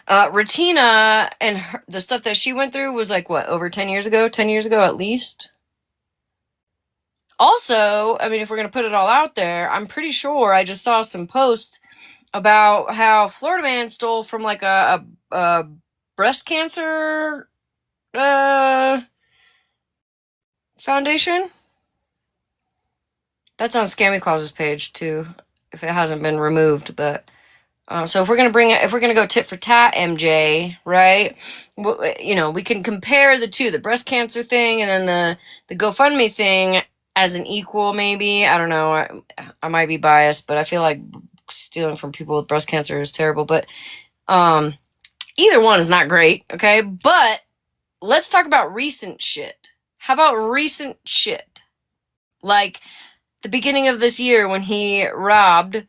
Retina and the stuff that she went through was like, what, over 10 years ago? 10 years ago at least? Also, I mean, if we're going to put it all out there, I'm pretty sure I just saw some posts about how Florida man stole from like a breast cancer foundation. That's on Scammy Claus's page too, if it hasn't been removed. But so if we're gonna go tit for tat, MJ, right? We can compare the two, the breast cancer thing and then the GoFundMe thing as an equal, maybe. I don't know. I might be biased, but I feel like stealing from people with breast cancer is terrible. But either one is not great, okay? But let's talk about recent shit. How about recent shit? Like the beginning of this year when he robbed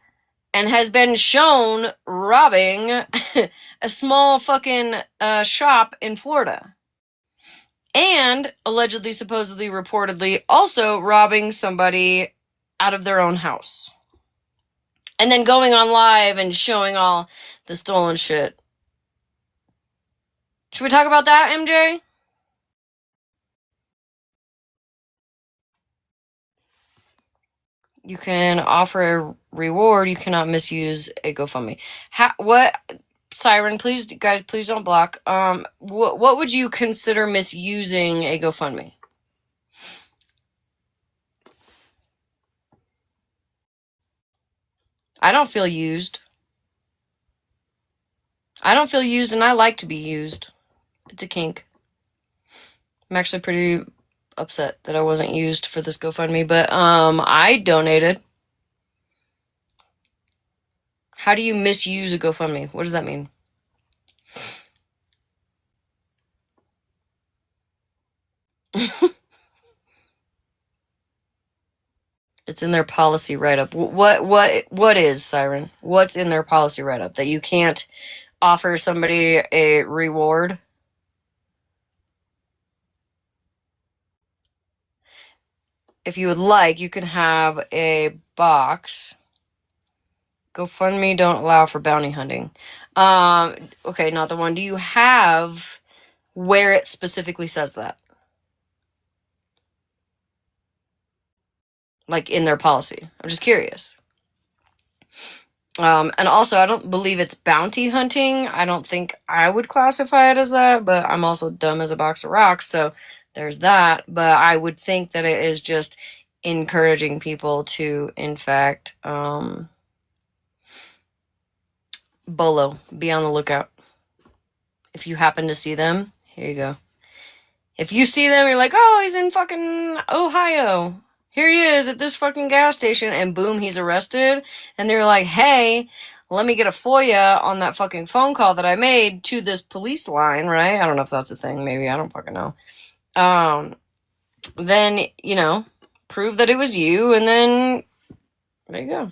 and has been shown robbing a small fucking shop in Florida. And allegedly, supposedly, reportedly, also robbing somebody out of their own house. And then going on live and showing all the stolen shit. Should we talk about that, MJ? You can offer a reward. You cannot misuse a GoFundMe. What, Siren? Please, guys, please don't block. What would you consider misusing a GoFundMe? I don't feel used. I don't feel used, and I like to be used. It's a kink. I'm actually pretty upset that I wasn't used for this GoFundMe, but I donated. How do you misuse a GoFundMe? What does that mean? It's in their policy write-up. What is, Siren? What's in their policy write-up that you can't offer somebody a reward. If you would like, you can have a box. GoFundMe don't allow for bounty hunting. Okay, not the one. Do you have where it specifically says that? Like in their policy. I'm just curious. And also, I don't believe it's bounty hunting. I don't think I would classify it as that, but I'm also dumb as a box of rocks, so there's that. But I would think that it is just encouraging people to, in fact, bolo. Be on the lookout. If you happen to see them, here you go. If you see them, you're like, oh, he's in fucking Ohio. Here he is at this fucking gas station, and boom, he's arrested. And they're like, hey, let me get a FOIA on that fucking phone call that I made to this police line, right? I don't know if that's a thing. Maybe. I don't fucking know. Then, you know, prove that it was you, and then there you go.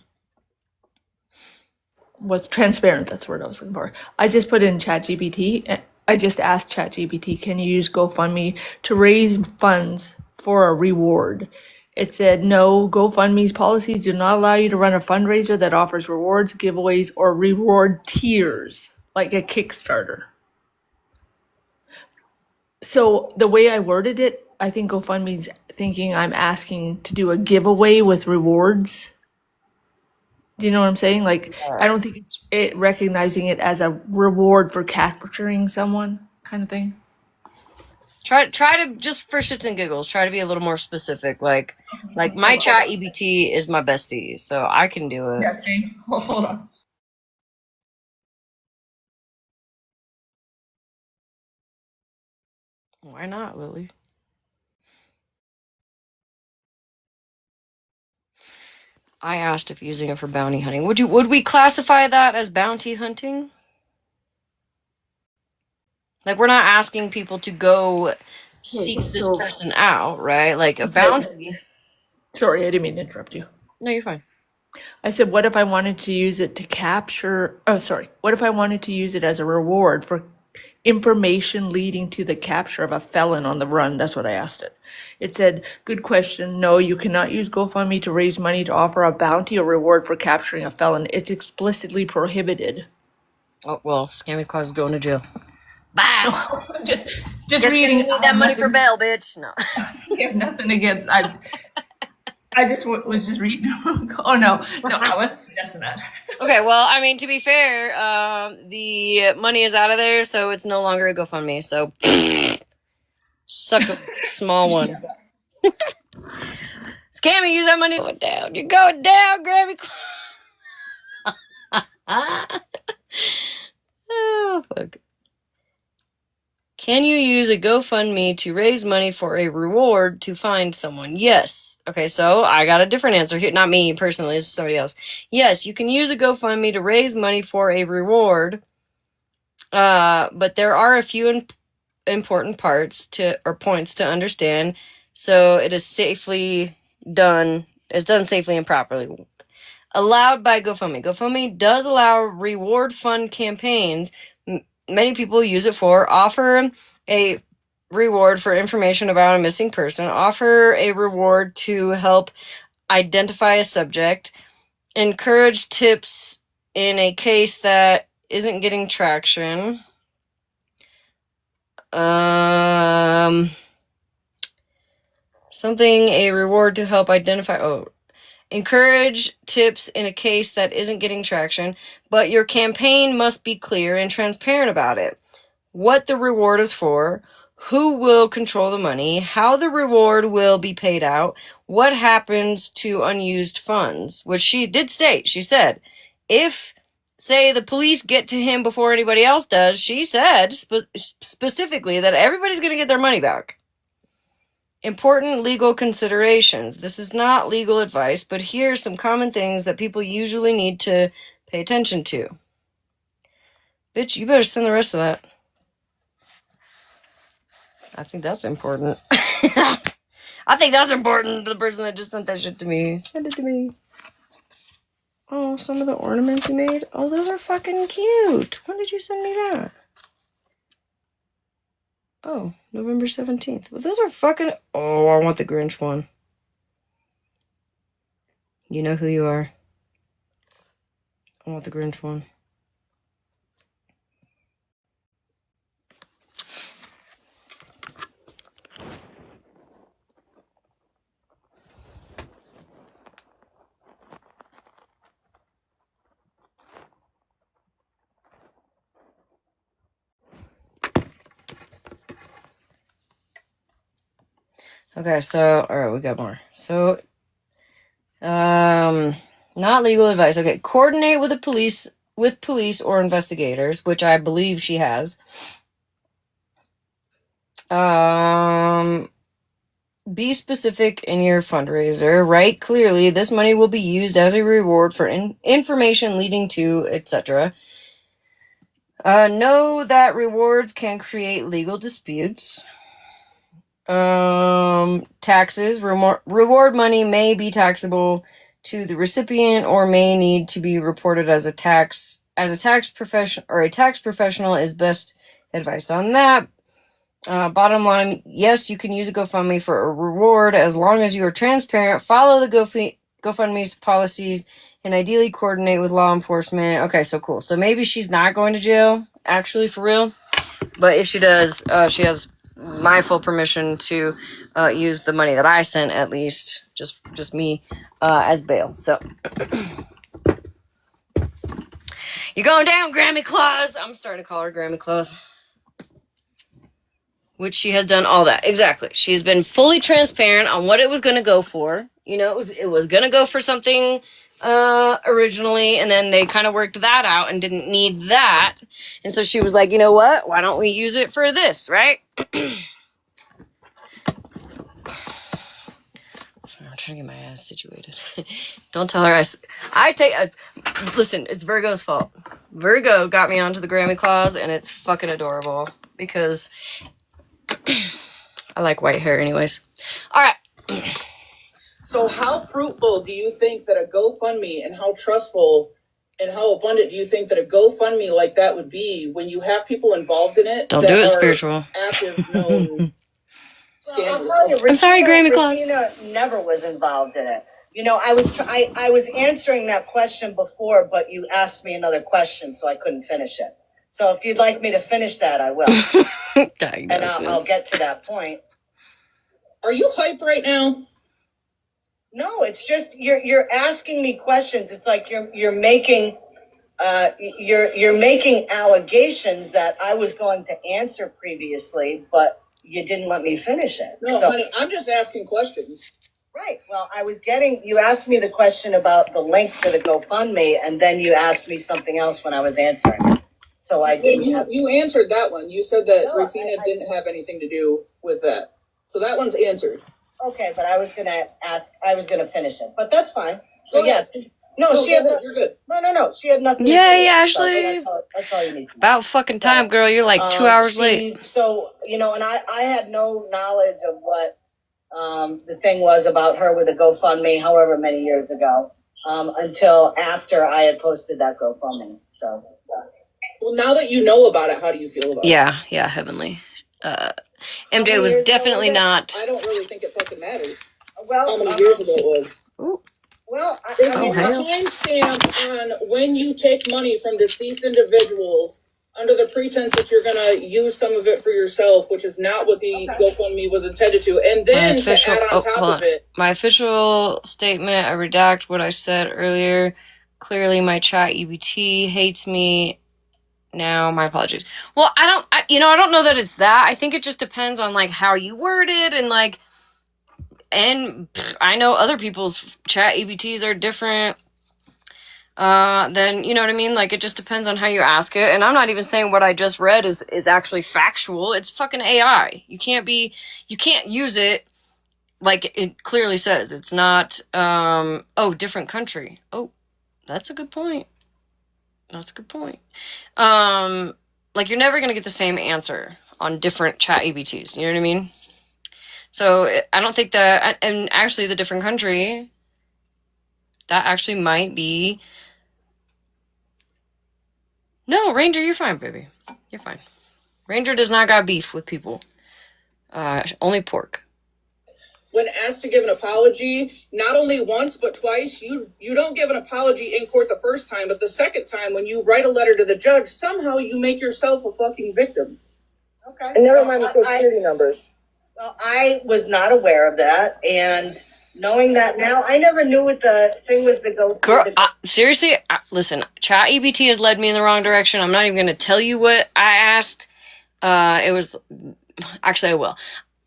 What's transparent? That's the word I was looking for. I just put in ChatGPT. I just asked ChatGPT, can you use GoFundMe to raise funds for a reward? It said, no, GoFundMe's policies do not allow you to run a fundraiser that offers rewards, giveaways, or reward tiers, like a Kickstarter. So the way I worded it, I think GoFundMe's thinking I'm asking to do a giveaway with rewards. Do you know what I'm saying? Like, I don't think it's recognizing it as a reward for capturing someone kind of thing. Try to, just for shits and giggles, try to be a little more specific. Like my chat EBT is my bestie, so I can do it. Yeah, see? Hold on. Why not, Lily? I asked if using it for bounty hunting. Would we classify that as bounty hunting? Like, we're not asking people to go seek this person out, right? Like a bounty. Sorry, I didn't mean to interrupt you. No, you're fine. I said, what if I wanted to use it to capture, what if I wanted to use it as a reward for information leading to the capture of a felon on the run? That's what I asked it. It said, good question. No, you cannot use GoFundMe to raise money to offer a bounty or reward for capturing a felon. It's explicitly prohibited. Oh, well, Scammy Claus is going to jail. Bye! just Guess reading. you need that money for bail, bitch. No. I have nothing against. I just was just reading. Oh no, I wasn't suggesting that. Okay, well, I mean, to be fair, the money is out of there, so it's no longer a GoFundMe. So, suck a small one. Scammy, use that money. Going down. You're going down, Grammy. Oh, fuck. Can you use a GoFundMe to raise money for a reward to find someone? Yes. Okay, so I got a different answer here. Not me personally, it's somebody else. Yes, you can use a GoFundMe to raise money for a reward, but there are a few important points to understand. So it is safely done. It's done safely and properly. Allowed by GoFundMe. GoFundMe does allow reward fund campaigns. Many people use it for offer a reward for information about a missing person, offer a reward to help identify a subject, encourage tips in a case that isn't getting traction. A reward to help identify. Encourage tips in a case that isn't getting traction, but your campaign must be clear and transparent about it. What the reward is for, who will control the money, how the reward will be paid out, what happens to unused funds, which she did state. She said, if, say, the police get to him before anybody else does, she said specifically that everybody's going to get their money back. Important legal considerations. This is not legal advice, but here are some common things that people usually need to pay attention to. Bitch, you better send the rest of that. I think that's important. I think that's important to the person that just sent that shit to me. Send it to me. Oh, some of the ornaments you made? Oh, those are fucking cute. When did you send me that? Oh, November 17th. Well, those are fucking... Oh, I want the Grinch one. You know who you are. I want the Grinch one. Okay, so... Alright, we got more. So... Not legal advice. Okay, coordinate with police or investigators, which I believe she has. Be specific in your fundraiser. Write clearly, this money will be used as a reward for information leading to, etc. Know that rewards can create legal disputes. Taxes. Reward money may be taxable to the recipient or may need to be reported as a tax profession or a tax professional is best advice on that. Bottom line, yes, you can use a GoFundMe for a reward as long as you are transparent, follow the GoFundMe's policies, and ideally coordinate with law enforcement. Okay, so cool. So maybe she's not going to jail, actually, for real. But if she does, she has my full permission to use the money that I sent, at least, just me, as bail. So, you're going down, Grammy Claus! I'm starting to call her Grammy Claus. Which she has done all that. Exactly. She's been fully transparent on what it was going to go for. You know, it was going to go for something originally, and then they kind of worked that out and didn't need that. And so she was like, you know what? Why don't we use it for this, right? Sorry, I'm trying to get my ass situated. Don't tell her listen, it's Virgo's fault. Virgo got me onto the Grammy Claus, and it's fucking adorable because I like white hair anyways. All right. So how fruitful do you think that a GoFundMe and how trustful and how abundant do you think that a GoFundMe like that would be when you have people involved in it? Don't do it spiritual. Active, known scandals. Well, I'm sorry, Grammy Claus. Regina never was involved in it. You know, I was answering that question before, but you asked me another question, so I couldn't finish it. So if you'd like me to finish that, I will. Diagnosis. And I'll get to that point. Are you hype right now? No, it's just you're asking me questions. It's like you're making allegations that I was going to answer previously, but you didn't let me finish it. No, honey, I'm just asking questions. Right. Well, you asked me the question about the link to the GoFundMe, and then you asked me something else when I was answering. So I didn't. You answered that one. You said that Regina didn't have anything to do with that. So that one's answered. Okay, but I was gonna finish it, but that's fine. So yeah. No, she had. You're good. No. She had nothing. Yay, Ashley. That's all you need to know. About fucking time, girl. You're like 2 hours late. So, you know, and I had no knowledge of what the thing was about her with the GoFundMe, however many years ago, until after I had posted that GoFundMe. So. Well, now that you know about it, how do you feel about it? Yeah, heavenly. MJ was definitely not. I don't really think it fucking matters. Well, how many years ago it was? Ooh. Well, there's a timestamp on when you take money from deceased individuals under the pretense that you're going to use some of it for yourself, which is not what the GoFundMe was intended to. And then to add on top of it. My official statement, I redact what I said earlier. Clearly, my chat EBT hates me. Now, my apologies. Well, I don't know that it's that. I think it just depends on, like, how you word it and, like, and I know other people's chat EBTs are different than, you know what I mean? Like, it just depends on how you ask it. And I'm not even saying what I just read is actually factual. It's fucking AI. You can't use it like it clearly says. It's not, different country. Oh, that's a good point. Like, you're never going to get the same answer on different chat EBTs. You know what I mean? So I don't think that, and actually the different country That actually might be... No, Ranger, you're fine, baby. You're fine. Ranger does not got beef with people. Only pork. When asked to give an apology, not only once but twice, you don't give an apology in court the first time, but the second time when you write a letter to the judge, somehow you make yourself a fucking victim. Okay. And never mind the social security numbers. Well, I was not aware of that, and knowing that now, I never knew what the thing was to go. Girl, seriously, listen, ChatGPT has led me in the wrong direction. I'm not even going to tell you what I asked. It was... Actually, I will.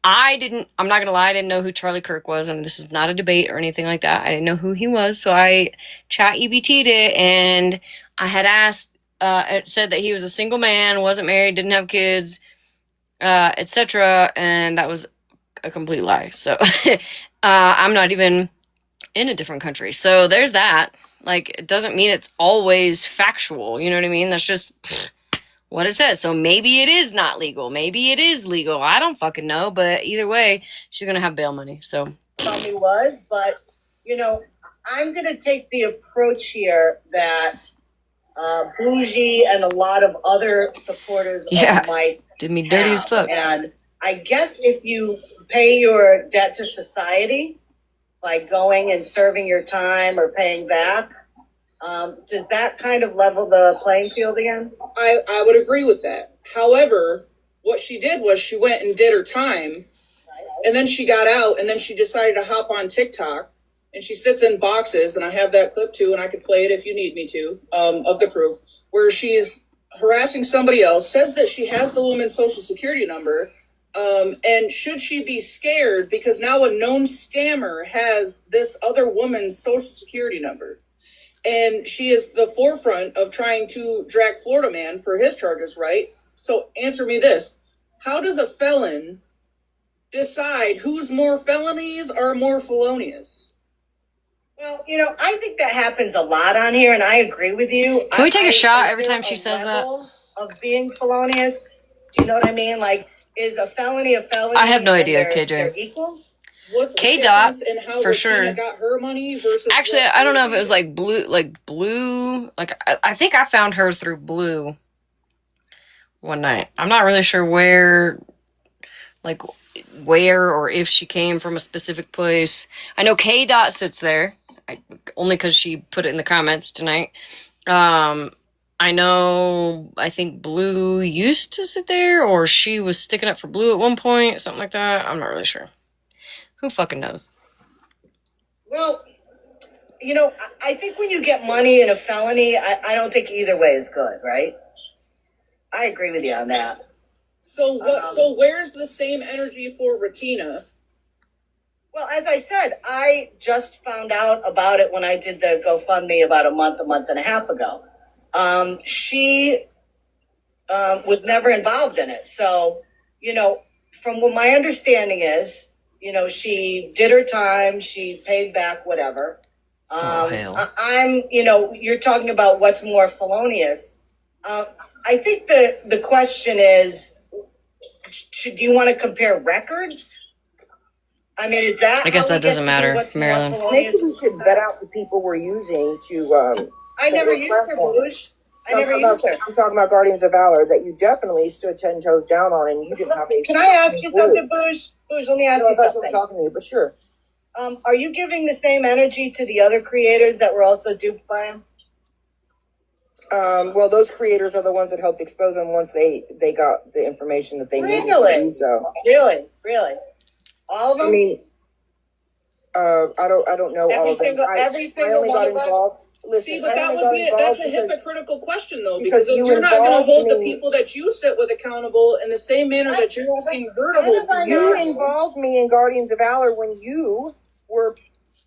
I'm not gonna lie, I didn't know who Charlie Kirk was, and this is not a debate or anything like that. I didn't know who he was, so I ChatGPT'd it, and I had asked, it said that he was a single man, wasn't married, didn't have kids, etc., and that was a complete lie. So, I'm not even in a different country. So there's that. Like, it doesn't mean it's always factual, you know what I mean? That's just... what it says. So maybe it is not legal. Maybe it is legal. I don't fucking know. But either way, she's going to have bail money. So. Probably was. But, I'm going to take the approach here that Bougie and a lot of other supporters of Mike did me dirty as fuck. And I guess if you pay your debt to society by going and serving your time or paying back, does that kind of level the playing field again? I would agree with that. However, what she did was she went and did her time, and then she got out, and then she decided to hop on TikTok, and she sits in boxes, and I have that clip too, and I could play it if you need me to, of the proof, where she's harassing somebody else, says that she has the woman's social security number, and should she be scared because now a known scammer has this other woman's social security number? And she is the forefront of trying to drag Florida man for his charges, right? So answer me this. How does a felon decide who's more felonies or more felonious? Well, I think that happens a lot on here, and I agree with you. Can we take a shot every time she says that? Of being felonious. Do you know what I mean? Like, is a felony a felony? I have no idea, KJ. They're equal? What's K. the Dot difference in how for sure got her money versus... Actually, I don't know if it was like blue. Like, I think I found her through Blue one night. I'm not really sure where or if she came from a specific place. I know K. Dot sits there, only because she put it in the comments tonight. I think Blue used to sit there, or she was sticking up for Blue at one point, something like that. I'm not really sure. Who fucking knows? Well, I think when you get money in a felony, I don't think either way is good, right? I agree with you on that. So what? So where's the same energy for Retina? Well, as I said, I just found out about it when I did the GoFundMe about a month and a half ago. She was never involved in it. So, from what my understanding is, she did her time, she paid back whatever. Hell. You're talking about what's more felonious. I think the question is, do you want to compare records? I mean, is that... I guess that doesn't matter, Marilyn. Maybe we should vet out the people we're using to... I never used her, Boosh. I'm talking about Guardians of Valor that you definitely stood 10 toes down on, and you didn't have any... Can I ask you something, Boosh? Boosh, let me ask you something. I'm talking to you, but sure. Are you giving the same energy to the other creators that were also duped by him? Well, those creators are the ones that helped expose them once they got the information that they needed. So really, all of them. I mean, I don't know all of them. Every single one of us. Listen, see, but that's a hypocritical question, though, because you're not going to hold the people that you sit with accountable in the same manner that you're asking her to hold people. You involved me in Guardians of Valor when you were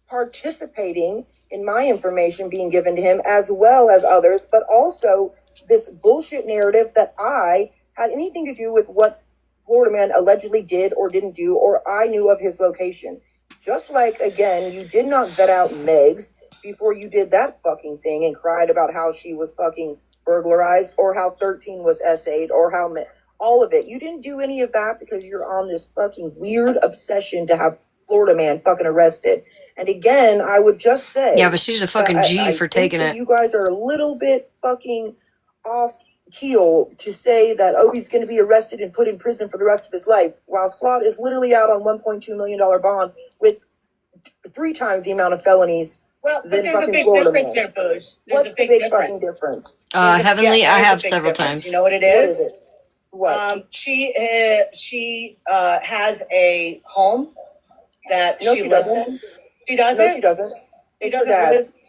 participating in my information being given to him, as well as others, but also this bullshit narrative that I had anything to do with what Florida man allegedly did or didn't do, or I knew of his location. Just like, again, you did not vet out Meg's before you did that fucking thing and cried about how she was fucking burglarized, or how 13 was SA'd, or all of it. You didn't do any of that because you're on this fucking weird obsession to have Florida man fucking arrested. And again, I would just say, Yeah, but she's a fucking G for taking it. You guys are a little bit fucking off keel to say that, oh, he's going to be arrested and put in prison for the rest of his life, while Slot is literally out on $1.2 million bond with 3 times the amount of felonies. Well, but there's a big difference there, Booge. What's the big fucking difference? Heavenly, I have several times. You know what it is? What is it? What? She has a home that No, she she lives doesn't. in. She doesn't? No, she doesn't. It's her dad's.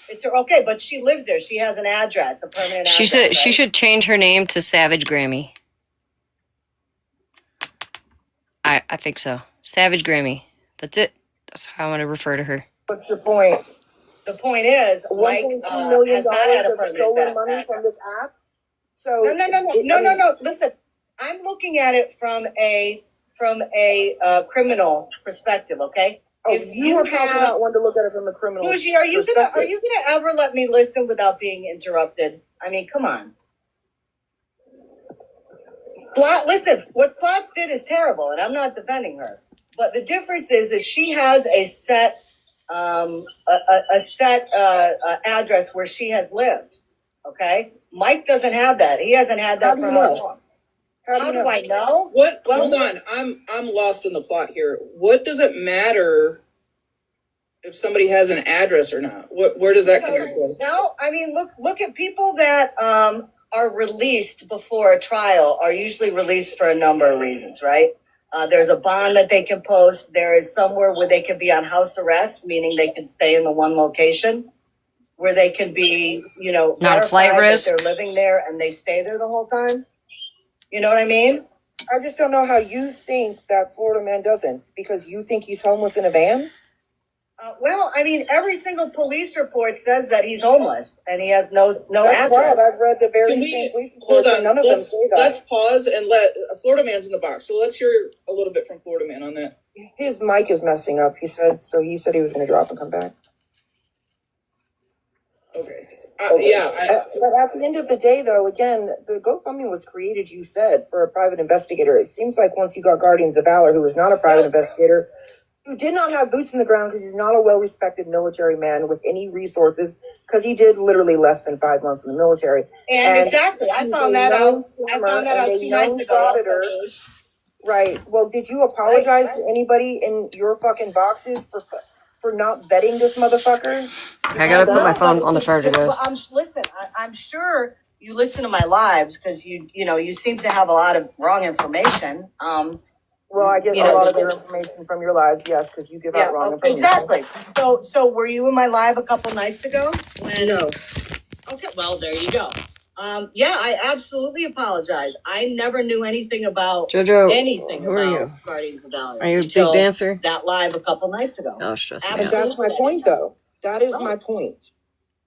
It's her, okay, but she lives there. She has an address, a permanent address. She should change her name to Savage Grammy. I think so. Savage Grammy. That's it. That's how I want to refer to her. What's your point? The point is, Mike $1.2 million has not had a of stolen money from this app. So no. Listen, I'm looking at it from a criminal perspective. Okay. Oh, if you are probably not one to look at it from a criminal perspective. Are you gonna ever let me listen without being interrupted? I mean, come on. Listen, what Slots did is terrible, and I'm not defending her. But the difference is she has a set address where she has lived. Okay, Mike doesn't have that. He hasn't had that for how long? How do I know? What? Well, hold on, I'm lost in the plot here. What does it matter if somebody has an address or not? Where does that come from? No, I mean, look at people that are released before a trial are usually released for a number of reasons, right? There's a bond that they can post. There is somewhere where they can be on house arrest, meaning they can stay in the one location, where they can be, not a flight risk. They're living there and they stay there the whole time. You know what I mean? I just don't know how you think that Florida man doesn't, because you think he's homeless in a van. Well, I mean, every single police report says that he's homeless and he has no That's address. wild. I've read the very same police reports and none of them say that. Let's pause and let Florida man's in the box. So let's hear a little bit from Florida man on that. His mic is messing up. He said he was going to drop and come back. Okay. But at the end of the day, though, again, the GoFundMe was created, you said, for a private investigator. It seems like once you got Guardians of Valor, who was not a private investigator, who did not have boots in the ground because he's not a well-respected military man with any resources, because he did literally less than 5 months in the military. And exactly, I found that out 2 nights ago. Right. Well, did you apologize to anybody in your fucking boxes for not vetting this motherfucker? I gotta put my phone on the charger, guys. Listen, I'm sure you listen to my lives because you seem to have a lot of wrong information. Well, I get a lot of your information from your lives, yes, because you give out wrong information. Exactly. So were you in my live a couple nights ago? No. Okay, well, there you go. I absolutely apologize. I never knew anything about anything about Guardians of Valor. Are you a big dancer? That live a couple nights ago. Oh, stress me out. And that's my point, though. That is my point.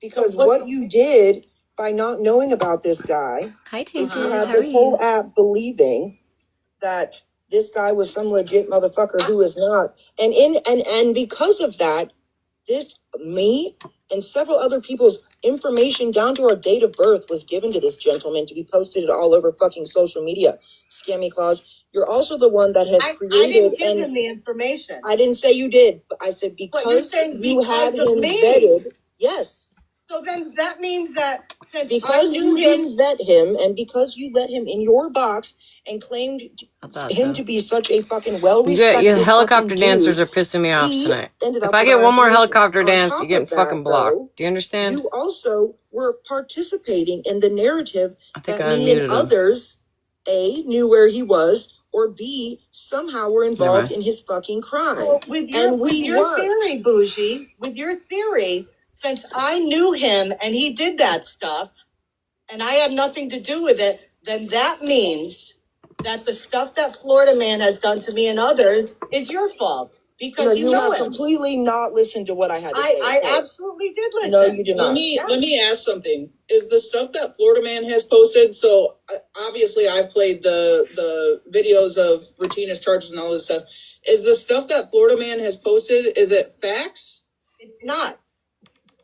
Because what you did by not knowing about this guy is you have this whole app believing that this guy was some legit motherfucker who is not. And because of that, me and several other people's information down to our date of birth was given to this gentleman to be posted all over fucking social media. Scammy Claus, you're also the one that has created. I didn't give him the information. I didn't say you did, but I said because you had him vetted. Yes. So then that means that because you didn't vet him and because you let him in your box and claimed him to be such a fucking well-respected your helicopter dancers are pissing me off tonight. If I get one more helicopter dance, you get fucking blocked. Do you understand? You also were participating in the narrative that me and others, A, knew where he was, or B, somehow were involved in his fucking crime. Well, with your theory, Bougie, with your theory, since I knew him and he did that stuff, and I had nothing to do with it, then that means that the stuff that Florida man has done to me and others is your fault. Because you have completely not listened to what I had to say. I absolutely did listen. No, you did not. Let me ask something. Is the stuff that Florida man has posted, so obviously I've played the videos of Retina's charges and all this stuff. Is the stuff that Florida man has posted, is it facts? It's not.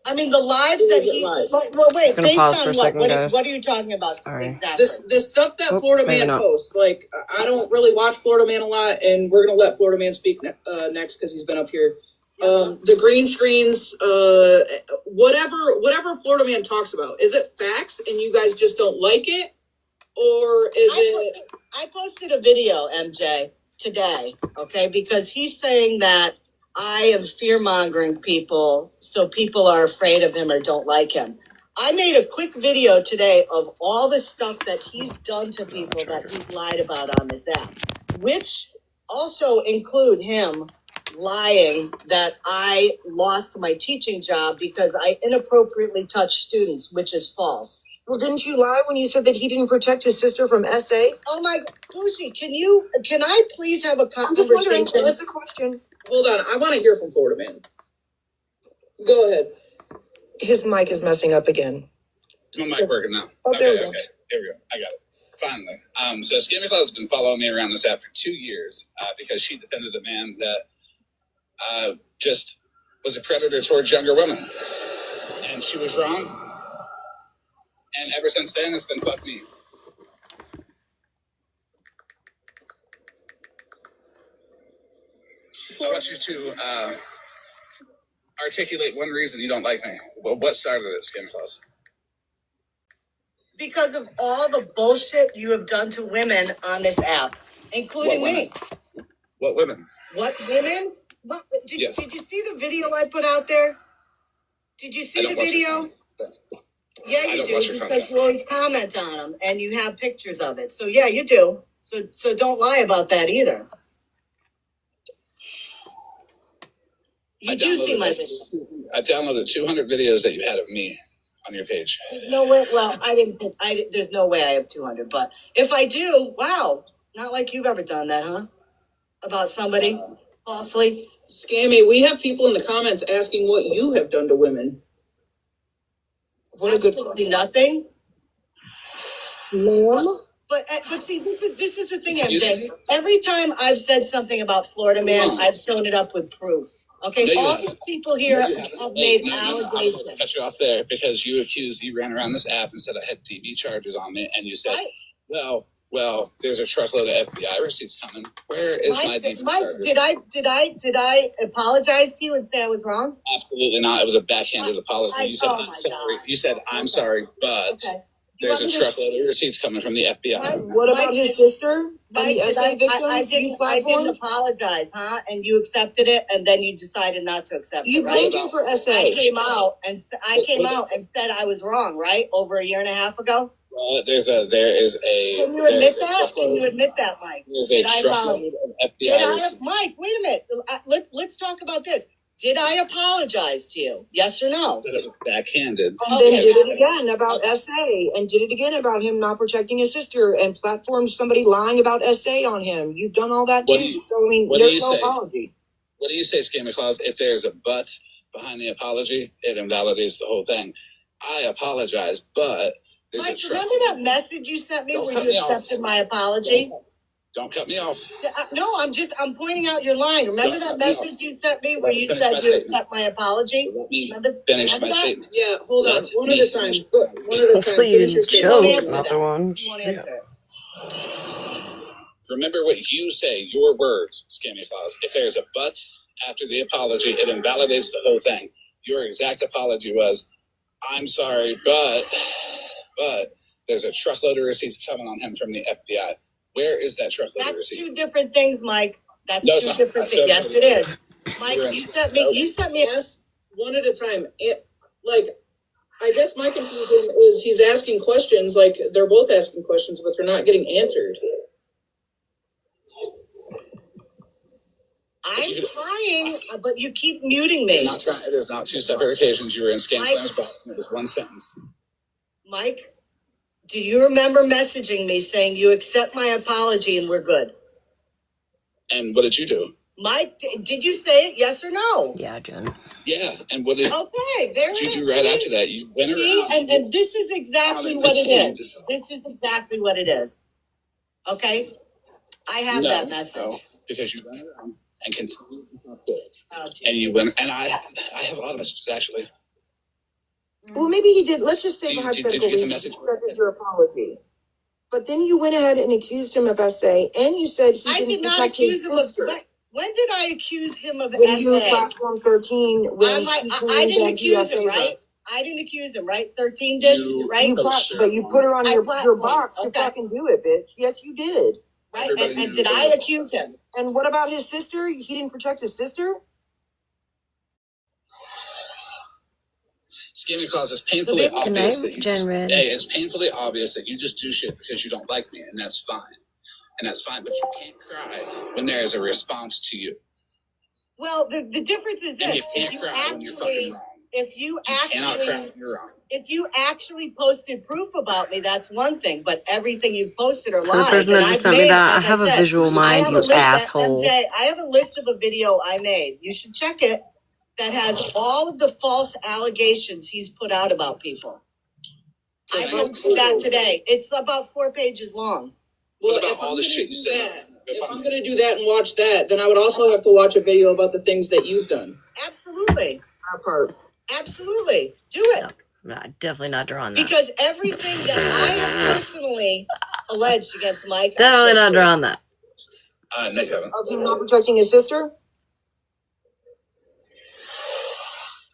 I mean, the lives that he. Well, wait. Just gonna Based pause on for a what? second, guys. What are you talking about? Sorry. Exactly. This stuff that Florida maybe Man not. posts, like, I don't really watch Florida Man a lot, and we're gonna let Florida Man speak next because he's been up here. The green screens, whatever Florida Man talks about, is it facts and you guys just don't like it, or is it? I posted a video, MJ, today, okay, because he's saying that I am fear-mongering people, so people are afraid of him or don't like him. I made a quick video today of all the stuff that he's done to people that he's lied about on this app, which also include him lying that I lost my teaching job because I inappropriately touched students, which is false. Well, didn't you lie when you said that he didn't protect his sister from SA? Oh my, Lucy, can I please have a I'm just wondering. conversation? That's a question. Hold on, I want to hear from Florida Man. Go ahead. His mic is messing up again. Is my mic working now? Oh, there we go. Okay, here we go. I got it. Finally. So Scammy Claus has been following me around this app for 2 years because she defended a man that just was a predator towards younger women. And she was wrong. And ever since then, it's been fuck me. I want you to articulate one reason you don't like me. Well, what started it, Scammy Claus? Because of all the bullshit you have done to women on this app, including me. What women? What women? Yes. Did you see the video I put out there? Did you see the video? Yeah, you do, because you always comment on them and you have pictures of it. So yeah, you do. So don't lie about that either. You do see my videos. I downloaded 200 videos that you had of me on your page. No way. Well, I didn't. There's no way I have 200. But if I do, wow, not like you've ever done that, huh? About somebody falsely. Scammy, we have people in the comments asking what you have done to women. What a good question. Nothing. Ma'am? But see, this is the thing, MJ. Every time I've said something about Florida Man, I've shown it up with proof. Okay, no, all these people here have made allegations. I'm cut you off there because you ran around this app and said I had DV charges on me, and you said, right. Well, there's a truckload of FBI receipts coming. Where is my DV charges? Did I apologize to you and say I was wrong? Absolutely not. It was a backhanded apology. You said I'm sorry. You said I'm sorry, but. Okay. There's a truckload of receipts coming from the FBI. What about his sister and the SA victims? I didn't apologize, huh? And you accepted it, and then you decided not to accept it. You blamed him for SA. I came out and said I was wrong, right? Over a year and a half ago. Well, there is a. Can you admit that? Can you admit that, Mike? There's a truckload of FBI. Mike, wait a minute. Let's talk about this. Did I apologize to you? Yes or no? That it was backhanded. And then did it again about SA, and did it again about him not protecting his sister, and platformed somebody lying about SA on him. You've done all that too. So I mean, there's no apology. What do you say, Scammy Claus? If there's a but behind the apology, it invalidates the whole thing. I apologize, but there's Mike, remember that message you sent me where you accepted my apology? Don't cut me off. No, I'm pointing out your line. Remember that message you sent me where you said you accept my apology? Finish my statement. Yeah, hold on. One at a time. Hopefully you didn't choke, not the one. Remember what you say, your words, Scammy Claus. If there's a but after the apology, it invalidates the whole thing. Your exact apology was, I'm sorry, but there's a truckload of receipts coming on him from the FBI. Where is that truckload of receipts? That's two different things, Mike. That's two different things. Yes, it is. Mike, you sent me. Yes, one at a time. I guess my confusion is he's asking questions, like they're both asking questions, but they're not getting answered. I'm trying, but you keep muting me. It is not two separate occasions. You were in Scam Slam's box, and it was one sentence. Mike, do you remember messaging me saying you accept my apology and we're good? And what did you do? Mike, did you say it? Yes or no? Yeah, Jen. Yeah, and what did you do right after that? You went around. And this is exactly what it is. This is exactly what it is. Okay? I have that message. No, because you went around and continued to talk to it. And you went, and I have a lot of messages actually. Well, maybe he did. Let's just say Did for you hypothetical get the reasons, message? he accepted your apology. But then you went ahead and accused him of SA, and you said he didn't protect his sister. When did I accuse him of When SA? you platformed 13, when I she didn't claimed that he accuse him, SA right? I didn't accuse him, right? 13 did, right? But you put her on your platformed. box to Okay. fucking do it, bitch. Yes, you did. Right, and did I accuse him? And what about his sister? He didn't protect his sister? Scamming Claus, it's painfully Good obvious night, that you Jen just, Red. hey, it's painfully obvious that you just do shit because you don't like me, and that's fine. And that's fine, but you can't cry when there is a response to you. Well, the difference is And this. you can't cry when you're fucking wrong. If you cannot cry actually, when you're wrong. if you actually posted proof about me, that's one thing. But everything you've posted are To the lies. person that just sent me that, I have a visual mind, you asshole. MJ, I have a list of a video I made. You should check it. That has all of the false allegations he's put out about people. I posted that today. It's about 4 pages long. What about all the shit you said? If I'm going to do that and watch that, then I would also have to watch a video about the things that you've done. Absolutely. That part. Absolutely. Do it. No, definitely not drawing that. Because everything that I have personally alleged against Mike. Definitely not drawing that. No, you haven't. Of him not protecting his sister?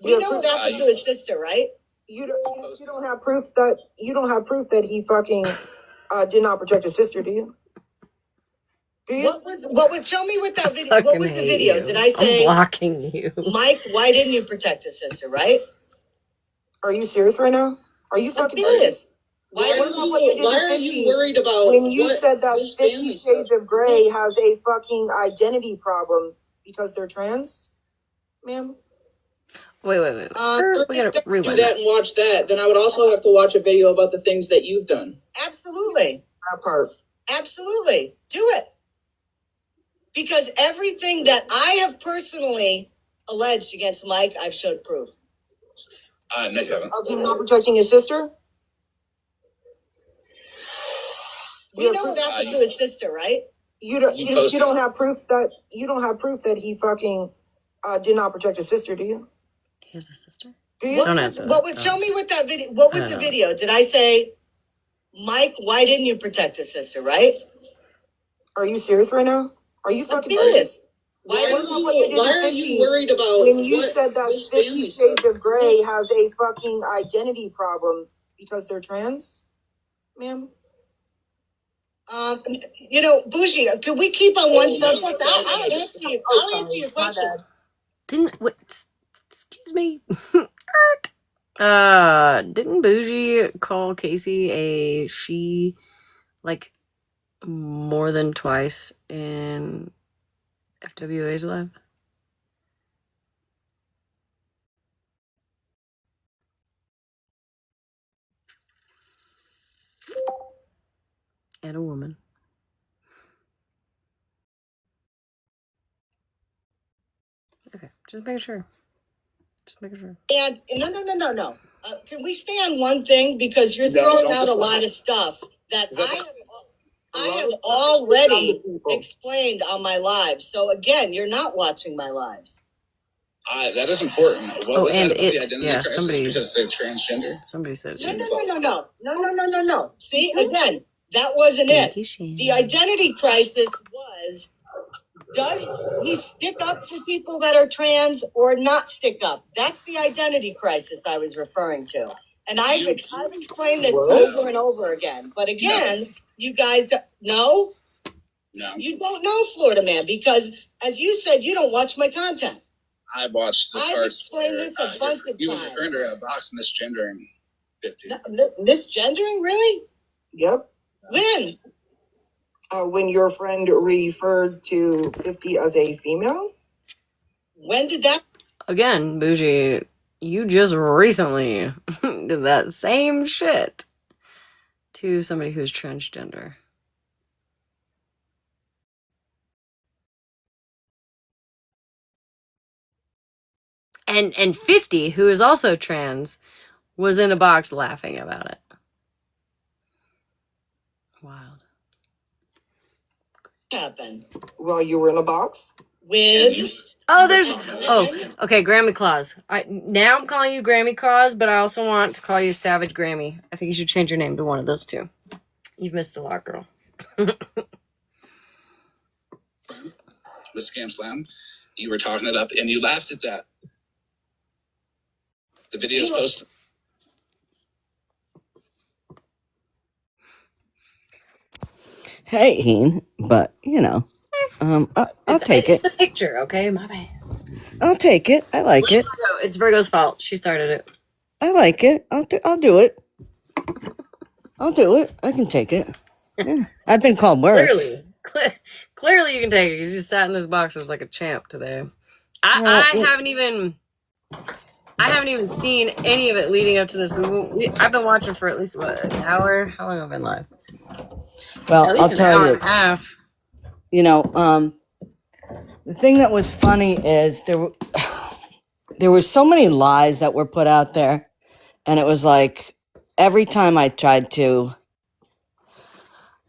We know what happened to his sister, right? You don't have proof that he fucking did not protect his sister, do you? Do you? What was show me what that video? What was the video? Did I say I'm blocking you? Mike, why didn't you protect his sister, right? Are you serious right now? Are you fucking serious? Why are you worried about when you said that 50 Shades of Grey has a fucking identity problem because they're trans, ma'am? Wait. We gotta rewind. Do that and watch that. Then I would also have to watch a video about the things that you've done. Absolutely. That part. Absolutely. Do it. Because everything that I have personally alleged against Mike, I've showed proof. No, you haven't. Of him not protecting his sister? We know what happened to his sister, right? You don't have proof that he fucking did not protect his sister, do you? He has a sister? Do you? Don't answer that. Show me what that video. What was the video? Did I say, Mike, why didn't you protect his sister, right? Are you serious right now? Are you fucking serious? Why are you worried about when you said that 50 Shades of Grey has a fucking identity problem because they're trans, ma'am? Bougie, could we keep on one subject? I'll answer you. I'll answer your question. Excuse me. Didn't Bougie call Casey a she like more than twice in FWA's live? And a woman. Okay, just making sure. And no. Can we stay on one thing? Because you're throwing out a lot of stuff that I have already explained on my lives. So again, you're not watching my lives. That is important. What was that about the identity crisis? Somebody, because they're transgender? Somebody said No. See, again, that wasn't it. The identity crisis was, does he stick up for people that are trans or not stick up? That's the identity crisis I was referring to. And I've explained this over and over again. But again, you guys, no, you don't know Florida Man because, as you said, you don't watch my content. I watched the parts. I've explained this a bunch of times. You and your friend are in a box misgendering 50. Misgendering, really? Yep. When? When your friend referred to 50 as a female? When did that? Again, Bougie, you just recently did that same shit to somebody who's transgender. And 50, who is also trans, was in a box laughing about it. Wild. Happened While you were in a box? with Oh, there's. Oh, okay, Grammy Claus. Now I'm calling you Grammy Claus, but I also want to call you Savage Grammy. I think you should change your name to one of those two. You've missed a lot, girl. With Scam Slam, you were talking it up and you laughed at that. The video's posted. Hey, Heen, but I'll take It's it. the picture, okay? My bad. I'll take it. I like it. Virgo. It's Virgo's fault. She started it. I like it. I'll do it. I'll do it. I can take it. Yeah. I've been called worse. Clearly you can take it. You just sat in those boxes like a champ today. Well, I haven't even seen any of it leading up to this Google. I've been watching for at least what, an hour? How long have I been live? well, At least I'll tell you. and a half. The thing that was funny is there were so many lies that were put out there, and it was like every time I tried to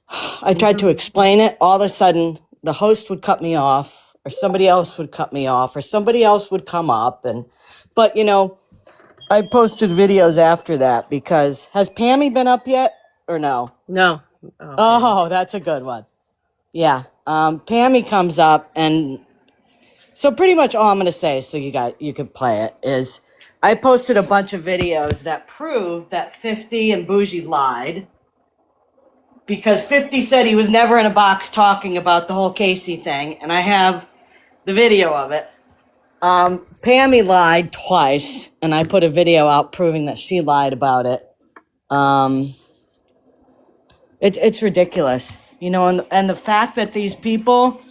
explain it, all of a sudden the host would cut me off, or somebody else would cut me off, or somebody else would come up, but I posted videos after that because has Pammy been up yet or no? No. Oh, that's a good one. Yeah. Pammy comes up, and so pretty much all I'm going to say, so you can play it, is I posted a bunch of videos that prove that 50 and Bougie lied, because 50 said he was never in a box talking about the whole Casey thing, and I have the video of it. Pammy lied twice, and I put a video out proving that she lied about it. It's ridiculous, and the fact that these people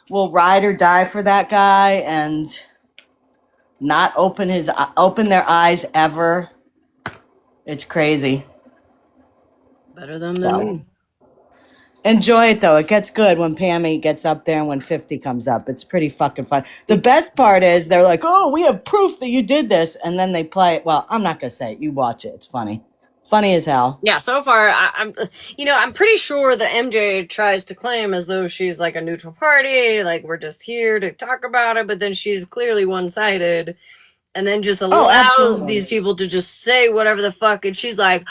will ride or die for that guy and not open their eyes ever. It's crazy. Better them than me. Enjoy it though. It gets good when Pammy gets up there and when 50 comes up. It's pretty fucking fun. The best part is they're like, "Oh, we have proof that you did this," and then they play it. Well, I'm not gonna say it. You watch it. It's funny as hell. Yeah, so far I'm pretty sure that MJ tries to claim as though she's like a neutral party, like we're just here to talk about it, but then she's clearly one-sided, and then just allows these people to just say whatever the fuck, and she's like,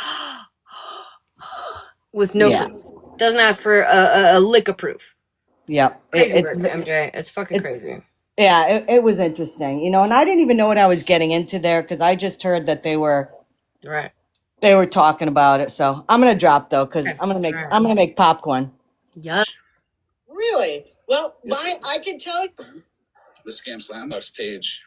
with no proof, doesn't ask for a lick of proof. Yep. Crazy work, MJ. It's fucking crazy. Yeah, it was interesting, and I didn't even know what I was getting into there because I just heard that they were talking about it. So I'm gonna drop though because I'm gonna make popcorn. Yeah. Really? Well, I can tell you. The Scam Slam page.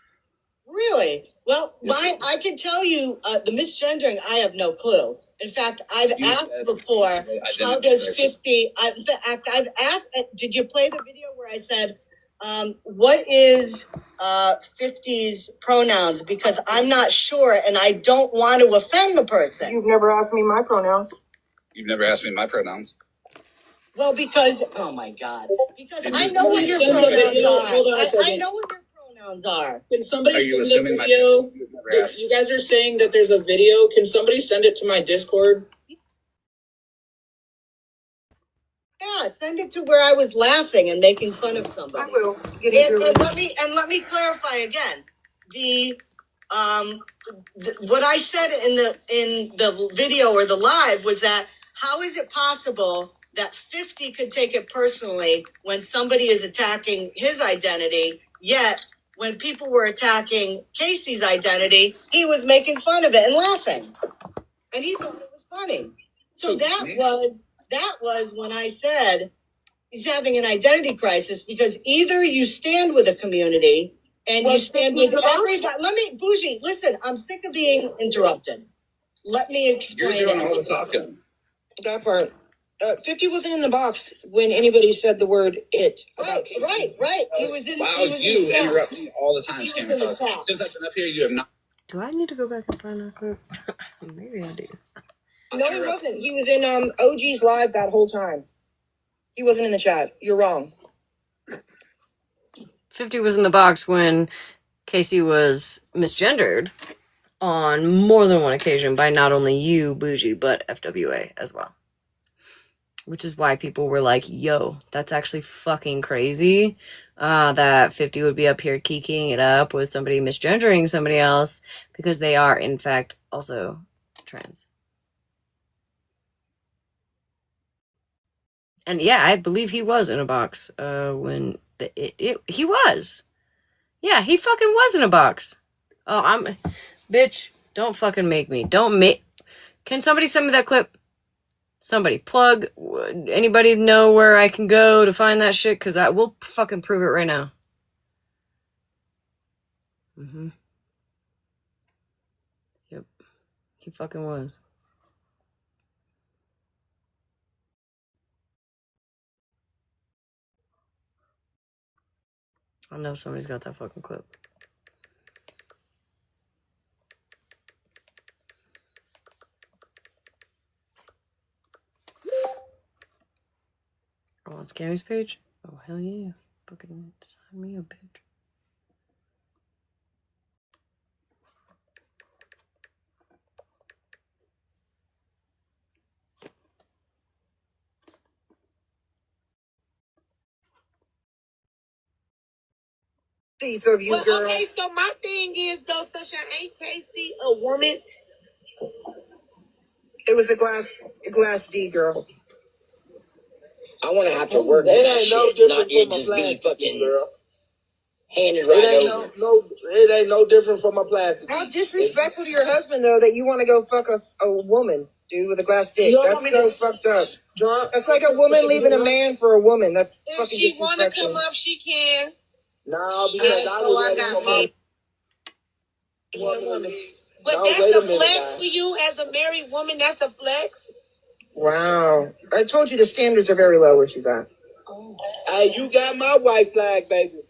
Really? Well, I can tell you the misgendering, I have no clue. In fact, I've asked before, how does 50, I've asked, did you play the video where I said, what is 50's pronouns? Because I'm not sure and I don't want to offend the person. You've never asked me my pronouns. You've never asked me my pronouns. Well, because, oh my God. Because I know what your pronouns are. Hold on a second. I know what your pronouns are. Can somebody send a video? You guys are saying that there's a video. Can somebody send it to my Discord? Yeah, send it to where I was laughing and making fun of somebody. I will. And let me clarify again. What I said in the video or the live was that how is it possible that 50 could take it personally when somebody is attacking his identity, yet when people were attacking Casey's identity, he was making fun of it and laughing. And he thought it was funny. So that was when I said he's having an identity crisis, because either you stand with a community and you stand with everybody. Bougie, listen, I'm sick of being interrupted. Let me explain. You're doing all the talking. That part. 50 wasn't in the box when anybody said the word "it" about Casey. Right. He was in. Wow, you interrupt me all the time, Scammy Claus. Since I've been up here, you have not. Do I need to go back and find that group? Maybe I do. No, he wasn't. He was in OG's live that whole time. He wasn't in the chat. You're wrong. 50 was in the box when Casey was misgendered on more than one occasion by not only you, Bougie, but FWA as well. Which is why people were like, yo, that's actually fucking crazy. that 50 would be up here kicking it up with somebody misgendering somebody else because they are, in fact, also trans. And yeah, I believe he was in a box when he was. Yeah, he fucking was in a box. Oh, bitch, don't fucking make me. Can somebody send me that clip? Somebody plug. Anybody know where I can go to find that shit? Because I will fucking prove it right now. Yep, he fucking was. I know somebody's got that fucking clip. Oh, on Scammy's page? Oh, hell yeah. Fucking sign me a bitch. Of you, girl. Okay, so my thing is, though, Sunshine, ain't Casey a woman? It was a glass D, girl. I want to have to work on that shit, not you just be fucking girl. Handed right over. It ain't no different from a plastic. How disrespectful to your husband, though, that you want to go fuck a woman, dude, with a glass dick. That's so fucked up. That's like a woman leaving a man for a woman. That's If fucking she want to disrespectful. come up, she can. No, because I got me. But no, that's a flex for you as a married woman. That's a flex. Wow. I told you the standards are very low where she's at. Oh. Hey, you got my white flag, baby.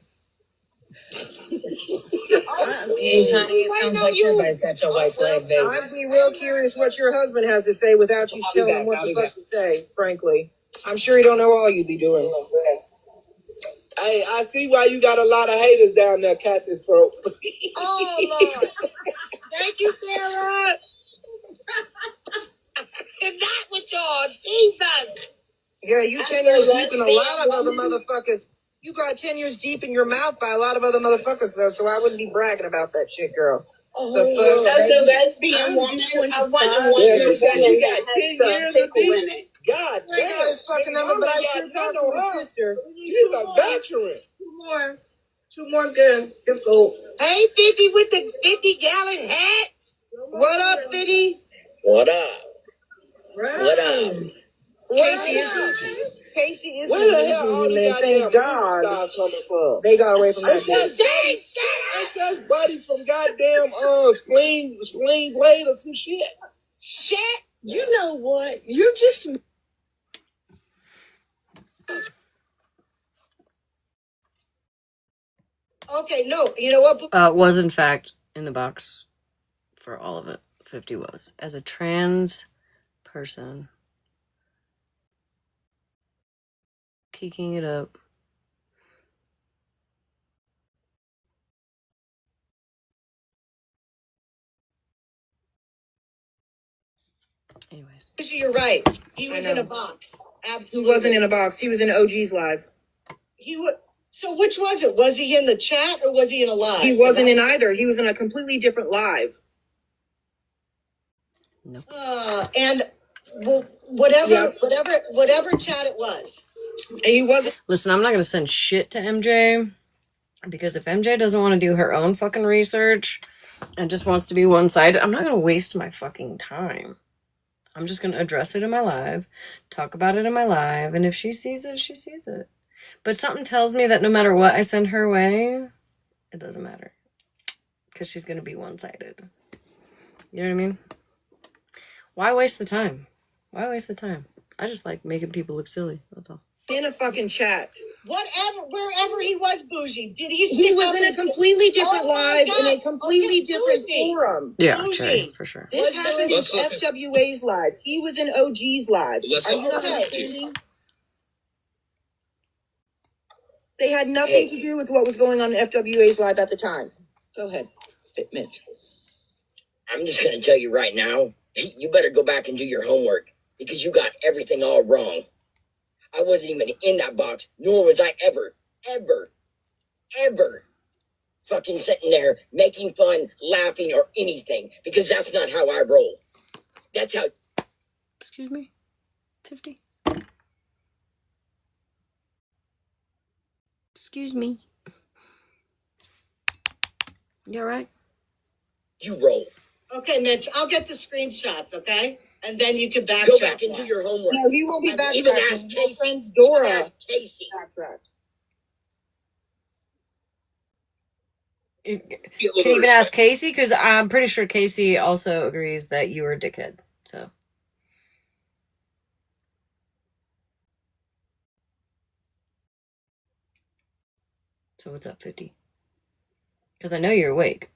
It sounds like everybody's got your white flag, baby. I'd be real curious what your husband has to say without you telling him what the fuck to say, frankly. I'm sure he don't know all you be doing. Hey, I see why you got a lot of haters down there, Cat's throat. Oh, Lord. Thank you, Sarah. And not with y'all. Jesus. Yeah, you 10 years deep in a lot of other motherfuckers. You got 10 years deep in your mouth by a lot of other motherfuckers, though, so I wouldn't be bragging about that shit, girl. Oh, the fuck? As a lesbian woman, I wonder what you're saying. You got 10 years of deep. God damn. I got his fucking number, but I sure talked to his sister. She's a veteran. Two more good. Let's go. Hey, 50 with the 50-gallon hat. What up, 50? What up? Right. What up? Casey is where the hell all these thank God they got away from that bitch. It's just Buddy from goddamn Sling Blade or some shit. Shit. You know what? You're just... Okay, no, you know what? Was in fact in the box for all of it. 50 was. As a trans person. Kicking it up. Anyways. You're right. He was in a box. Absolutely. He wasn't in a box. He was in OG's live. So which was it? Was he in the chat or was he in a live? He wasn't in either. He was in a completely different live. Nope. And whatever chat it was. And he wasn't. Listen, I'm not going to send shit to MJ because if MJ doesn't want to do her own fucking research and just wants to be one-sided, I'm not going to waste my fucking time. I'm just going to address it in my live, talk about it in my live, and if she sees it, she sees it. But something tells me that no matter what I send her way, it doesn't matter. Because she's going to be one-sided. You know what I mean? Why waste the time? Why waste the time? I just like making people look silly. That's all. In a fucking chat. Wherever he was, Bougie, did he? He was in a completely different live in a completely different forum. Yeah, Cherry, for sure. This happened in FWA's live. He was in OG's live. Are you not understanding? They had nothing to do with what was going on in FWA's live at the time. Go ahead, Fit Mitch. I'm just going to tell you right now, you better go back and do your homework because you got everything all wrong. I wasn't even in that box, nor was I ever ever fucking sitting there making fun, laughing, or anything, because that's not how I roll. That's how. Excuse me? 50? Excuse me. You alright? You roll. Okay, Mitch, I'll get the screenshots, okay? And then you can backtrack. Go back and do your homework. No, he won't be backtracking. Even ask Casey. My friend's Dora. Ask Casey. Backtracked. Can you even ask Casey? Because I'm pretty sure Casey also agrees that you were a dickhead. So. So what's up, 50? Because I know you're awake.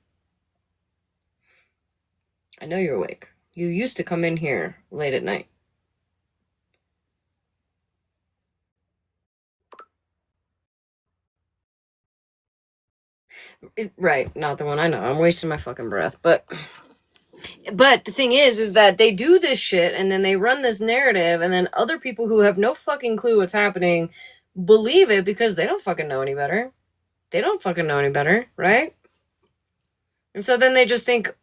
I know you're awake. You used to come in here late at night. Right, not the one I know. I'm wasting my fucking breath. But the thing is that they do this shit and then they run this narrative and then other people who have no fucking clue what's happening believe it because they don't fucking know any better. They don't fucking know any better, right? And so then they just think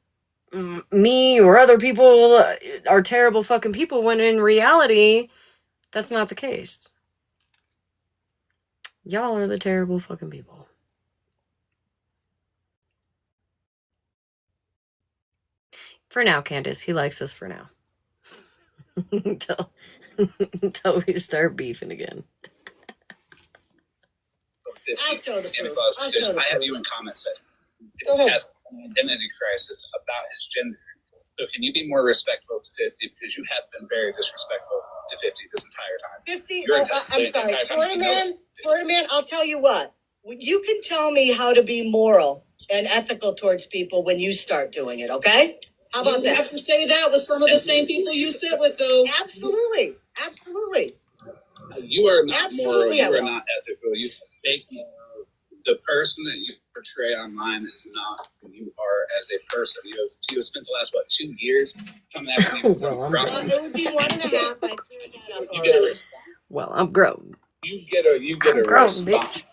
me or other people are terrible fucking people when in reality, that's not the case. Y'all are the terrible fucking people. For now, Candace. He likes us for now. until we start beefing again. Santa Claus, because I have you in comments that he has an identity crisis about his gender. So can you be more respectful to 50 because you have been very disrespectful to 50 this entire time. 50. I'm sorry, Florida man. I'll tell you what. You can tell me how to be moral and ethical towards people when you start doing it. Okay? How about that? You have to say that with some of the same people you sit with, though. Absolutely. You are not moral. You are not ethical. You fake moral. The person that you portray online is not who you are as a person. You have spent the last 2 years coming after me with some problem. It would be 1.5. I cleared that up. You get a response. Well, I'm grown. You get a response. Bitch.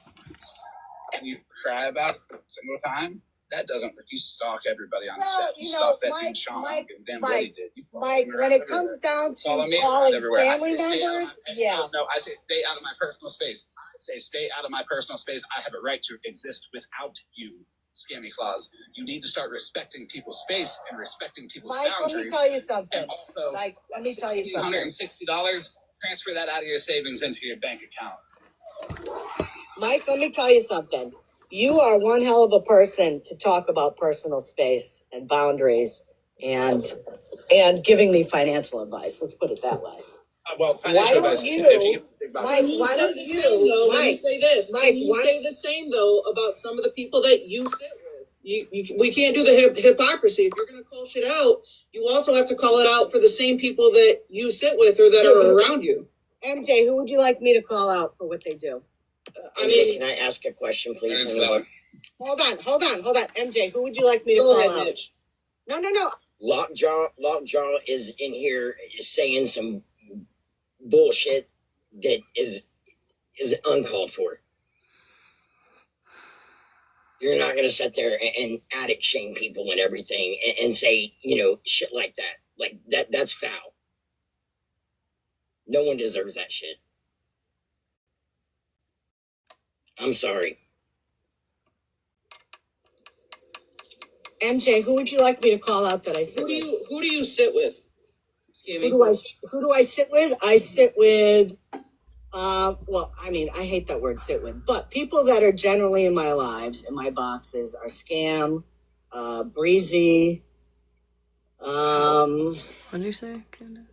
And you cry about it every single time. That doesn't work. You stalk everybody on the set. You stalk that dude Sean. Damn what he did. Mike, when it comes down to calling family members, No, I say stay out of my personal space. I say stay out of my personal space. I have a right to exist without you, Scammy Claus. You need to start respecting people's space and respecting people's boundaries. Let me tell you something. And also, Mike, let me tell you something. $160, transfer that out of your savings into your bank account. Mike, let me tell you something. You are one hell of a person to talk about personal space and boundaries and giving me financial advice. Let's put it that way. Financial advice. Mike, why don't you? Mike, say this. Mike, you say the same though about some of the people that you sit with. We can't do the hypocrisy. If you're going to call shit out, you also have to call it out for the same people that you sit with or that are around you. MJ, who would you like me to call out for what they do? Can I ask a question, please? Hold on. MJ, who would you like me to call out? Mitch. No. Lockjaw is in here saying some bullshit that is uncalled for. You're not going to sit there and addict shame people and everything and say, shit like that. Like that's foul. No one deserves that shit. I'm sorry. MJ, who would you like me to call out that I sit with? Who do you sit with? Who do I sit with? I sit with, I hate that word sit with, but people that are generally in my lives, in my boxes, are Scam, Breezy, What did you say, Candace?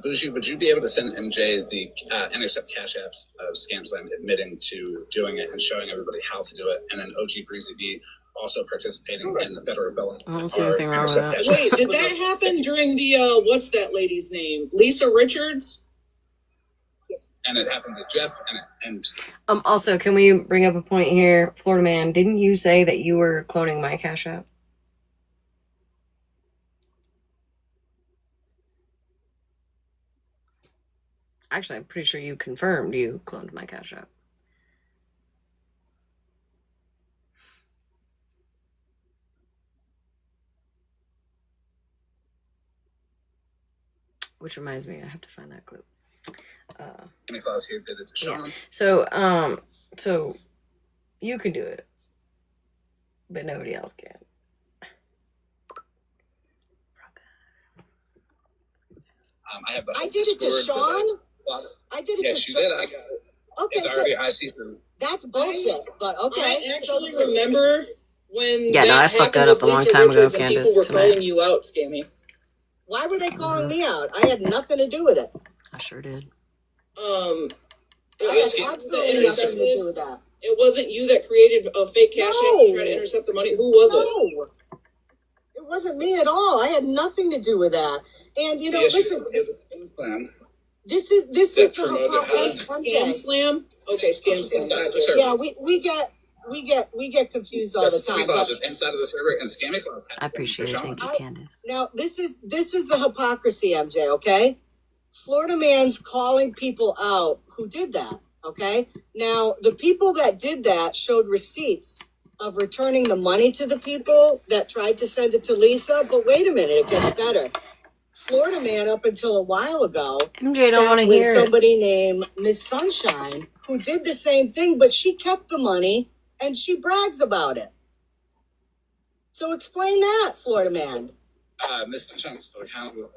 Bougie, would you be able to send MJ the intercept cash apps of Scamsland admitting to doing it and showing everybody how to do it? And then OG Breezy B also participating in the federal felon. I don't see anything wrong with that. Wait, did that happen during the, what's that lady's name? Lisa Richards? And it happened to Jeff and Also, can we bring up a point here? Florida man, didn't you say that you were cloning my Cash App? Actually, I'm pretty sure you confirmed you cloned my Cash App. which reminds me, I have to find that clip. Santa Claus here did it to Sean. So, so you can do it, but nobody else can. I did it to Sean. I did it to Sean. Yes, you did. I got it. Okay, it's already I see through. That's bullshit. But okay. I actually remember when Yeah, no, I fucked that up a long time ago, Candace. People were calling you out, Scammy. Why were they calling me out? I had nothing to do with it. I sure did. I had absolutely nothing to do with that. It wasn't you that created a fake cash app to try to intercept the money. Who was it? It wasn't me at all. I had nothing to do with that. And you know, listen. This is the Scam Slam. Okay, Scam Slam. Yeah, we get confused all the time. Inside of the server and Scammy Claus. I appreciate it. Thank you, Candace. Now this is the hypocrisy, MJ. Okay, Florida man's calling people out who did that. Okay, now the people that did that showed receipts of returning the money to the people that tried to send it to Lisa. But wait a minute, it gets better. Florida man, up until a while ago, MJ don't want to hear somebody named Miss Sunshine who did the same thing, but she kept the money and she brags about it. So explain that, Florida man. Miss Sunshine was accountable.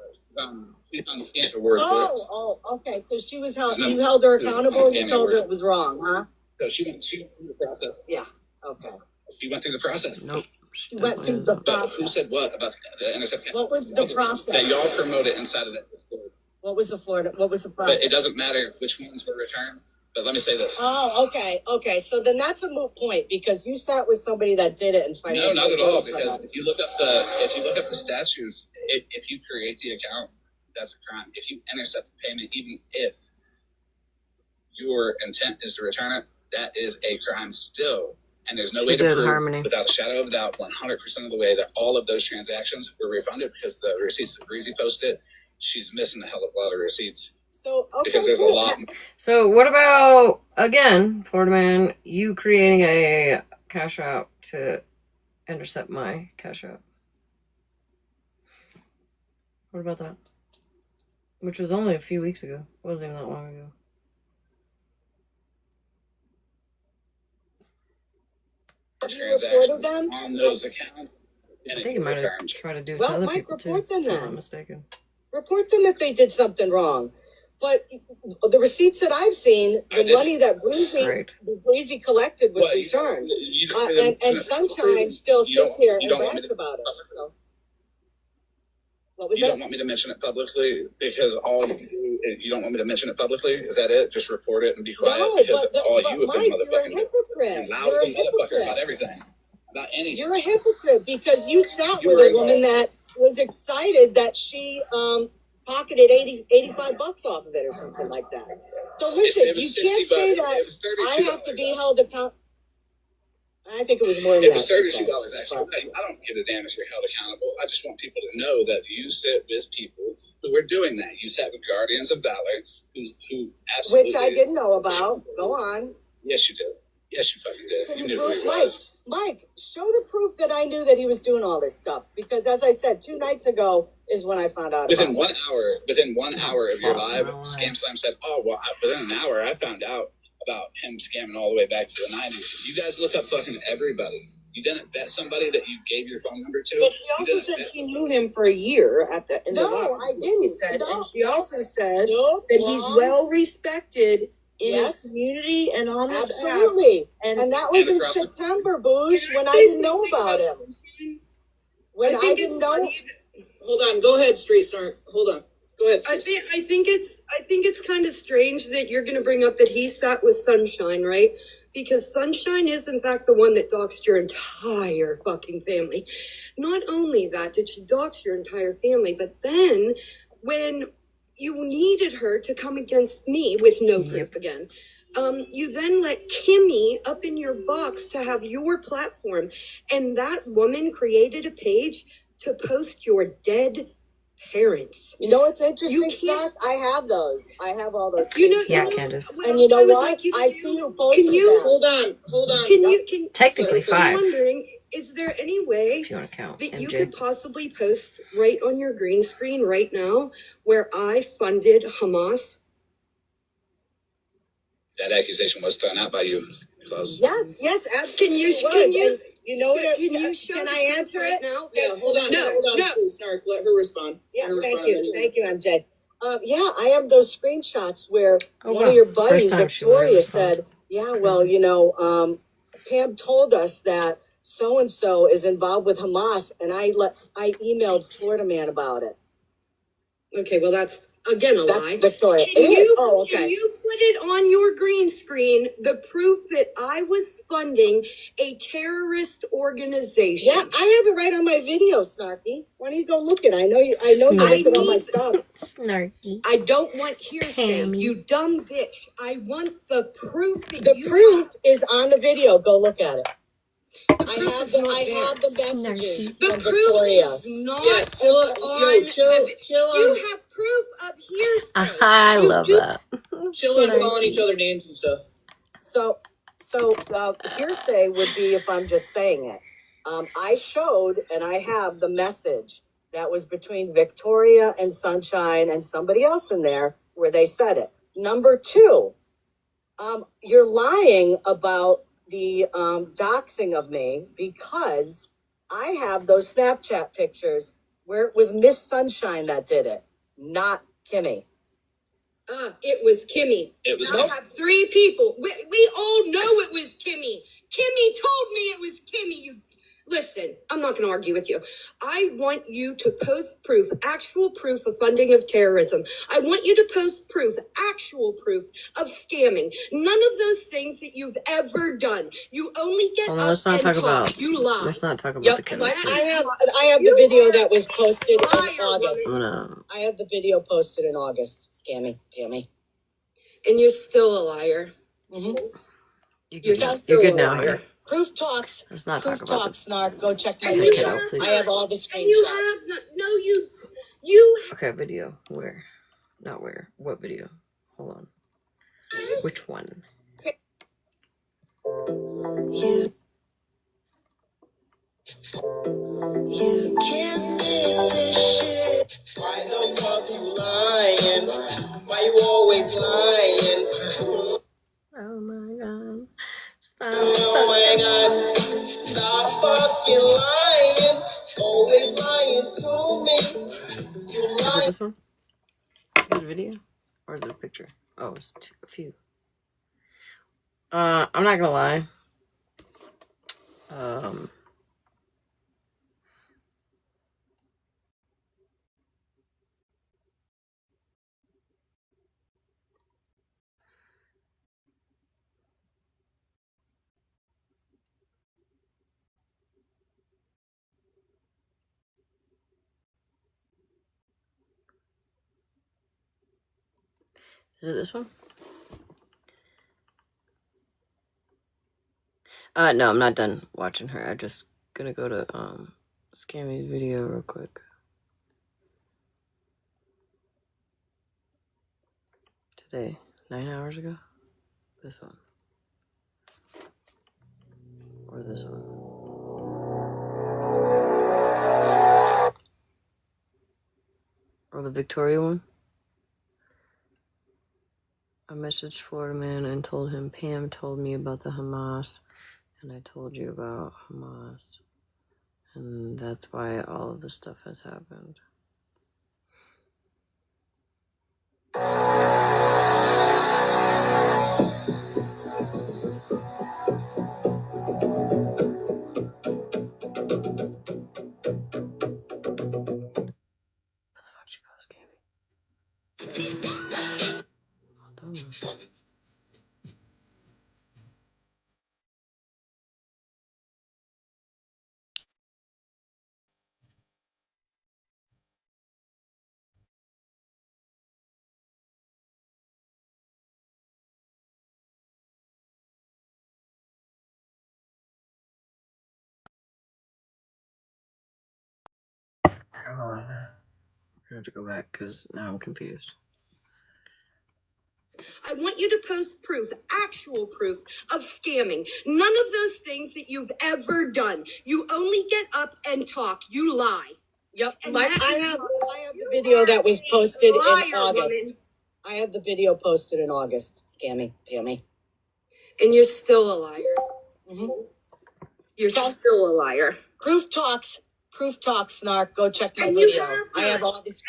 Okay. So she was held. You held her accountable. You told her it was wrong, huh? So she went through the process. Yeah. Okay. She went through the process. Nope. She went through the process. Who said what about the intercept? What was the process that y'all promoted inside of that? What was the process? But it doesn't matter which ones were returned. But let me say this. Oh, okay. So then that's a moot point because you sat with somebody that did it and No, not at all. Because if you look up the statutes, if you create the account, that's a crime. If you intercept the payment, even if your intent is to return it, that is a crime still. And there's no way to prove without a shadow of a doubt 100% of the way that all of those transactions were refunded because the receipts that Breezy posted, she's missing a hell of a lot of receipts. So, okay, because there's a lot. So what about, again, Florida man, you creating a cash app to intercept my cash app? What about that? Which was only a few weeks ago. It wasn't even that long ago. Reported them? On those accounts. I think you might have tried to do it to other people too. Report them if then. I'm not mistaken. Report them if they did something wrong. But the receipts that I've seen, the money that Breezy collected was returned. And Sunshine still sits here and brags about it. So. What was that? You don't want me to mention it publicly because you don't want me to mention it publicly? Is that it? Just report it and be quiet? No, because but all you have Mike, been motherfucking you're a hypocrite. You're a motherfucker about everything. About anything. You're a hypocrite because you sat with a woman that was excited that she pocketed $85 off of it or something like that. So listen, you can't say that I have to be held accountable. I think it was more than that. It was $32 actually. I don't give a damn if you're held accountable. I just want people to know that you sit with people who are doing that. You sat with Guardians of Valor who absolutely... Which I didn't know about. Go on. Yes, you did. Yes, you fucking did. You knew who he was. Mike, show the proof that I knew that he was doing all this stuff. Because as I said, 2 nights ago is when I found out within 1 hour of your live, Scam Slam said, within an hour I found out about him scamming all the way back to the 90s. You guys look up fucking everybody. You didn't vet somebody that you gave your phone number to. But she also said she knew him for a year at the end of No, I didn't. She said, and she also said that he's well respected in his community and on this absolutely app. And that was in September, Boosh, when I didn't know about him. When I didn't know. Hold on, go ahead, Street Smart. Hold on. Go ahead. I think it's kind of strange that you're going to bring up that he sat with Sunshine, right? Because Sunshine is in fact the one that doxed your entire fucking family. Not only that did she dox your entire family, but then when you needed her to come against me with no proof again, you then let Kimmy up in your box to have your platform, and that woman created a page to post your dead parents. You know what's interesting, You can't- Steph? I have those. I have all those. You know, Yeah, you know Candace. what And you else know would what? like you to I do? see you posted Can you that. Hold on. Can Technically I'm 5. wondering, is there any way If you want to count that you MJ. could possibly post right on your green screen right now where I funded Hamas? That accusation was thrown out by you, Klaus. Yes, absolutely. You know what? Can I answer it? now? Yeah, hold on, Snark. Let her respond. Yeah, thank you, MJ. Yeah, I have those screenshots where one of your buddies, Victoria, said, "Yeah, well, Pam told us that so and so is involved with Hamas," and I emailed Florida Man about it. Okay, well that's again a lie. Victoria. Can you put it on your green screen the proof that I was funding a terrorist organization? Yeah, I have it right on my video, Snarky. Why don't you go look at it? I know you look at all my stuff. Snarky. I don't want hearsay, Pammy. You dumb bitch. I want the proof that the proof is on the video. Go look at it. I have the messages the from proof Victoria. is not chill on. You have proof of hearsay. I love that. Chill on calling each other names and stuff. So hearsay would be if I'm just saying it. I showed and I have the message that was between Victoria and Sunshine and somebody else in there where they said it. Number 2, you're lying about the doxing of me because I have those Snapchat pictures where it was Miss Sunshine that did it, not Kimmy. It was Kimmy. It was I have 3 people. We all know it was Kimmy. Kimmy told me it was Kimmy. Listen, I'm not going to argue with you. I want you to post proof, actual proof of funding of terrorism. I want you to post proof, actual proof of scamming. None of those things that you've ever done. You only get up let's not and talk talk. about. You lie. Let's not talk about the kiddo. I have the video that was posted in August. No. I have the video posted in August. Scammy, Pammy. And you're still a liar. Mm-hmm. You're good now, honey. Proof talks. Let's not Proof talk about talks, Snark. Go check my the video. kiddo, please. I have all the screenshots. And you have you. Okay, video. Where? Not where. What video? Hold on. Which one? You can't make this shit. Why the fuck you lying? Why you always lying? Oh my god. Stop. Oh my god. Stop fucking lying. Always lying to me. You Is it lying. this one? Is it a video? Or is it a picture? Oh, it's a few. I'm not gonna lie. Is it this one? No, I'm not done watching her. I'm just gonna go to Scammy's video real quick. Today, 9 hours ago. This one. Or this one. Or the Victoria one. I messaged Florida Man and told him Pam told me about the Hamas, and I told you about Hamas. And that's why all of this stuff has happened. I have to go back because now I'm confused. I want you to post proof, actual proof of scamming. None of those things that you've ever done. You only get up and talk. You lie. Yep. And I that is have why the you video are that was a posted in liar, August. woman. I have the video posted in August. Scammy. And you're still a liar. Mm-hmm. You're still a liar. Proof talks, snark. Go check my And you video. have I have not. all this.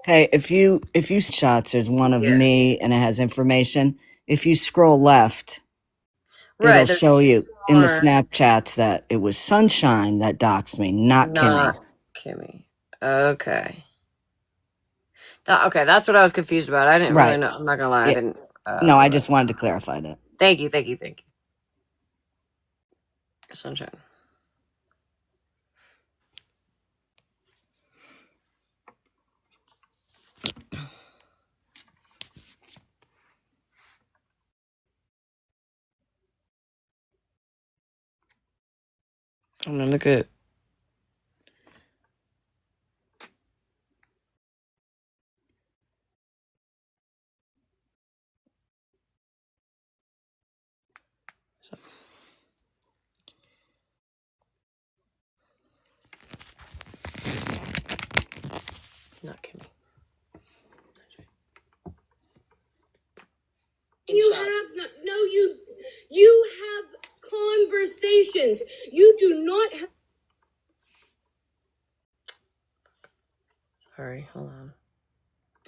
Okay, if you shots, there's one of me and it has information. If you scroll left, Right, it'll there's show you in the more. Snapchats that it was Sunshine that doxed me, not Kimmy. Kimmy. Okay. Okay, that's what I was confused about. I didn't really Right. know. I'm not gonna lie, I Yeah. didn't. No, I just wanted to clarify that. Thank you. Sunshine. I'm gonna look at. Not Kimmy. You have you have conversations. You do not Sorry, hold on.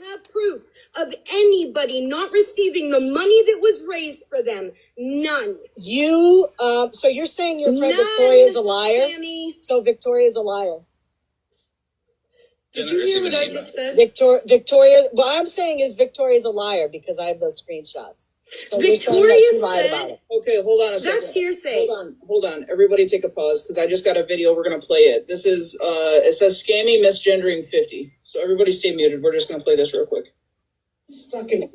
have proof of anybody not receiving the money that was raised for them. None. You, so you're saying your friend Victoria's a liar? Sammy. So Victoria's a liar. Did you hear what I just said? Victoria, what I'm saying is Victoria's a liar because I have those screenshots. So Victoria she lied said, about it. Okay, hold on a second. That's hearsay. Hold on. Everybody take a pause because I just got a video. We're going to play it. This is, it says scammy misgendering 50. So everybody stay muted. We're just going to play this real quick. Fucking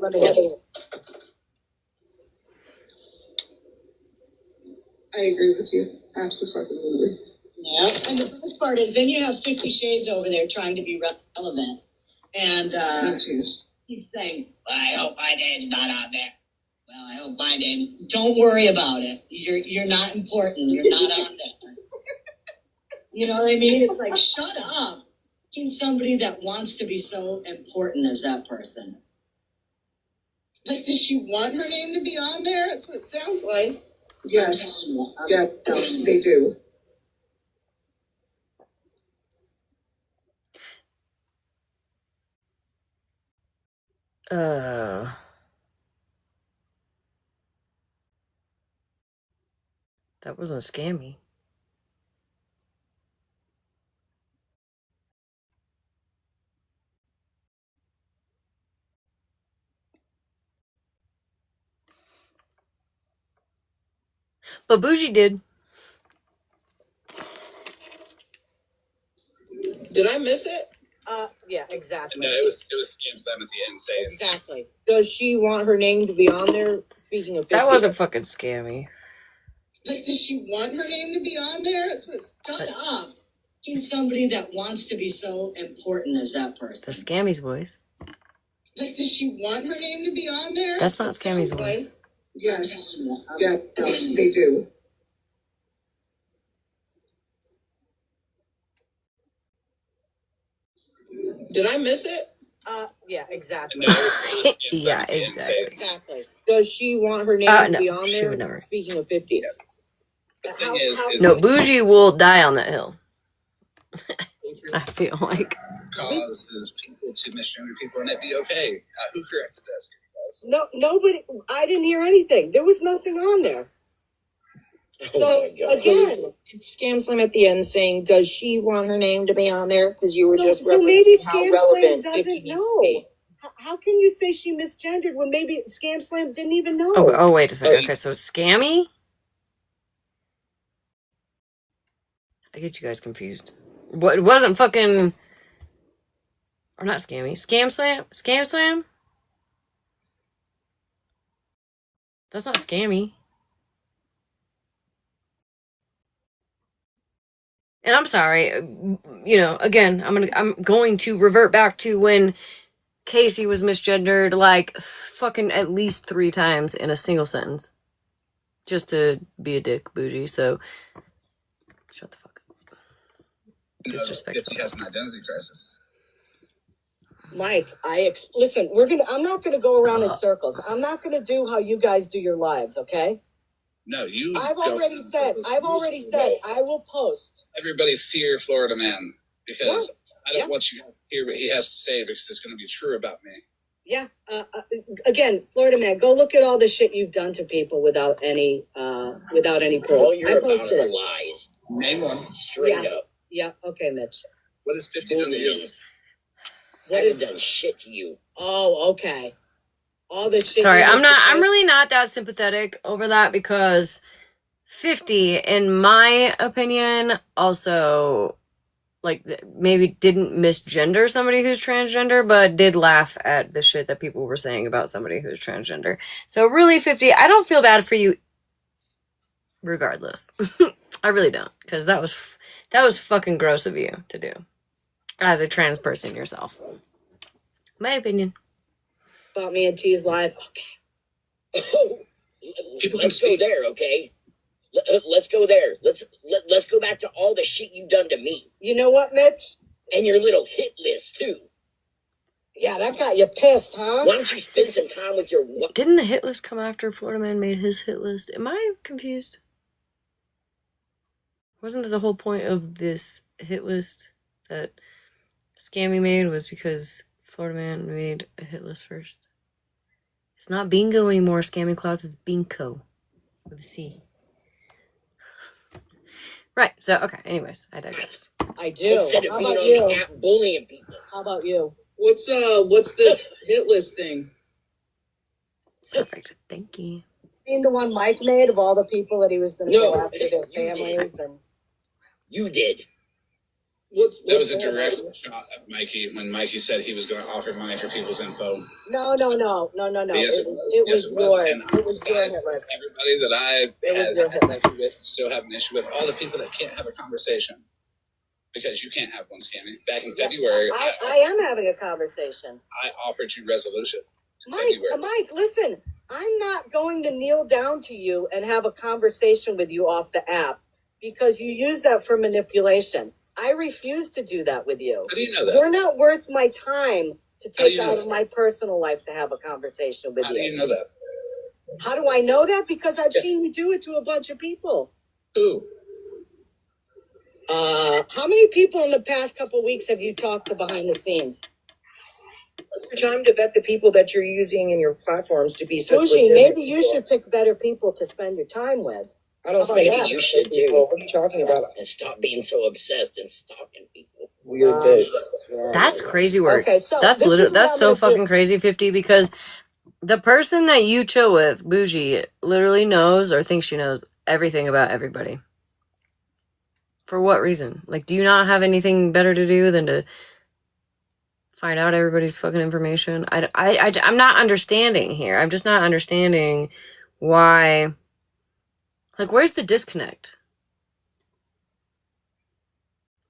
I agree with you. Absolutely. Yeah, and the best part is then you have 50 Shades over there trying to be relevant. And he's saying, well, I hope my name's not on there. Well, I hope my name. Don't worry about it. You're not important. You're not on there. You know what I mean? It's like, shut up. Being somebody that wants to be so important as that person. Like, does she want her name to be on there? That's what it sounds like. Yes. Yeah, they do. That wasn't scammy. But Bougie did. Did I miss it? Yeah, exactly. No, it was Scam Slam at the end saying exactly. Does she want her name to be on there? Speaking of 50. That wasn't fucking scammy. Like, does she want her name to be on there? That's what. Shut up. Being somebody that wants to be so important as that person. That's Scammy's voice. Like, does she want her name to be on there? That's not Scammy's voice. Yes. Yeah, they do. Did I miss it? Yeah, exactly. no, it was Scam Slam Yeah, at the end saying Exactly. Does she want her name to be on she there? would never. Speaking of 50. yes. The thing is No, that Bougie will die on that hill. I feel like. causes people to misgender people and it'd be okay. Who corrected us? No, nobody. I didn't hear anything. There was nothing on there. So again, It's Scam Slam at the end saying, "Does she want her name to be on there?" Because you were just so maybe referencing how Scam Slam relevant 50 doesn't needs to know. be. How can you say she misgendered when maybe Scam Slam didn't even know? Oh, wait a second. Okay, so Scammy? I get you guys confused. What? It wasn't fucking. Or not Scammy. Scam Slam? Scam Slam? That's not Scammy. And I'm sorry, again, I'm going to revert back to when Casey was misgendered like fucking at least 3 times in a single sentence. Just to be a dick, bougie, so shut the fuck up. Disrespectful. If she has an identity crisis. Mike, listen, I'm not gonna go around in circles. I'm not gonna do how you guys do your lives, okay? No, I've already said I will post. Everybody fear Florida man because I don't want you to hear what he has to say because it's going to be true about me. Yeah. Again, Florida man, go look at all the shit you've done to people without any proof. All you're about is lies. Name one. Straight up. Yeah. Okay, Mitch. What has 50 done to you? I haven't done shit to you. Oh, okay. All the shit. Sorry, I'm really not that sympathetic over that because 50, in my opinion, also like maybe didn't misgender somebody who's transgender, but did laugh at the shit that people were saying about somebody who's transgender. So really, 50, I don't feel bad for you regardless. I really don't, because that was fucking gross of you to do as a trans person yourself. My opinion. About me and T's live. Okay. Oh, let's go there, okay? Let's go there. Let's go back to all the shit you've done to me. You know what, Mitch? And your little hit list too. Yeah, that got you pissed, huh? Why don't you spend some time with your... Didn't the hit list come after Florida Man made his hit list? Am I confused? Wasn't that the whole point of this hit list that Scammy made was because Florida Man made a hit list first? It's not bingo anymore, Scammy Clouds, it's bingo with a C. Right, so, okay, anyways, I digress. I do. Instead of being on the app bullying people. How about you? What's this hit list thing? Perfect, thank you. Being the one Mike made of all the people that he was going to go after their families and... You did. That was a direct shot at Mikey when Mikey said he was going to offer money for people's info. No. Yes, it was yours. It was your hit list. Everybody that I've had an issue with still have an issue with. All the people that can't have a conversation because you can't have one, Scammy. Back in February, I am having a conversation. I offered you resolution. Mike, listen. I'm not going to kneel down to you and have a conversation with you off the app because you use that for manipulation. I refuse to do that with you. How do you know that? You're not worth my time to take out of my personal life to have a conversation with you. How do you know that? How do I know that? Because I've seen you do it to a bunch of people. Who? How many people in the past couple of weeks have you talked to behind the scenes? Time to vet the people that you're using in your platforms to be such. Maybe you should pick better people to spend your time with. I don't think you should too. What are you talking about? And stop being so obsessed and stalking people. Weird day. That's crazy work. Okay, so that's so fucking crazy, 50, because the person that you chill with, Bougie, literally knows or thinks she knows everything about everybody. For what reason? Like, do you not have anything better to do than to find out everybody's fucking information? I'm not understanding here. I'm just not understanding why. Like, where's the disconnect?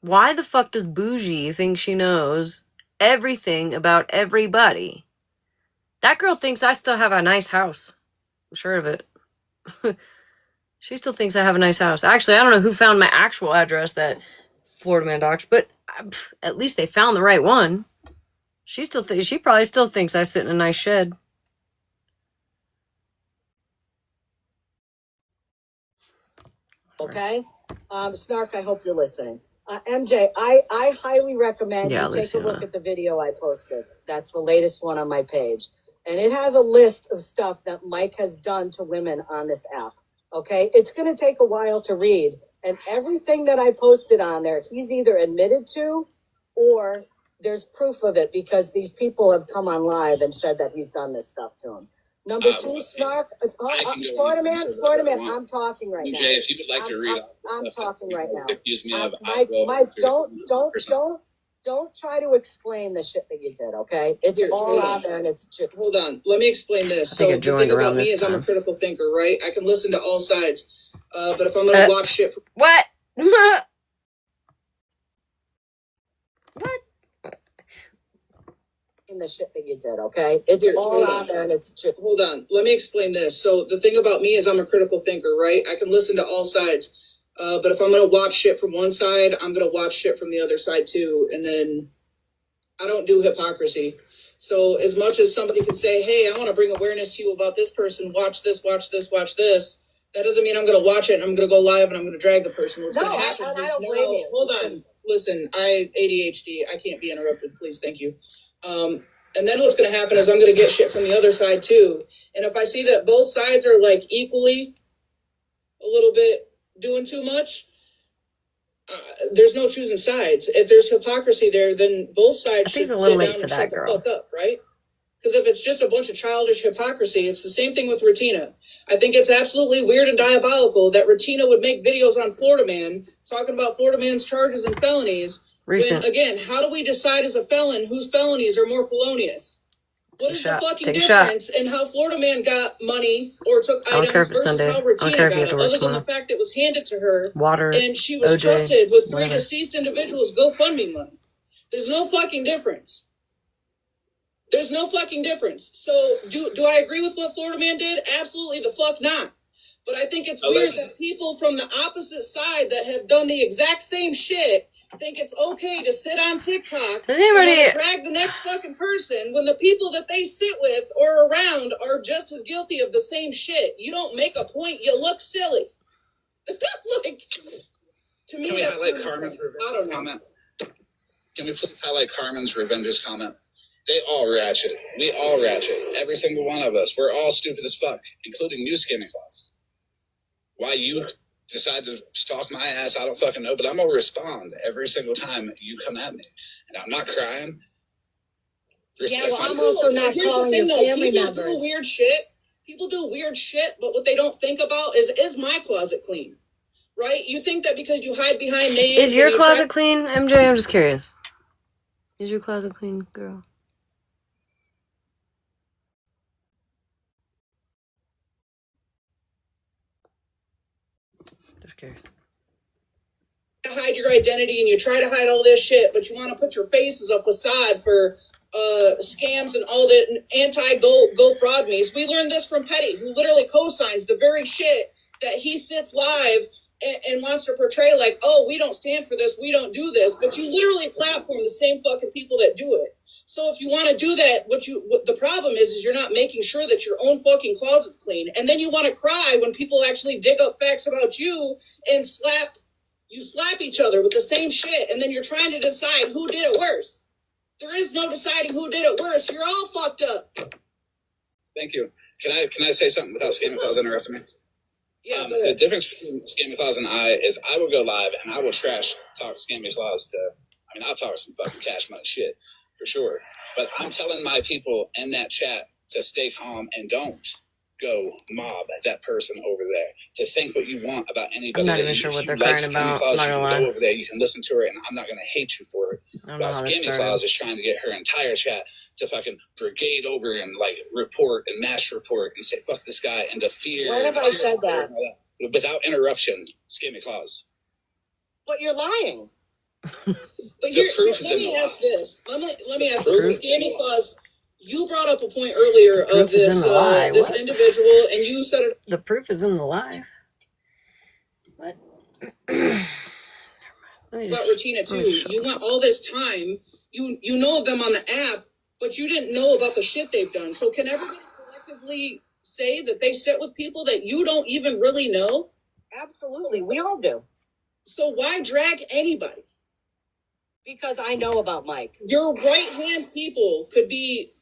Why the fuck does Bougie think she knows everything about everybody? That girl thinks I still have a nice house. I'm sure of it. She still thinks I have a nice house. Actually, I don't know who found my actual address that Florida Man docs, but at least they found the right one. She probably still thinks I sit in a nice shed. Okay? Snark, I hope you're listening. MJ, I highly recommend you take a look at the video I posted. That's the latest one on my page. And it has a list of stuff that Mike has done to women on this app. Okay? It's going to take a while to read. And everything that I posted on there, he's either admitted to or there's proof of it because these people have come on live and said that he's done this stuff to him. Number two, Snark, Florida Man, I'm talking right now. If you would like to read, I'm talking right now. Use me up. Mike, don't try to explain the shit that you did, okay? It's all out there and it's true. Hold on, let me explain this. So the thing about me is I'm a critical thinker, right? I can listen to all sides, but if I'm gonna watch shit, what? the shit that you did, okay? It's all out there and it's true. Hold on. Let me explain this. So the thing about me is I'm a critical thinker, right? I can listen to all sides. But if I'm going to watch shit from one side, I'm going to watch shit from the other side too. And then I don't do hypocrisy. So as much as somebody could say, hey, I want to bring awareness to you about this person, watch this, watch this, watch this. That doesn't mean I'm going to watch it and I'm going to go live and I'm going to drag the person. What's going to happen is, I don't blame you. hold on. Listen, I ADHD. I can't be interrupted. Please. Thank you. And then what's going to happen is I'm going to get shit from the other side too. And if I see that both sides are like equally a little bit doing too much, there's no choosing sides. If there's hypocrisy there, then both sides should sit down and shut the fuck up, right? Because if it's just a bunch of childish hypocrisy, it's the same thing with Retina. I think it's absolutely weird and diabolical that Retina would make videos on Florida Man talking about Florida Man's charges and felonies. When, again, how do we decide as a felon whose felonies are more felonious? What is the fucking difference in how Florida Man got money or took items versus how Retina got it, other than the fact it was handed to her and she was trusted with 3 deceased individuals' GoFundMe money? There's no fucking difference. There's no fucking difference. So do I agree with what Florida Man did? Absolutely the fuck not. But I think it's weird that people from the opposite side that have done the exact same shit think it's okay to sit on TikTok and drag the next fucking person when the people that they sit with or around are just as guilty of the same shit. You don't make a point. You look silly. Like, to me, that's Carmen's I don't know. Comment? Can we please highlight Carmen's Revenger's comment? They all ratchet. We all ratchet. Every single one of us. We're all stupid as fuck, including you, Skinny Claus. Why you decide to stalk my ass, I don't fucking know, but I'm gonna respond every single time you come at me. And I'm not crying. Respect I'm also not calling your family members. People do weird shit. People do weird shit, but what they don't think about is my closet clean? Right? You think that because you hide behind names... Is your closet clean, MJ? I'm just curious. Is your closet clean, girl? Just curious. Hide your identity and you try to hide all this shit, but you want to put your face as a facade for scams and all the anti-go fraud me's. We learned this from Petty, who literally co-signs the very shit that he sits live and wants to portray like, oh, we don't stand for this, we don't do this, but you literally platform the same fucking people that do it. So if you want to do that, what the problem is you're not making sure that your own fucking closet's clean, and then you want to cry when people actually dig up facts about you and slap each other with the same shit, and then you're trying to decide who did it worse. There is no deciding who did it worse. You're all fucked up. Thank you. Can I say something without Scammy Claus interrupting me? Yeah. The difference between Scammy Claus and I is I will go live and I will trash talk Scammy Claus to. I mean, I'll talk some fucking cash money shit for sure. But I'm telling my people in that chat to stay calm and don't go mob that person over there. To think what you want about anybody. I'm not even sure what they're crying about. Claus, you can go over there, you can listen to her, and I'm not going to hate you for it. While Scammy Claus is trying to get her entire chat to fucking brigade over and like report and mass report and say fuck this guy and to fear. When have I said that? Without interruption, Scammy Claus. But you're lying. But the proof is in the lies. Let me ask this. Scammy Claus, you brought up a point earlier of this this individual, and you said it. The proof is in the lie. What? About Retina too. You went all this time. You know of them on the app, but you didn't know about the shit they've done. So can everybody collectively say that they sit with people that you don't even really know? Absolutely, we all do. So why drag anybody? Because I know about Mike. Your right-hand people could be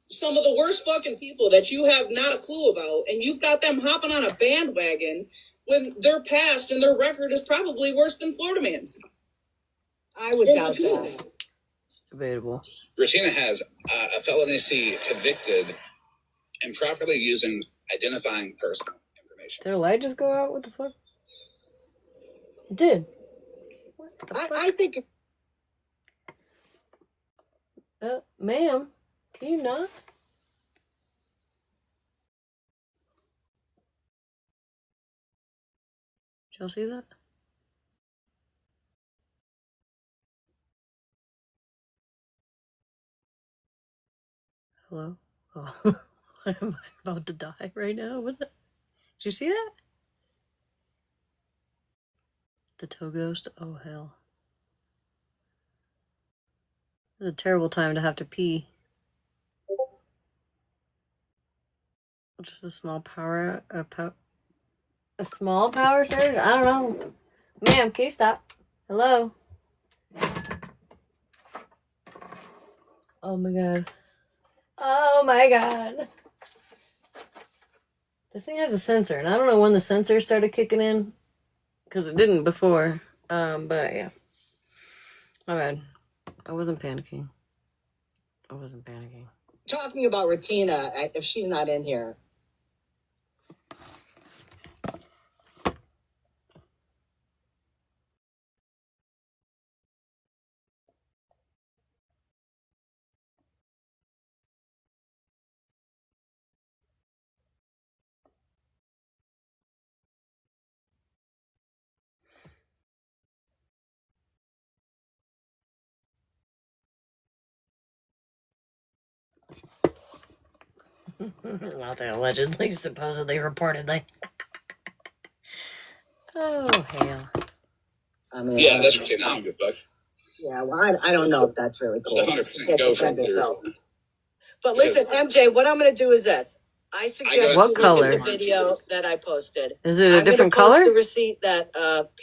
some of the worst fucking people that you have not a clue about, and you've got them hopping on a bandwagon when their past and their record is probably worse than Florida Man's. I would doubt that. It's debatable. Regina has a felony C convicted improperly using identifying personal information. Did a light just go out? What the fuck? It did. What the fuck? I think... Ma'am, can you not? Did y'all see that? Hello? Oh, am I about to die right now? What the? Did you see that? The toe ghost? Oh, hell. It's a terrible time to have to pee. Just a small power, a small power surge? I don't know. Ma'am, can you stop? Hello? Oh my god. Oh my god. This thing has a sensor, and I don't know when the sensor started kicking in, because it didn't before. But yeah. My bad. I wasn't panicking. Talking about Ratina, if she's not in here. Not that allegedly, supposedly, reportedly. Oh, hell. I mean, yeah, that's Ratina. I don't give a fuck. Yeah, well, I don't know if that's really cool. 100% go from yourself. But listen, MJ, what I'm going to do is this. I suggest What you color? look at the video that I posted. Is it a different color? I'm color? going to post the receipt that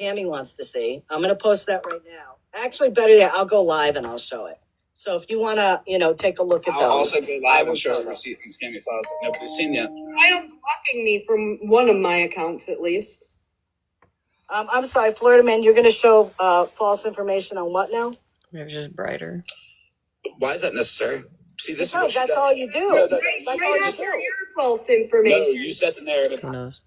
Pammy wants to see. I'm going to post that right now. Actually, better yet, I'll go live and I'll show it. So if you want to, take a look at those. I'll also go live and show a receipt and Scammy Files that nobody's seen yet. Why are blocking me from one of my accounts at least? I'm sorry, Florida Man, you're going to show false information on what now? Maybe just brighter. Why is that necessary? See, this is what she that's does. all you do. No, That's all you do. Your false information. No, you set the narrative. Who knows?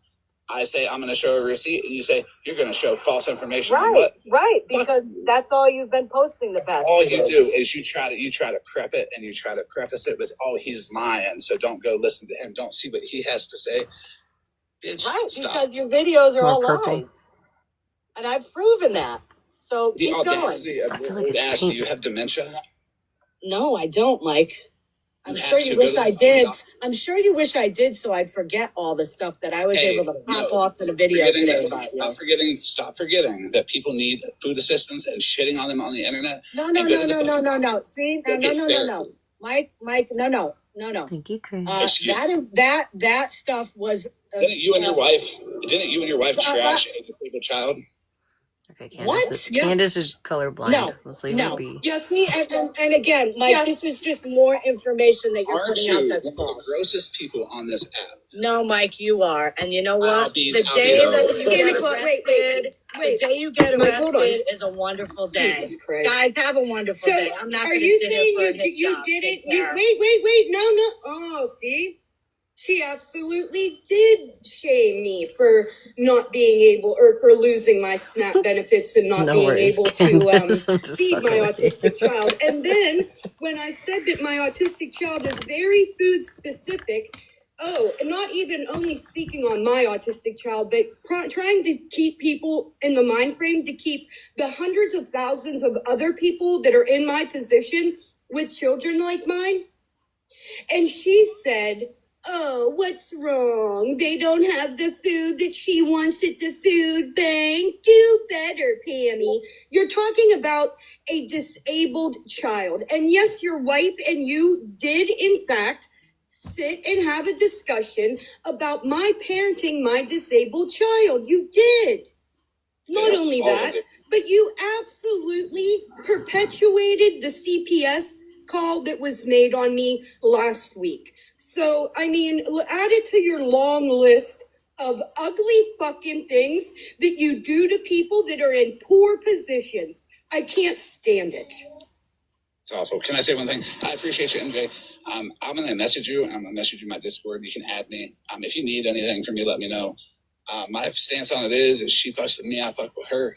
I say I'm going to show a receipt, and you say you're going to show false information. Right, on what? right, because that's all you've been posting the past. All you do is you try to prep it, and you try to preface it with, "Oh, he's lying," so don't go listen to him. Don't see what he has to say. Bitch, right, stop. because your videos are More all purple. lies, and I've proven that. So The keep audacity going. of I feel your like old it's ass. Do pink. you have dementia? No, I don't, Mike. I'm You sure have you to wish go to I the did. doctor. I'm sure you wish I did, so I'd forget all the stuff that I was Hey, able to pop no, off in a video forgetting today that, about you. stop forgetting that people need food assistance and shitting on them on the internet. No. See, no. Mike, no. Thank you, Chris. That stuff was. Didn't you and your wife trash a disabled child? Okay, Candace. What? Candace is colorblind. No, Let's leave her be. Yeah, see, and again, Mike, this is just more information that you're Aren't putting you out that's one of the false. grossest people on this app? No, Mike, you are, and you know what? I'll be The day though. that you get Wait. the day you get Mike, hold on. arrested is a wonderful day. Jesus Christ. Guys, have a wonderful day. I'm not Are going to you sit saying here for you didn't? Wait. No. Oh, see? She absolutely did shame me for not being able, or for losing my SNAP benefits and not No being worries, able Candace. to I'm just feed my fucking with you. autistic child. And then when I said that my autistic child is very food specific, and not even only speaking on my autistic child, but trying to keep people in the mind frame to keep the hundreds of thousands of other people that are in my position with children like mine. And she said, "Oh, what's wrong? They don't have the food that she wants at the food bank. Do better, Pammy." You're talking about a disabled child. And yes, your wife and you did, in fact, sit and have a discussion about my parenting my disabled child. You did. Not only that, but you absolutely perpetuated the CPS call that was made on me last week. So, I mean, add it to your long list of ugly fucking things that you do to people that are in poor positions. I can't stand it. It's awful. Can I say one thing? I appreciate you, MJ. I'm going to message you. I'm going to message you my Discord. You can add me. If you need anything from me, let me know. My stance on it is she fucks with me, I fuck with her.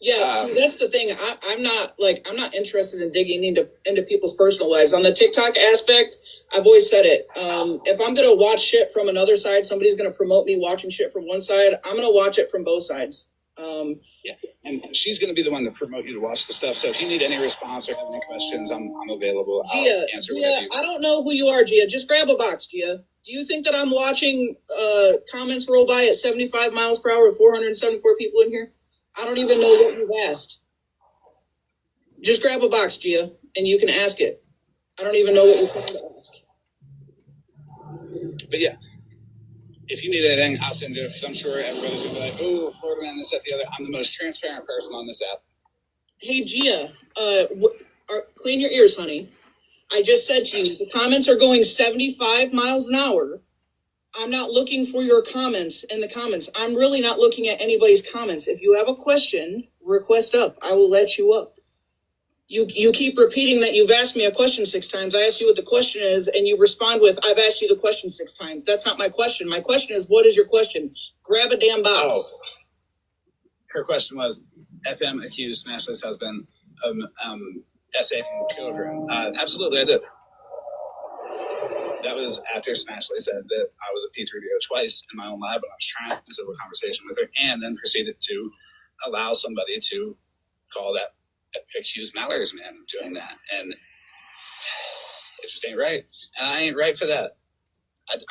Yeah, see, that's the thing. I'm not interested in digging into people's personal lives. On the TikTok aspect, I've always said it. If I'm gonna watch shit from another side, somebody's gonna promote me watching shit from one side. I'm gonna watch it from both sides. Yeah, and she's going to be the one to promote you to watch the stuff. So if you need any response or have any questions, I'm available. Gia, I'll answer whatever you want. I don't know who you are, Gia. Just grab a box, Gia. Do you think that I'm watching comments roll by at 75 miles per hour with 474 people in here? I don't even know what you've asked. Just grab a box, Gia, and you can ask it. I don't even know what you're trying to ask. But yeah, if you need anything, I'll send it because I'm sure everybody's going to be like, oh, Florida man, this, that, the other. I'm the most transparent person on this app. Hey, Gia, clean your ears, honey. I just said to you, the comments are going 75 miles an hour. I'm not looking for your comments in the comments. I'm really not looking at anybody's comments. If you have a question, request up. I will let you up. You keep repeating that you've asked me a question 6 times. I ask you what the question is, and you respond with, I've asked you the question 6 times. That's not my question. My question is, what is your question? Grab a damn box. Oh. Her question was, FM accused Smashleigh's husband of essaying children. Absolutely, I did. That was after Smashleigh said that I was a P3DO twice in my own lab when I was trying to have a civil conversation with her, and then proceeded to allow somebody to call that accused Mallory's man of doing that. And it just ain't right. And I ain't right for that.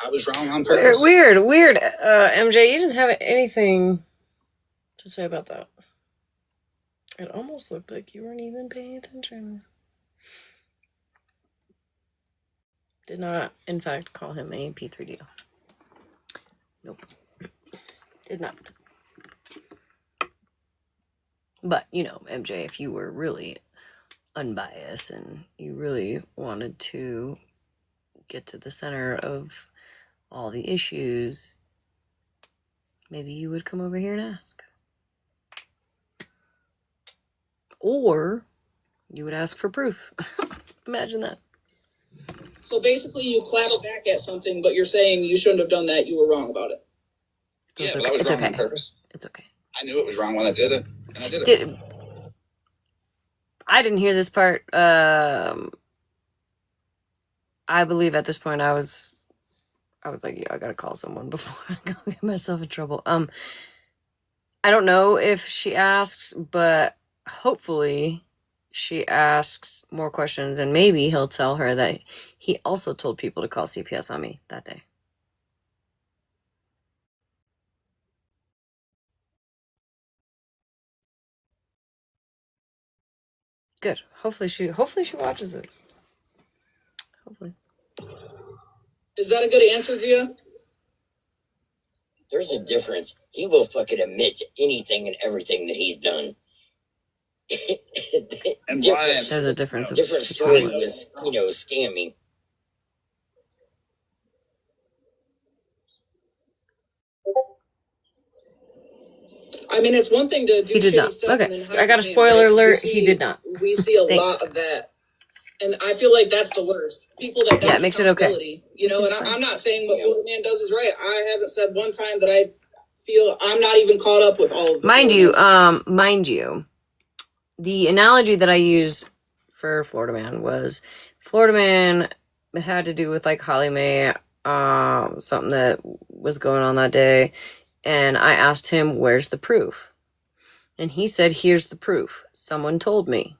I was wrong on purpose. Weird. MJ, you didn't have anything to say about that. It almost looked like you weren't even paying attention. Did not, in fact, call him a P3DO. Nope. Did not. But, you know, MJ, if you were really unbiased and you really wanted to get to the center of all the issues, maybe you would come over here and ask. Or you would ask for proof. Imagine that. So basically you clap back at something, but you're saying you shouldn't have done that. You were wrong about it. Yeah, but I was wrong on purpose. It's okay. I knew it was wrong when I did it, and I did it. I didn't hear this part. I believe at this point I was like, yeah, I gotta call someone before I go get myself in trouble. I don't know if she asks, but hopefully she asks more questions, and maybe he'll tell her that he also told people to call CPS on me that day. Good. Hopefully she watches this. Hopefully. Is that a good answer, Gia? There's a difference. He will fucking admit to anything and everything that he's done. And why? There's a difference. Different story was, scamming. I mean, it's one thing to do shitty stuff. Okay, and then hide I got a your hand, spoiler right? alert. He did not. We see a lot of that. And I feel like that's the worst. People that don't makes it okay. You know, and I'm not saying what Florida Man does is right. I haven't said one time that I feel I'm not even caught up with all of the mind you, the analogy that I used for Florida Man was Florida Man. It had to do with like Holly Mae, something that was going on that day, and I asked him, "Where's the proof?" And he said, "Here's the proof. Someone told me."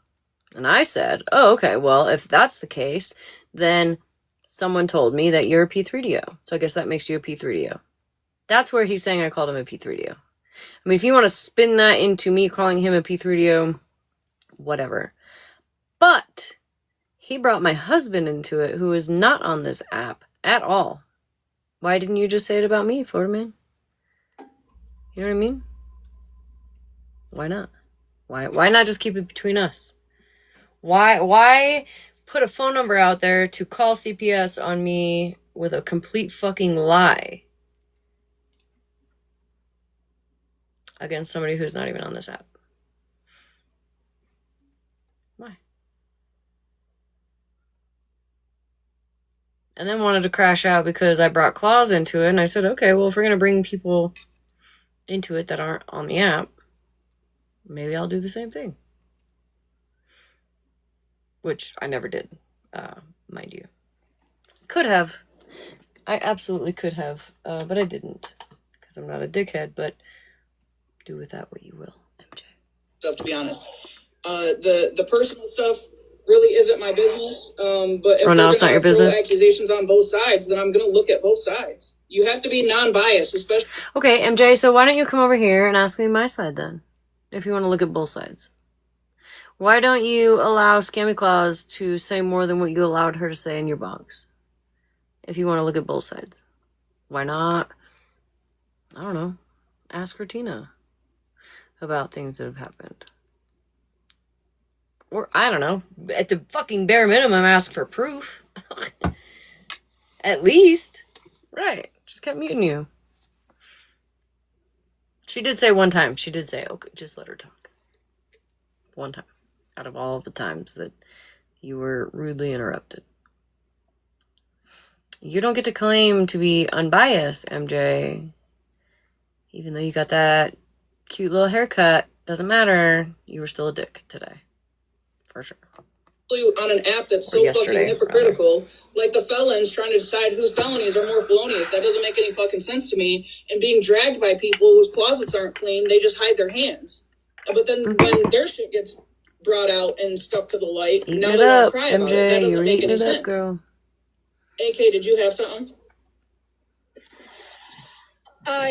And I said, "Oh, okay. Well, if that's the case, then someone told me that you're a P3DO. So I guess that makes you a P3DO." That's where he's saying I called him a P3DO. I mean, if you want to spin that into me calling him a P3DO, whatever. But he brought my husband into it, who is not on this app at all. Why didn't you just say it about me, Florida Man? You know what I mean? Why not? Why not just keep it between us? Why put a phone number out there to call CPS on me with a complete fucking lie against somebody who's not even on this app? Why? And then wanted to crash out because I brought Claus into it, and I said, okay, well, if we're going to bring people into it that aren't on the app, maybe I'll do the same thing. Which I never did, mind you. Could have. I absolutely could have, but I didn't. Because I'm not a dickhead, but Do with that what you will, MJ. Stuff, to be honest. The personal stuff really isn't my business. But if they're now it's not your gonna throw business? accusations on both sides, then I'm gonna look at both sides. You have to be non-biased, especially. Okay, MJ, so why don't you come over here and ask me my side then? If you want to look at both sides. Why don't you allow Scammy Claus to say more than what you allowed her to say in your box? If you want to look at both sides. Why not? I don't know. Ask Bertina about things that have happened. Or, I don't know. At the fucking bare minimum, ask for proof. At least. Right. Just kept muting you. She did say one time. She did say, okay, just let her talk. One time. Out of all of the times that you were rudely interrupted. You don't get to claim to be unbiased, MJ. Even though you got that cute little haircut. Doesn't matter. You were still a dick today. For sure. On an app that's so fucking hypocritical, like the felons trying to decide whose felonies are more felonious. That doesn't make any fucking sense to me. And being dragged by people whose closets aren't clean, they just hide their hands. But then when their shit gets brought out and stuck to the light, now they want to cry about it. That doesn't make any sense. Girl. AK, did you have something?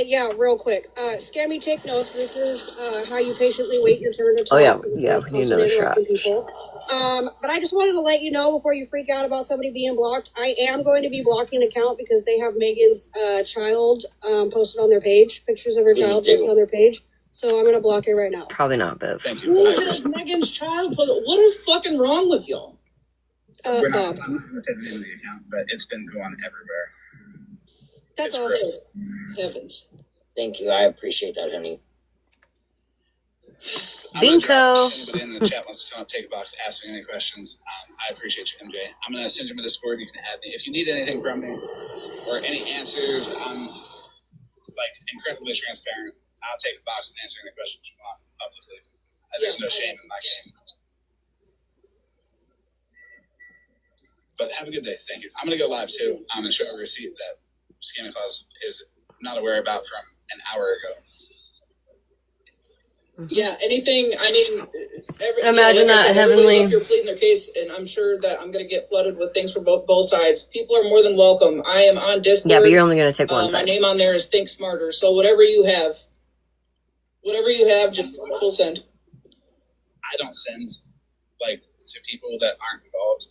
Yeah, real quick. Scammy, take notes. This is how you patiently wait your turn to talk. Oh yeah, we need another shot. People. But I just wanted to let you know before you freak out about somebody being blocked. I am going to be blocking an account because they have Megan's child posted on their page, pictures of her child posted on their page. So I'm going to block it right now. Probably not, Bev. Thank you. Who has Megan's child posted? What is fucking wrong with y'all? Bob. I'm not going to say the name of the account, but it's been going everywhere. That's all. Heavens. Thank you. I appreciate that, honey. Bingo. Anybody in the chat wants to come up, take a box, ask me any questions. I appreciate you, MJ. I'm going to send you my Discord. You can add me. If you need anything from me or any answers, I'm like incredibly transparent. I'll take a box and answer any questions you want publicly. There's no shame in my game. But have a good day. Thank you. I'm going to go live too. I'm going to show a receipt that Scammy Claus is not aware about from an hour ago. Yeah, anything, I mean, imagine that everybody's up here pleading their case, and I'm sure that I'm going to get flooded with things from both sides. People are more than welcome. I am on Discord. Yeah, but you're only going to take one side. My name on there is Think Smarter, so whatever you have, just full send. I don't send, like, to people that aren't involved.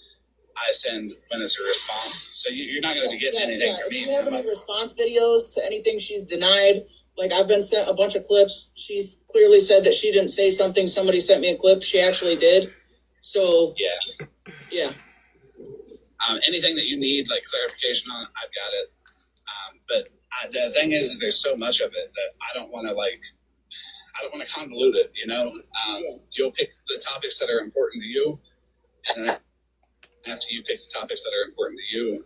I send when it's a response. So you're not going to be getting anything from me. If you have any response videos to anything she's denied, like I've been sent a bunch of clips. She's clearly said that she didn't say something. Somebody sent me a clip. She actually did. So yeah. Anything that you need, like clarification on, I've got it. But the thing is, there's so much of it that I don't want to convolute it. You know, you'll pick the topics that are important to you, and then after you pick the topics that are important to you,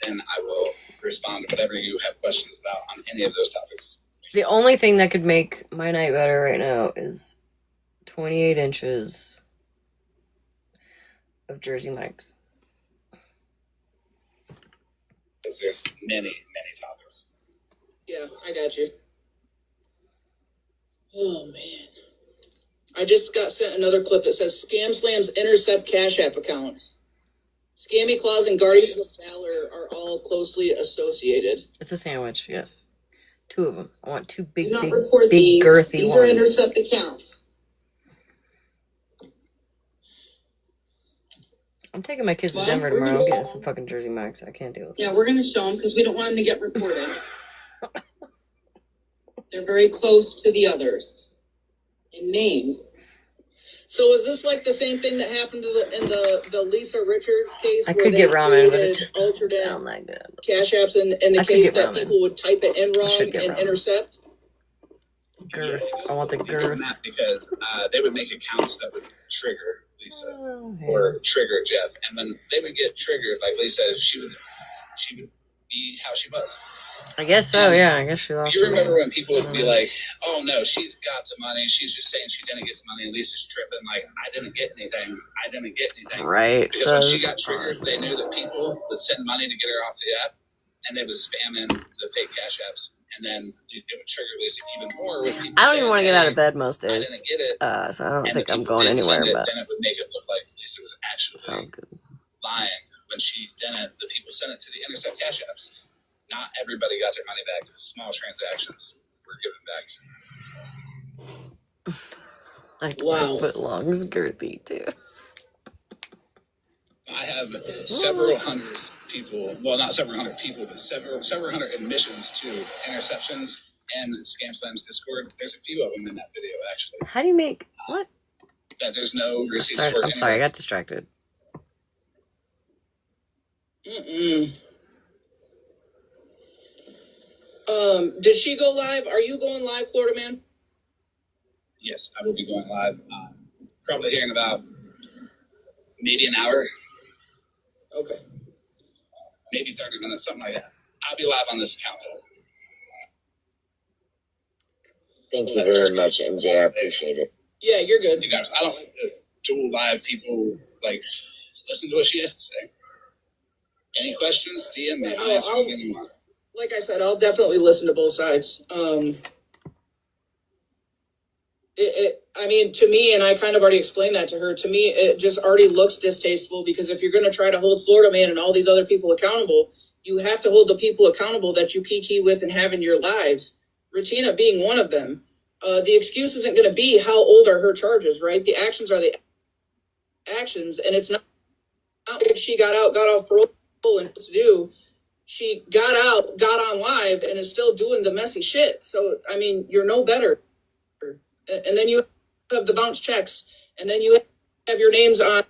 then I will respond to whatever you have questions about on any of those topics. The only thing that could make my night better right now is 28 inches of Jersey Mike's. There's many, many topics. Yeah, I got you. Oh, man. I just got sent another clip that says Scam Slams intercept Cash App accounts. Scammy Claus and Guardians of Valor are all closely associated. It's a sandwich, yes. 2 of them. I want 2 big, Do not big, report big these. girthy These ones. are intercept accounts. I'm taking my kids to Denver tomorrow. I'm getting some fucking Jersey Mike's. I can't deal with it. Yeah, we're going to show them because we don't want them to get reported. They're very close to the others in name. So is this like the same thing that happened in the Lisa Richards case? I where could they get ramen, but it created just doesn't alternate sound that good. Cash apps in the case that people would type it in wrong and intercept? Girth. I want the girth. Because they would make accounts that would trigger Lisa or trigger Jeff, and then they would get triggered. Like Lisa, she would be how she was. I guess so. Yeah, I guess she lost. You remember when people would be like, "Oh no, she's got the money. She's just saying she didn't get the money." And Lisa's tripping, like, "I didn't get anything. I didn't get anything." Right. Because when she got triggered, they knew that people would send money to get her off the app. and they would spam in the fake cash apps, and then it would trigger Lisa even more with people. I don't saying, even want to get out of "Hey, bed most I days, didn't get it," so I don't and the think I'm people going did send anywhere. it. But Then it would make it look like Lisa was actually sounds good. lying when she didn't. The people sent it to the Intercept cash apps. Not everybody got their money back. Small transactions were given back. Like Wow. foot longs girthy too. I have several hundred people, well, not several hundred people, but several hundred admissions to interceptions and Scam Slam's Discord. There's a few of them in that video, actually. How do you make what? That there's no receipts for. I'm sorry, I got distracted. Did she go live? Are you going live, Florida Man? Yes, I will be going live. Probably here in about maybe an hour. Okay. Maybe 30 minutes, something like that. I'll be live on this account, though. Thank you very much, MJ. I appreciate it. Yeah, you're good. You guys, I don't like to dual live people, like, listen to what she has to say. Any questions? DM me. I'll answer anything you want. Like I said, I'll definitely listen to both sides. I mean, to me, and I kind of already explained that to her, to me, it just already looks distasteful because if you're going to try to hold Florida Man and all these other people accountable, you have to hold the people accountable that you kiki with and have in your lives. Retina being one of them. The excuse isn't going to be how old are her charges, right? The actions are the actions, and it's not like she got out, got off parole, and to do. She got out, got on live, and is still doing the messy shit. So, I mean, you're no better. And then you have the bounce checks, and then you have your names on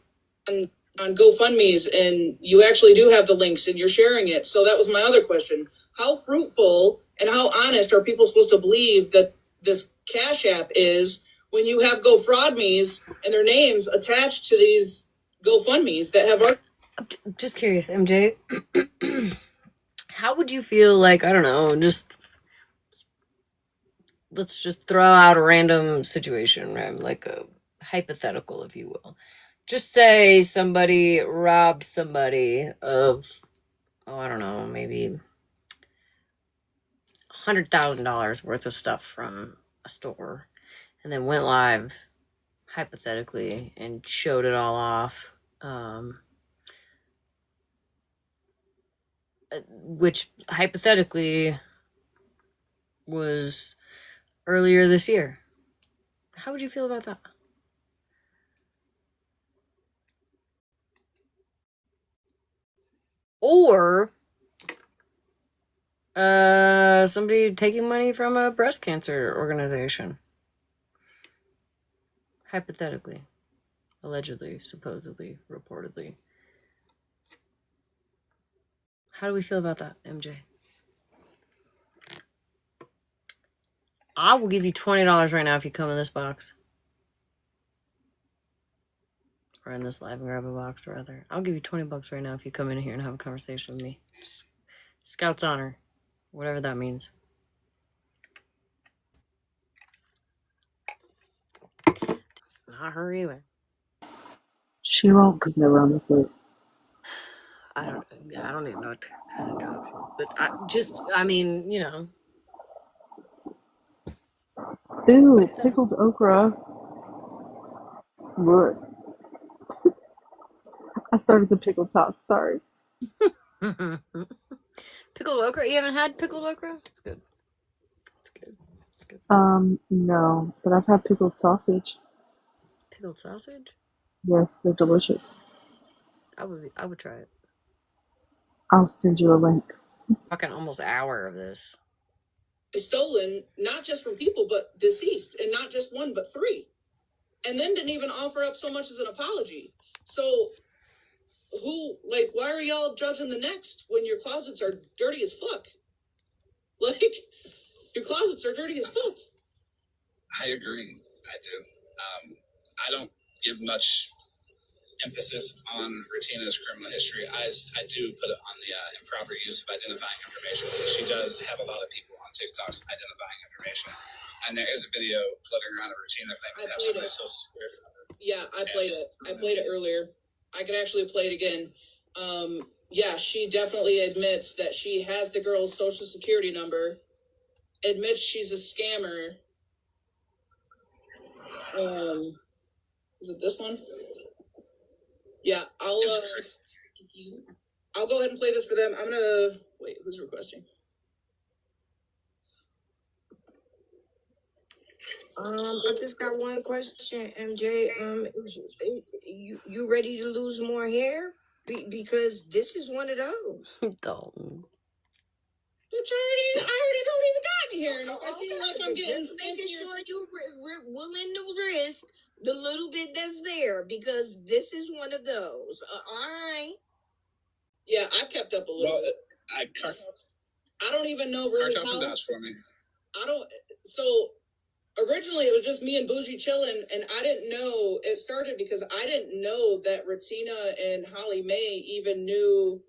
GoFundMe's, and you actually do have the links, and you're sharing it. So that was my other question. How fruitful and how honest are people supposed to believe that this Cash App is when you have GoFraudMe's and their names attached to these GoFundMe's that have... I'm just curious, MJ. How would you feel like, I don't know, let's just throw out a random situation, right? Like a hypothetical, if you will. Just say somebody robbed somebody of, I don't know, maybe $100,000 worth of stuff from a store and then went live, hypothetically, and showed it all off. Which hypothetically was earlier this year. How would you feel about that? Or somebody taking money from a breast cancer organization. Hypothetically. Allegedly, supposedly, reportedly. How do we feel about that, MJ? I will give you $20 right now if you come in this box. Or in this live and grab a box, rather. I'll give you $20 right now if you come in here and have a conversation with me. Scout's honor. Whatever that means. Not her either. She won't because they're on the foot. I don't even know what kind of job she is. But I mean, you know. Ew, pickled okra. Look. I started the pickle talk, sorry. Pickled okra? You haven't had pickled okra? It's good. It's good. It's good. No, but I've had pickled sausage. Pickled sausage? Yes, they're delicious. I would try it. I'll send you a link. Fucking almost an hour of this. Stolen, not just from people, but deceased, and not just one, but three. And then didn't even offer up so much as an apology. So, why are y'all judging the next when your closets are dirty as fuck? Like, your closets are dirty as fuck. I agree. I do. I don't give much emphasis on Retina's criminal history. I do put it on the improper use of identifying information. She does have a lot of people on TikToks identifying information. And there is a video floating around of Retina claiming to have somebody so squared. Yeah, I played it. I played it earlier. I could actually play it again. Yeah, she definitely admits that she has the girl's social security number, admits she's a scammer. Is it this one? Yeah, I'll go ahead and play this for them. I'm gonna wait. Who's requesting? I just got one question, MJ. You ready to lose more hair? Because this is one of those. Dalton. But I already don't even got here. And if I feel like I'm getting just making sure you're willing to risk the little bit that's there, because this is one of those. All right. Yeah, I've kept up a little bit. I don't even know really how. For me. I don't. So originally it was just me and Bougie chilling, and I didn't know it started because I didn't know that Retina and Holly Mae even knew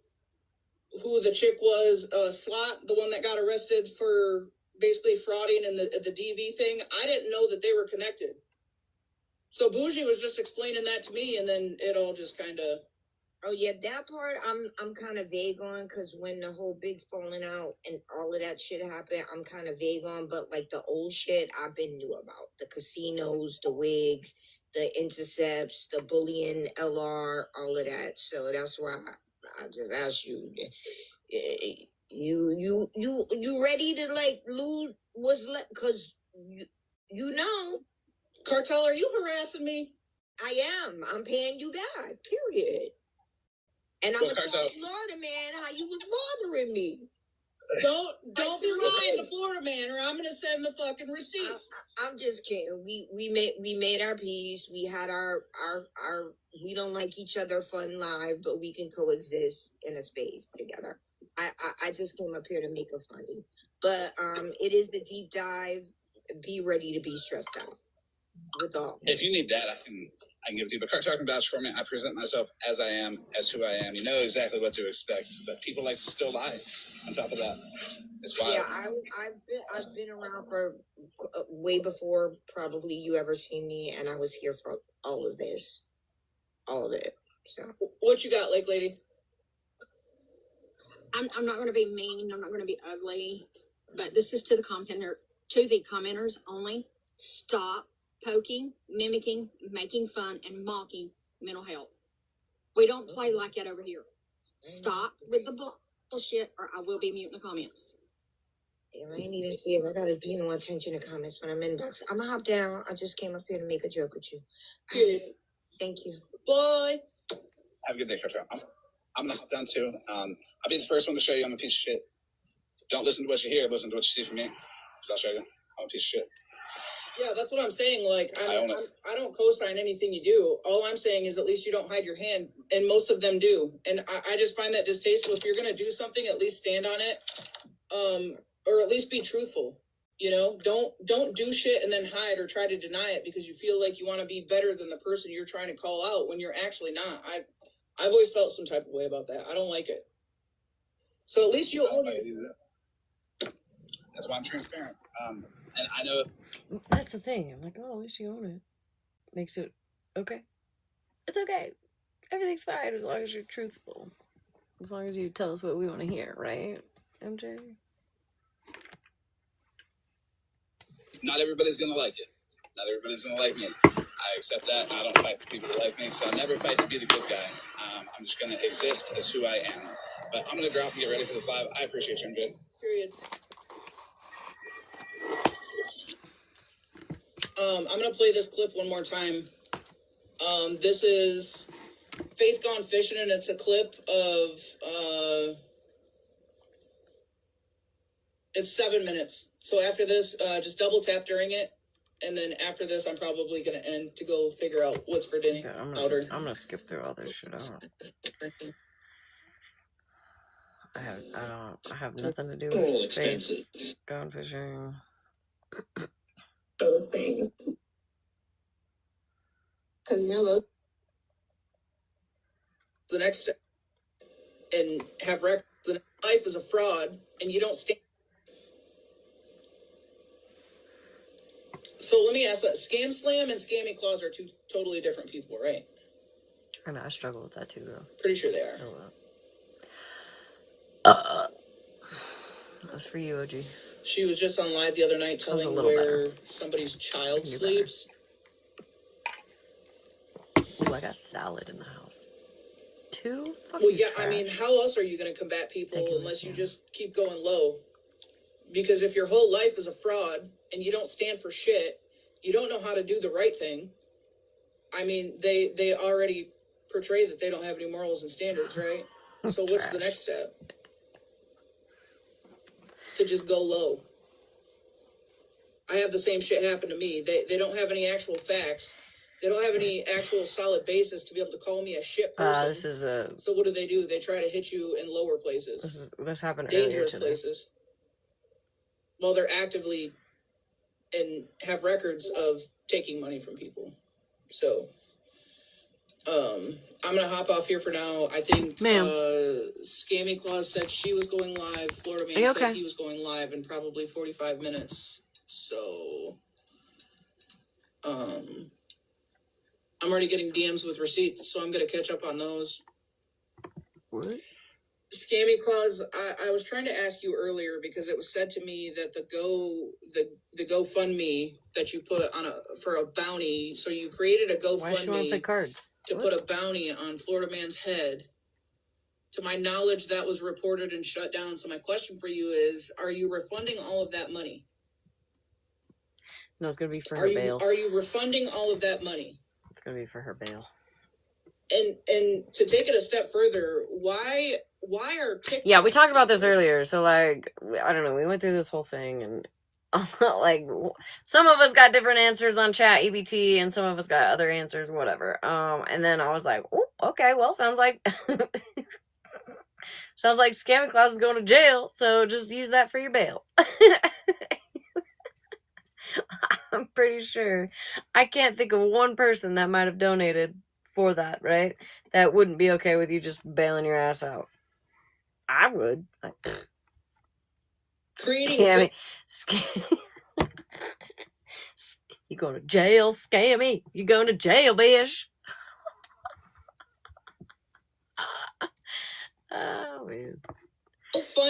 who the chick was. Slot, the one that got arrested for basically frauding in the DV thing. I didn't know that they were connected. So Bougie was just explaining that to me, and then it all just kind of. Oh yeah, that part I'm kind of vague on, because when the whole big falling out and all of that shit happened, I'm kind of vague on. But like the old shit, I've been knew about the casinos, the wigs, the intercepts, the bullying, LR, all of that. So that's why I just asked you. You ready to like lose what's left? Because you know. Cartel, are you harassing me? I am. I'm paying you back. Period. And I'm gonna tell Florida man how you was bothering me. Don't be lying to Florida man, or I'm gonna send the fucking receipt. I'm just kidding. We made our peace. We had our we don't like each other fun live, but we can coexist in a space together. I just came up here to make a funny, but it is the deep dive. Be ready to be stressed out. With all. If you need that, I can give it to you. But Cartel can vouch for me. I present myself as I am, as who I am. You know exactly what to expect. But people like to still lie. On top of that, it's wild. Yeah, I've been around for way before probably you ever seen me, and I was here for all of this, all of it. So what you got, Lake Lady? I'm not going to be mean. I'm not going to be ugly, but this is to the commenters only. Stop poking, mimicking, making fun, and mocking mental health. We don't play like that over here. Stop with the bullshit, or I will be muting the comments. I ain't even see it. I gotta pay no attention to comments when I'm in box. I'm gonna hop down. I just came up here to make a joke with you. Thank you. Bye. Have a good day, Cartel. I'm gonna hop down too. I'll be the first one to show you I'm a piece of shit. Don't listen to what you hear. Listen to what you see from me. Because I'll show you I'm a piece of shit. Yeah, that's what I'm saying. Like, I don't co-sign anything you do. All I'm saying is at least you don't hide your hand, and most of them do. And I just find that distasteful. If you're gonna do something, at least stand on it, or at least be truthful. You know, don't do shit and then hide or try to deny it because you feel like you want to be better than the person you're trying to call out when you're actually not. I've always felt some type of way about that. I don't like it. So at least you own it. That's why I'm transparent. And I know that's the thing. I'm like, oh, at least you own it. Makes it okay. It's okay. Everything's fine as long as you're truthful. As long as you tell us what we want to hear, right, MJ? not everybody's gonna like it. Not everybody's gonna like me. I accept that, and I don't fight for people to like me, so I never fight to be the good guy. I'm just gonna exist as who I am. But I'm gonna drop and get ready for this live. I appreciate you, MJ. Period. I'm gonna play this clip one more time. This is Faith Gone Fishing, and it's a clip of it's 7 minutes. So after this, just double tap during it, and then after this, I'm probably gonna end to go figure out what's for dinner. Okay, I'm gonna skip through all this shit. I have nothing to do with Faith Gone Fishing. Those things. Because you know those. The next step, and have record. The life is a fraud, and you don't stand. So let me ask that: Scam Slam and Scammy Claus are two totally different people, right? I know, I struggle with that too, girl. Pretty sure they are. That's for you, OG. She was just on live the other night telling where somebody's child sleeps. Ooh, I got salad in the house. Two? Fuck well, you, yeah, trash. I mean, how else are you going to combat people unless you just keep going low? Because if your whole life is a fraud and you don't stand for shit, you don't know how to do the right thing. I mean, they already portray that they don't have any morals and standards, right? So what's the next step? To just go low. I have the same shit happen to me. They don't have any actual facts. They don't have any actual solid basis to be able to call me a shit person. This is a. So what do? They try to hit you in lower places. This happened dangerous earlier today. places. Well, they're actively and have records of taking money from people. So, I'm gonna hop off here for now. I think Scammy Claus said she was going live. Florida Man said he was going live in probably 45 minutes. So, I'm already getting DMs with receipts, so I'm gonna catch up on those. What? Scammy Claus, I was trying to ask you earlier because it was said to me that the GoFundMe that you put on for a bounty. So you created a GoFundMe to put a bounty on Florida Man's head. To my knowledge, that was reported and shut down. So my question for you is: are you refunding all of that money? No, it's gonna be for her bail. Are you refunding all of that money? It's gonna be for her bail. And to take it a step further, why are TikTok? Yeah, we talked about this earlier. So like, I don't know. We went through this whole thing, and like, some of us got different answers on Chat EBT, and some of us got other answers, whatever. And then I was like, oh, okay, well, sounds like Scammy Claus is going to jail. So just use that for your bail. I'm pretty sure. I can't think of one person that might have donated for that, right? That wouldn't be okay with you just bailing your ass out. I would. Like, Scammy. You going to jail, Scammy? You going to jail, bitch? Oh, man.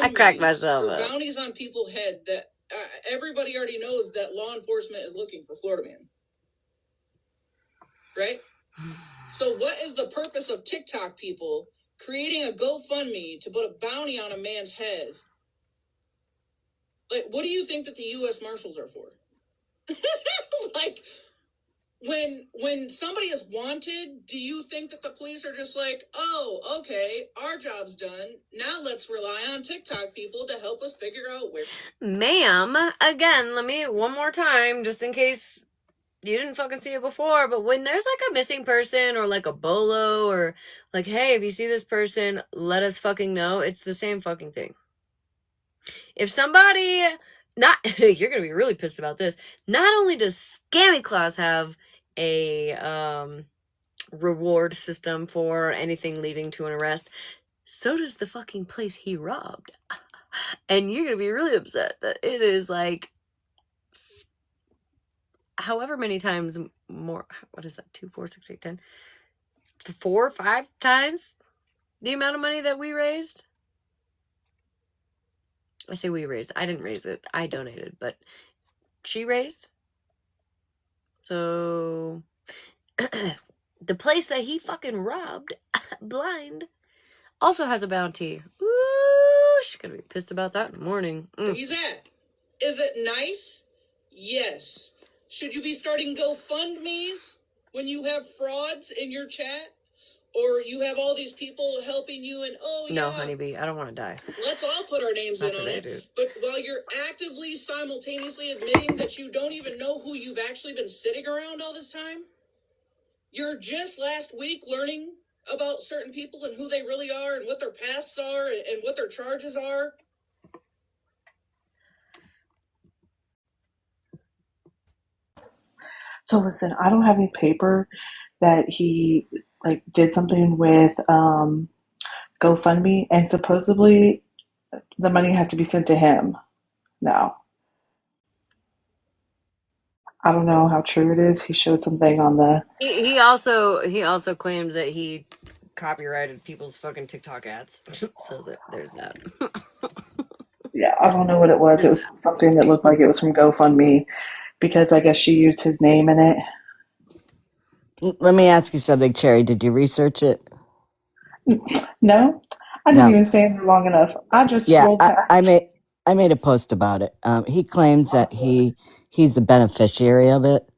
I cracked myself up. Bounties on people's head that everybody already knows that law enforcement is looking for Florida Man. Right? So what is the purpose of TikTok people creating a GoFundMe to put a bounty on a man's head? Like, what do you think that the U.S. Marshals are for? Like, when somebody is wanted, do you think that the police are just like, oh, okay, our job's done. Now let's rely on TikTok people to help us figure out where... Ma'am, again, let me, one more time, just in case you didn't fucking see it before, but when there's like a missing person or like a bolo or like, hey, if you see this person, let us fucking know, it's the same fucking thing. If somebody, you're gonna be really pissed about this, not only does Scammy Claus have a reward system for anything leading to an arrest, so does the fucking place he robbed. And you're gonna be really upset that it is like however many times more, what is that, 2, 4, 6, 8, 10, 4, 5 times the amount of money that we raised. I say we raised, I didn't raise it, I donated, but she raised. So the place that he fucking robbed blind also has a bounty. Ooh, she's gonna be pissed about that in the morning. He's at. Is it nice? Yes. Should you be starting GoFundMes when you have frauds in your chat? Or you have all these people helping you and, no, honeybee, I don't want to die. Let's all put our names in on it. Dude. But while you're actively, simultaneously admitting that you don't even know who you've actually been sitting around all this time, you're just last week learning about certain people and who they really are and what their pasts are and what their charges are. So listen, I don't have any paper that he like did something with GoFundMe, and supposedly the money has to be sent to him now. I don't know how true it is. He showed something on the. He also claimed that he copyrighted people's fucking TikTok ads. So that there's that. Yeah, I don't know what it was. It was something that looked like it was from GoFundMe because I guess she used his name in it. Let me ask you something, Cherry. Did you research it? No, I didn't No. even stay in there long enough. I just Yeah, scrolled past. I made a post about it. He claims that he's the beneficiary of it,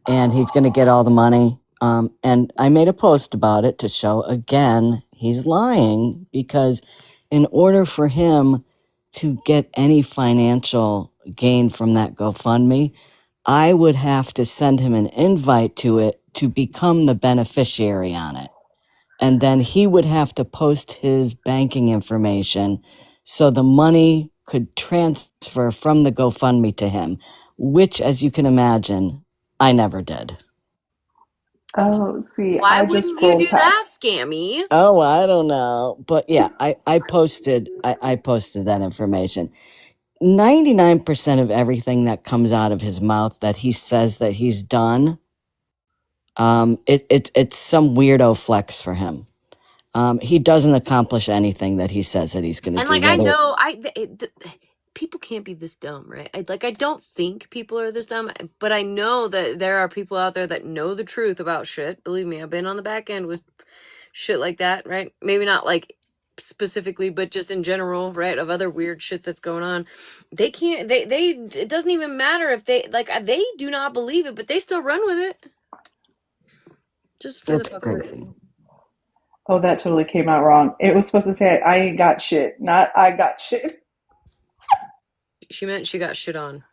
and he's going to get all the money. And I made a post about it to show again he's lying, because in order for him to get any financial gain from that GoFundMe, I would have to send him an invite to it to become the beneficiary on it. And then he would have to post his banking information so the money could transfer from the GoFundMe to him, which, as you can imagine, I never did. Oh, see, Why I just wouldn't you scrolled do that, past. Scammy? Oh, I don't know. But yeah, I posted that information. 99% of everything that comes out of his mouth that he says that he's done, it's some weirdo flex for him. He doesn't accomplish anything that he says that he's going to And do. like I Whether know people can't be this dumb, right? I don't think people are this dumb, but I know that there are people out there that know the truth about shit. Believe me, I've been on the back end with shit like that, right? Maybe not like specifically, but just in general, right? Of other weird shit that's going on. They can't they it doesn't even matter if they do not believe it, but they still run with it. Just for the it's fuck of it. crazy. Oh, that totally came out wrong. It was supposed to say, I ain't got shit, not I got shit. She meant she got shit on.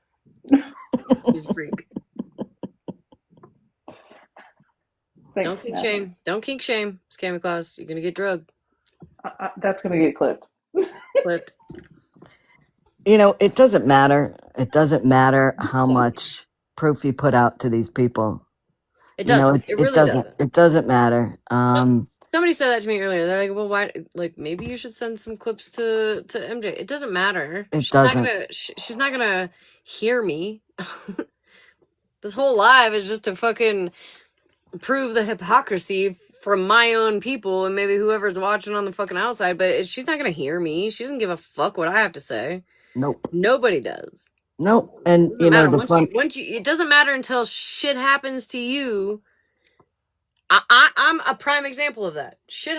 She's a freak. Thanks, Don't kink Matt. shame. Don't kink shame, Scammy Claus. You're gonna get drugged. That's going to get clipped. Clipped. It doesn't matter. It doesn't matter how much proof you put out to these people. It doesn't. It It really doesn't. doesn't. It doesn't matter. Somebody said that to me earlier. They're like, "Well, why? Like, maybe you should send some clips to MJ." It doesn't matter. It doesn't. She's not gonna hear me. This whole live is just to fucking prove the hypocrisy from my own people and maybe whoever's watching on the fucking outside. But she's not gonna hear me. She doesn't give a fuck what I have to say. Nope. Nobody does. Nope. It And doesn't matter the fun. once you. It doesn't matter until shit happens to you. I'm a prime example of that. Shit.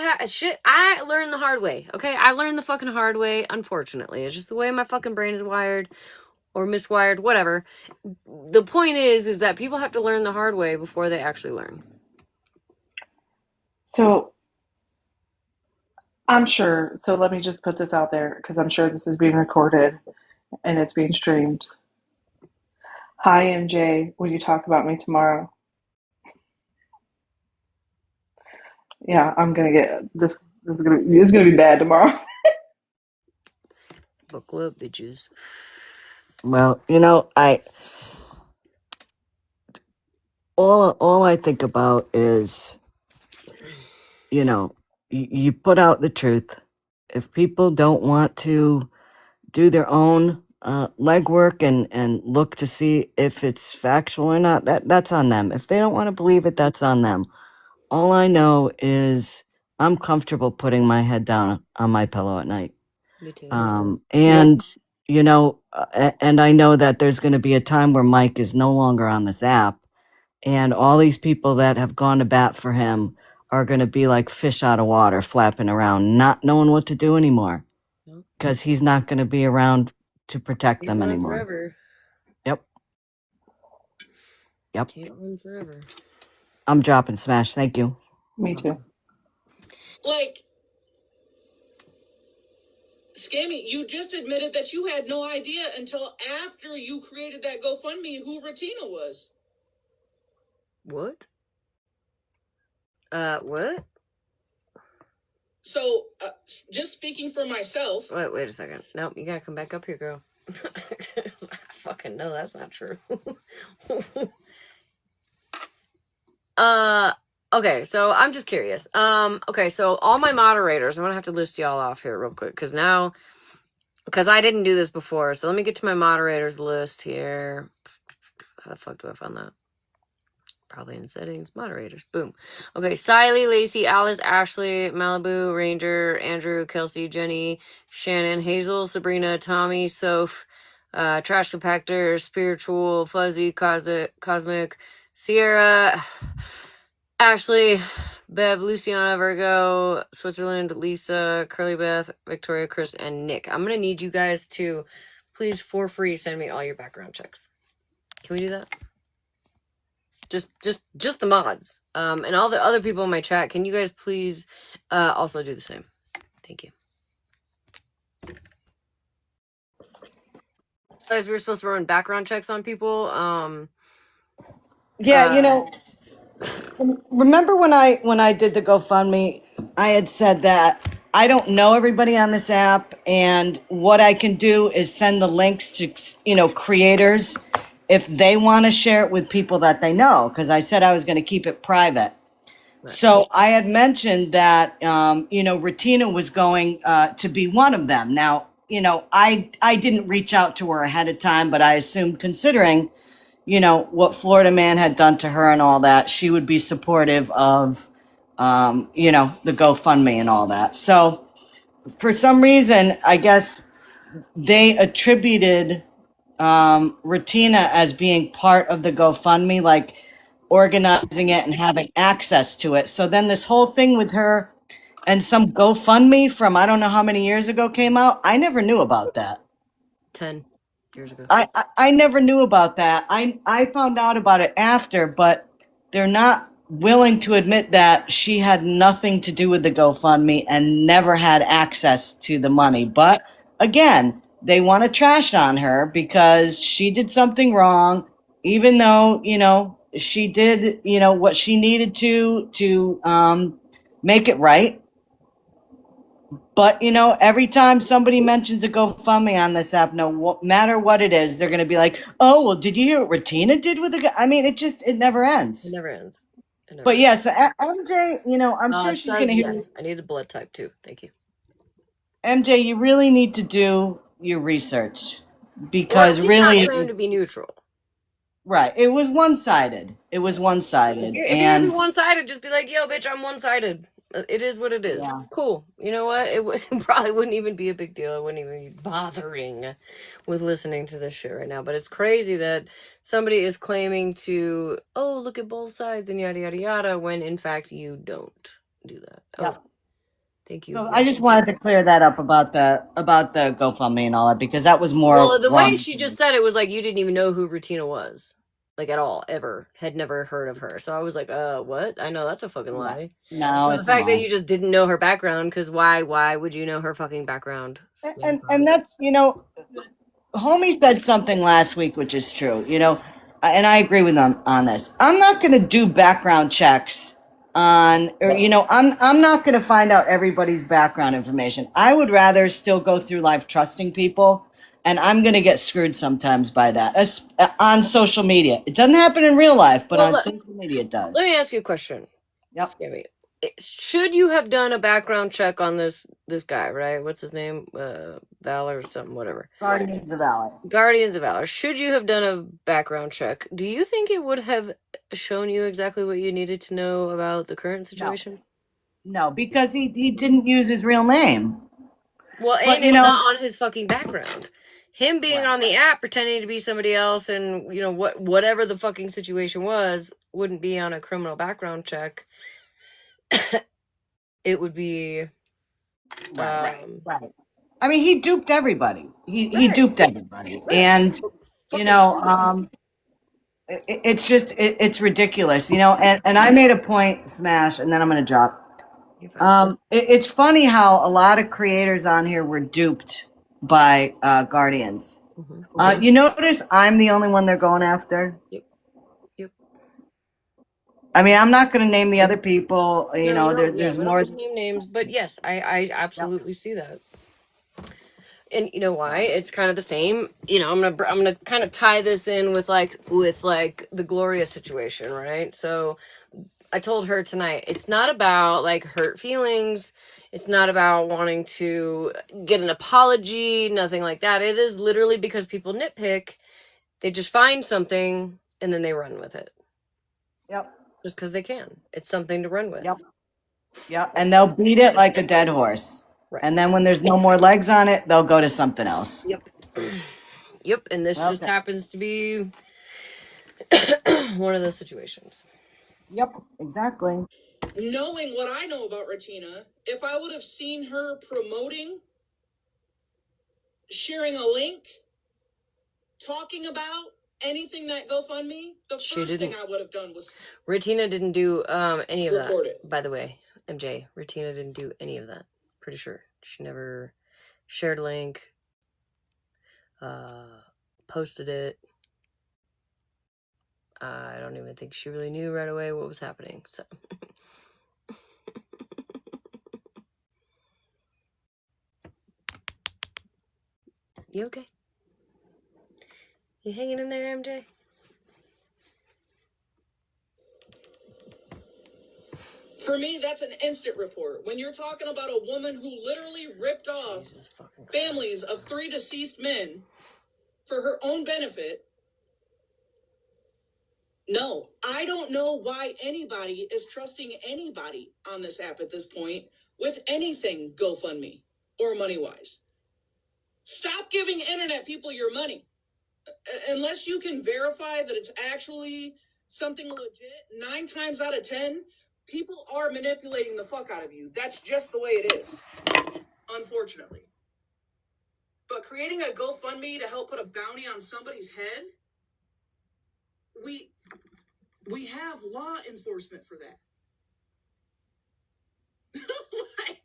I learned the hard way. Okay, I learned the fucking hard way. Unfortunately, it's just the way my fucking brain is wired, or miswired, whatever. The point is that people have to learn the hard way before they actually learn. So I'm sure. So let me just put this out there because I'm sure this is being recorded and it's being streamed. Hi, MJ. Will you talk about me tomorrow? Yeah, I'm gonna get this. It's gonna be bad tomorrow. Buckle up, bitches. Well, all I think about is, you put out the truth. If people don't want to do their own legwork and look to see if it's factual or not, that's on them. If they don't want to believe it, that's on them. All I know is I'm comfortable putting my head down on my pillow at night. Me too. And and I know that there's going to be a time where Mike is no longer on this app, and all these people that have gone to bat for him are going to be like fish out of water, flapping around, not knowing what to do anymore, because he's not going to be around to protect Can't them run anymore. forever. Yep. Can't run forever. I'm dropping Smash. Thank you. Me too. Like, Scammy, you just admitted that you had no idea until after you created that GoFundMe who Ratina was. What? What? So, just speaking for myself. Wait a second. Nope, you gotta come back up here, girl. I fucking know that's not true. Okay, so I'm just curious. Okay, so all my moderators, I'm gonna have to list y'all off here real quick, because I didn't do this before, so let me get to my moderators list here. How the fuck do I find that? Probably in settings, moderators. Boom. Okay, Siley, Lacey, Alice, Ashley, Malibu, Ranger, Andrew, Kelsey, Jenny, Shannon, Hazel, Sabrina, Tommy, Soph, Trash Compactor, Spiritual, Fuzzy, Cosmic, Sierra, Ashley, Bev, Luciana, Virgo, Switzerland, Lisa, Curly Beth, Victoria, Chris, and Nick. I'm gonna need you guys to please for free send me all your background checks. Can we do that? Just the mods. And all the other people in my chat, can you guys please also do the same? Thank you. Guys, we were supposed to run background checks on people. Yeah, remember when I did the GoFundMe, I had said that I don't know everybody on this app, and what I can do is send the links to creators if they want to share it with people that they know, because I said I was going to keep it private. Right. So I had mentioned that Ratina was going to be one of them. Now, I didn't reach out to her ahead of time, but I assumed, considering what Florida Man had done to her and all that, she would be supportive of, the GoFundMe and all that. So for some reason, I guess they attributed Ratina as being part of the GoFundMe, like organizing it and having access to it. So then this whole thing with her and some GoFundMe from I don't know how many years ago came out. I never knew about that. 10 years ago. I never knew about that. I found out about it after, but they're not willing to admit that she had nothing to do with the GoFundMe and never had access to the money. But again, they want to trash on her because she did something wrong, even though, she did, what she needed to make it right. But, every time somebody mentions a GoFundMe on this app, no matter what it is, they're going to be like, oh, well, did you hear what Ratina did with the I mean, it never ends. It never ends. But yes, MJ, I'm sure she's going to hear. Yes, I need a blood type too. Thank you. MJ, you really need to do your research Or because at least really, not claim to be neutral. right, it was one-sided. It was one-sided. If you're gonna be one-sided, just be like, yo, bitch, I'm one-sided. It is what it is. Yeah. Cool. You know what? It probably wouldn't even be a big deal. I wouldn't even be bothering with listening to this shit right now. But it's crazy that somebody is claiming to, oh, look at both sides and yada, yada, yada, when in fact you don't do that. Yep. Oh, thank you. So I just wanted to clear that up about the GoFundMe and all that, because that was more Well, the wrong. way she just said it was like you didn't even know who Rutina was. Like at all, ever. Had never heard of her. So I was like, what? I know that's a fucking lie. No, the fact that you just didn't know her background, because why would you know her fucking background? And that's, homie said something last week, which is true, and I agree with him on this. I'm not going to do background checks on, or, I'm not going to find out everybody's background information. I would rather still go through life trusting people, and I'm going to get screwed sometimes by that on social media. It doesn't happen in real life, but on social media it does. Let me ask you a question. Yep. Scammy. Should you have done a background check on this guy, right? What's his name? Valor or something, whatever. Guardians of Valor. Guardians of Valor. Should you have done a background check? Do you think it would have shown you exactly what you needed to know about the current situation? No, because he didn't use his real name. Well, and it's not on his fucking background. Him being on the app pretending to be somebody else, and whatever the fucking situation was, wouldn't be on a criminal background check. It would be right. I mean, he duped everybody. He duped everybody, and it's just it's ridiculous, And I made a point, Smash, and then I'm gonna drop. It's funny how a lot of creators on here were duped by Guardians. Mm-hmm. You notice I'm the only one they're going after. Yep. I mean, I'm not going to name the other people. There's more. Name names, but yes, I absolutely see that. And you know why? It's kind of the same. I'm gonna kind of tie this in with the Gloria situation, right? So I told her tonight, it's not about like hurt feelings. It's not about wanting to get an apology, nothing like that. It is literally because people nitpick. They just find something and then they run with it. Yep. Just because they can. It's something to run with. Yep. Yep. And they'll beat it like a dead horse. Right. And then when there's no more legs on it, they'll go to something else. Yep. Yep. And this just Okay. happens to be one of those situations. Yep. Exactly. Knowing what I know about Retina, if I would have seen her promoting, sharing a link, talking about anything that GoFundMe, the first thing I would have done was Retina didn't do any of report that. it. By the way, MJ, Retina didn't do any of that. Pretty sure she never shared a link, posted it. I don't even think she really knew right away what was happening. So. You okay? You hanging in there, MJ? For me, that's an instant report. When you're talking about a woman who literally ripped off families of 3 deceased men for her own benefit, no. I don't know why anybody is trusting anybody on this app at this point with anything GoFundMe or MoneyWise. Stop giving internet people your money. Unless you can verify that it's actually something legit, 9 times out of 10, people are manipulating the fuck out of you. That's just the way it is, unfortunately. But creating a GoFundMe to help put a bounty on somebody's head, we have law enforcement for that. Like,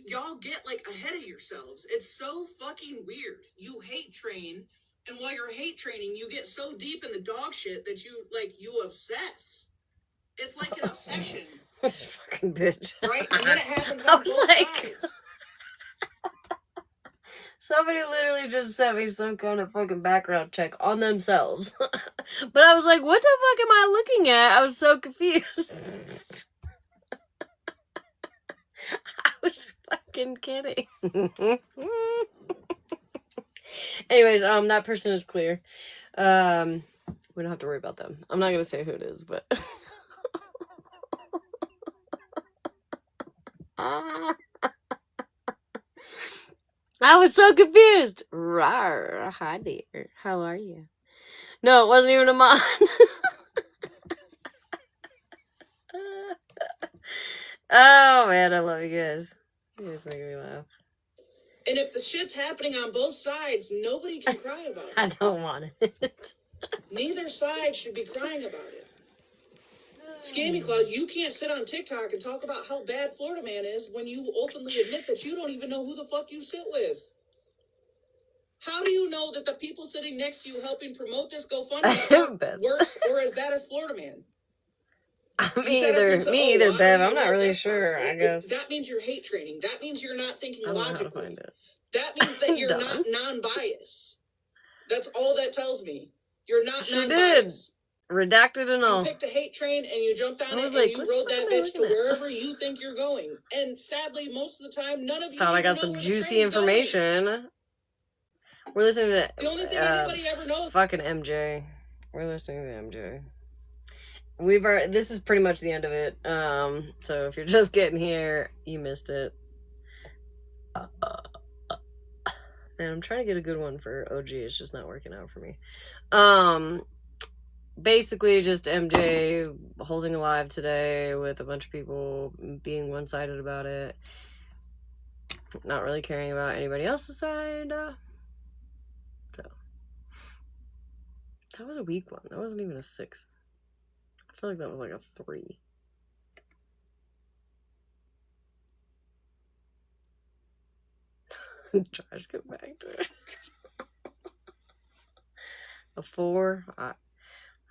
y'all get like ahead of yourselves. It's so fucking weird. You hate train, and while you're hate training, you get so deep in the dog shit that you obsess. It's like an obsession. This fucking bitch. Right? And then it happens on both sides. Somebody literally just sent me some kind of fucking background check on themselves. But I was like, what the fuck am I looking at? I was so confused. I was fucking kidding. Anyways, that person is clear. We don't have to worry about them. I'm not gonna say who it is, but I was so confused. Rawr, hi there. How are you? No, it wasn't even a mod. Oh man, I love you guys. You guys make me laugh. And if the shit's happening on both sides, nobody can cry about it. I don't want it. Neither side should be crying about it. Scammy Claus, you can't sit on TikTok and talk about how bad Florida Man is when you openly admit that you don't even know who the fuck you sit with. How do you know that the people sitting next to you helping promote this GoFundMe are worse or as bad as Florida Man? Me either, Bev. I'm not really sure, I guess. That means you're hate training. That means you're not thinking logically. That means that you're not non-biased. That's all that tells me. You're not non-biased. Redacted and all. You picked a hate train and you jumped on it and you rode that bitch to wherever you think you're going. And sadly, most of the time, none of you thought I got some juicy information. Going. We're listening to the only thing anybody ever knows. Fucking MJ. We're listening to MJ. This is pretty much the end of it. So if you're just getting here, you missed it. Man, I'm trying to get a good one for OG. It's just not working out for me. Basically just MJ holding alive today with a bunch of people being one-sided about it, not really caring about anybody else's side. So that was a weak one. That wasn't even a 6. I feel like that was like a 3. Josh, go back to it. A 4.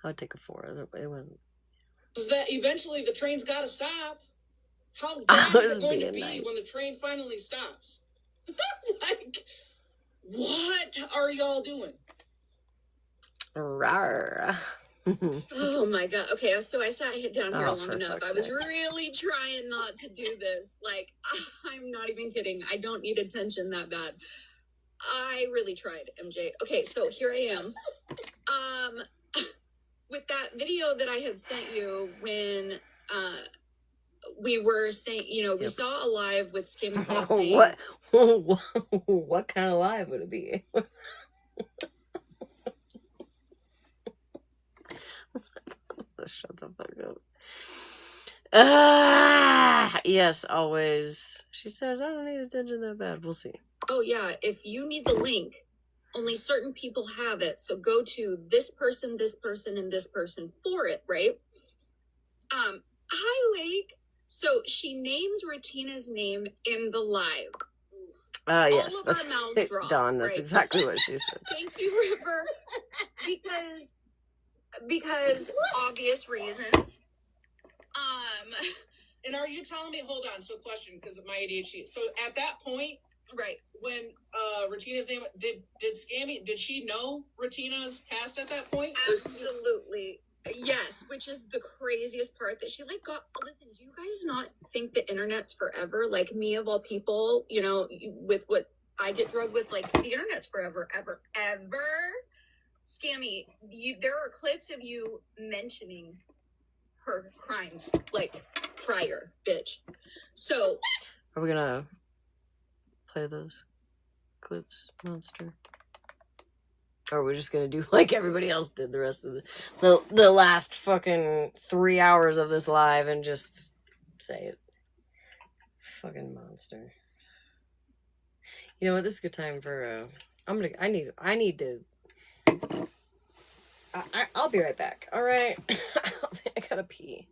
I would take a 4. It wasn't. That eventually the train's got to stop. How bad is it going to be when the train finally stops? Like, what are y'all doing? Rawr. Oh my god. Okay, so I sat down here long enough. I was really trying not to do this. Like, I'm not even kidding. I don't need attention that bad. I really tried, MJ. Okay, so here I am. with that video that I had sent you when we were saying, you know, we saw a live with Scammy Paul saying... What kind of live would it be? Shut the fuck up. Yes, always. She says, I don't need attention that bad. We'll see. Oh, yeah, if you need the link, only certain people have it. So go to this person, and this person for it, right? Hi, Lake. So she names Retina's name in the live. Yes. All of our mouths drop. Dawn, that's right? exactly what she said. Thank you, River. Because obvious reasons. And are you telling me, hold on, so question, because of my ADHD. So at that point, right, when Retina's name, did Scammy, did she know Retina's past at that point? Absolutely. Yes, which is the craziest part that she like got. Listen, do you guys not think the internet's forever? Like me of all people, you know, with what I get drugged with, like the internet's forever, ever. Scammy, there are clips of you mentioning her crimes, like prior, bitch. So, are we gonna play those clips, monster? Or are we just gonna do like everybody else did the rest of the last fucking 3 hours of this live and just say it? Fucking monster. You know what? This is a good time for. I need to. I'll be right back. All right. I gotta pee.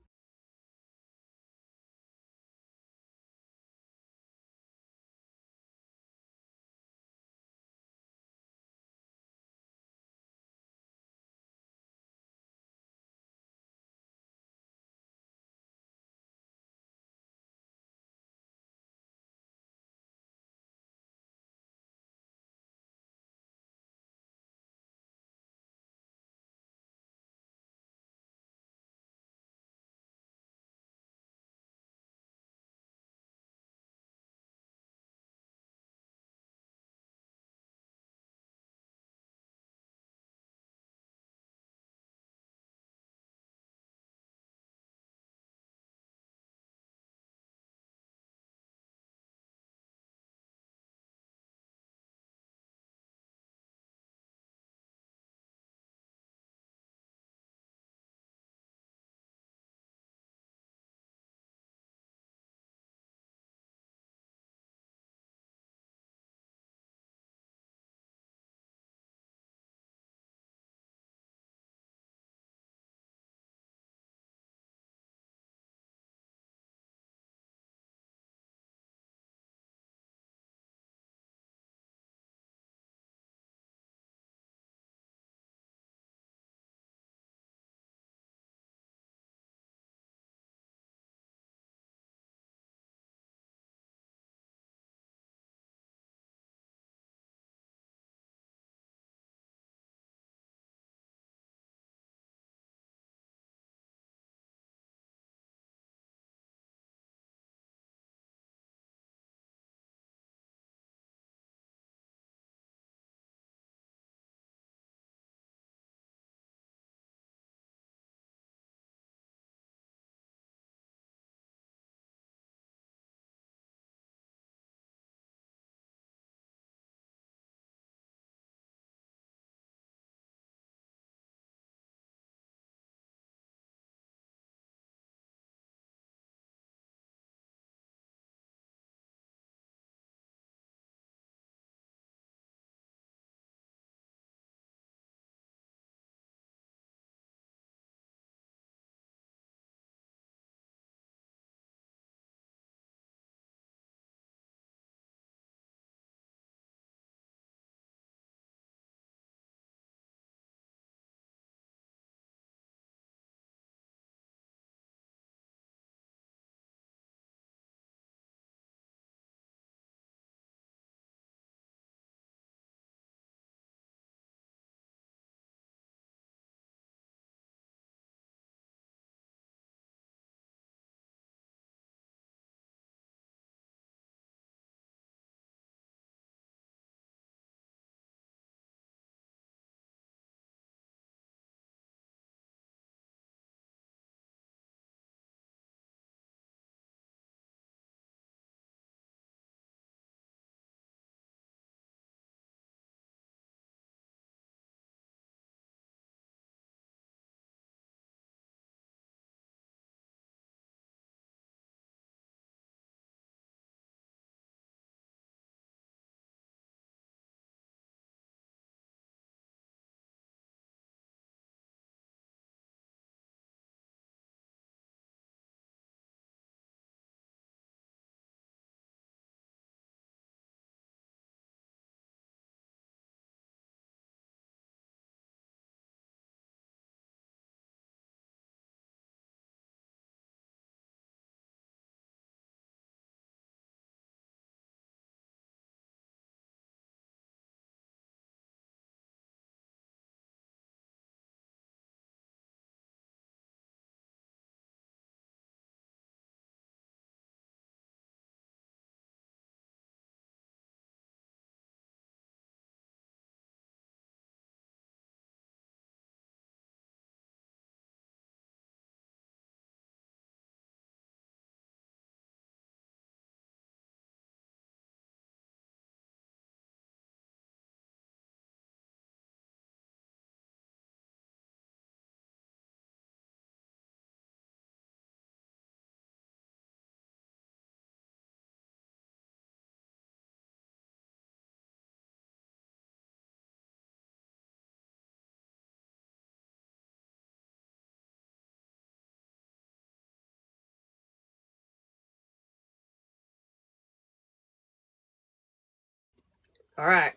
All right.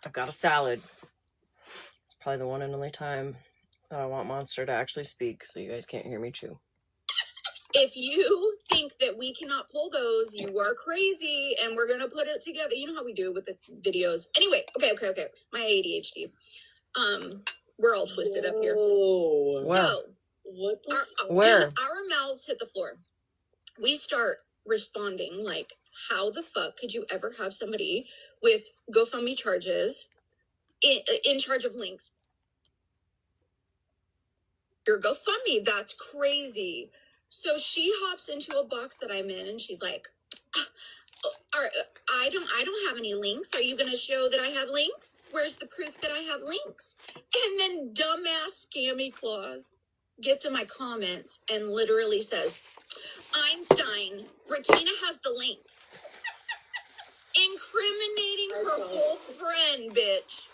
I've got a salad. It's probably the one and only time that I want Monster to actually speak, so you guys can't hear me chew. If you think that we cannot pull those, you are crazy, and we're gonna put it together. You know how we do with the videos. Anyway, okay. My ADHD. We're all twisted up here. Where? So, What the Where? Our mouths hit the floor. We start responding like, how the fuck could you ever have somebody with GoFundMe charges in charge of links? Your GoFundMe, that's crazy. So she hops into a box that I'm in, and she's like, I don't have any links. Are you going to show that I have links? Where's the proof that I have links? And then dumbass Scammy Claus gets in my comments and literally says, Einstein, Regina has the link. Incriminating her whole friend, bitch.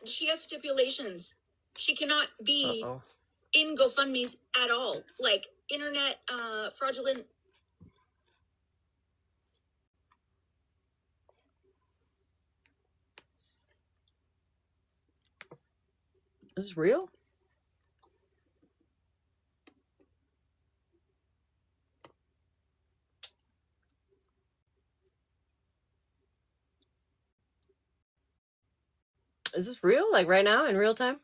She has stipulations. She cannot be in GoFundMe's at all. Like, internet fraudulent. Is this real? Is this real? Like right now in real time?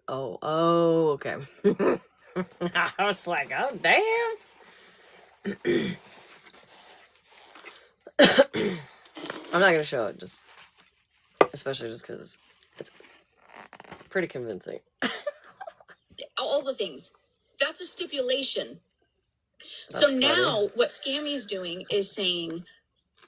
Oh, okay. I was like, oh, damn. I'm not going to show it, especially just because it's pretty convincing. All the things. That's a stipulation. That's so funny. now what Scammy's doing is saying,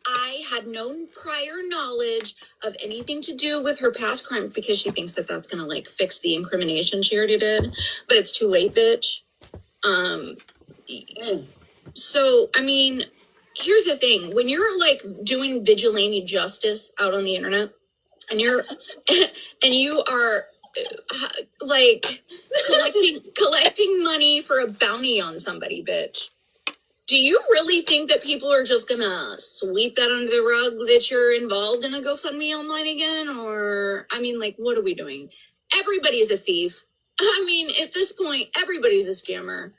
I had no prior knowledge of anything to do with her past crime, because she thinks that that's going to like fix the incrimination she already did. But it's too late, bitch. So, I mean, here's the thing. When you're like doing vigilante justice out on the internet, and you are like collecting money for a bounty on somebody, bitch. Do you really think that people are just gonna sweep that under the rug that you're involved in a GoFundMe online again? Or, I mean, like, what are we doing? Everybody's a thief. I mean, at this point, everybody's a scammer.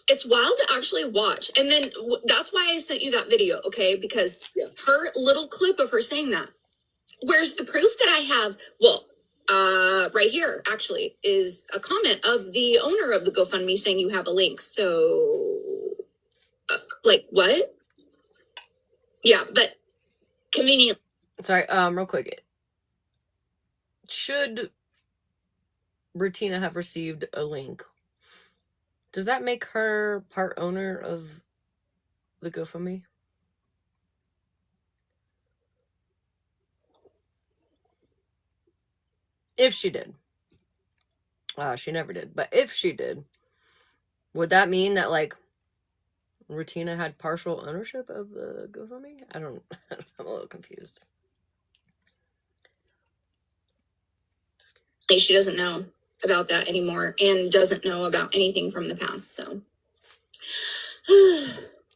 It's wild to actually watch. And then that's why I sent you that video, okay? Because her little clip of her saying that. Where's the proof that I have? Well, right here, actually, is a comment of the owner of the GoFundMe saying you have a link. So, like, what? Yeah, but convenient. Sorry, real quick. Should Rutina have received a link, does that make her part owner of the GoFundMe? If she did. She never did. But if she did, would that mean that, like, Rutina had partial ownership of the GoFundMe? I'm a little confused. She doesn't know about that anymore and doesn't know about anything from the past, so.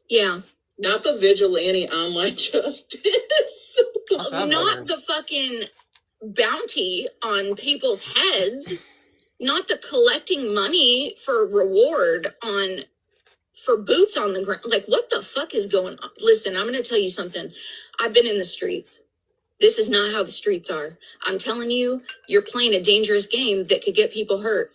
Yeah. Not the vigilante online justice. Not the fucking bounty on people's heads. Not the collecting money for reward for boots on the ground. Like, what the fuck is going on? Listen, I'm going to tell you something. I've been in the streets. This is not how the streets are. I'm telling you, you're playing a dangerous game that could get people hurt.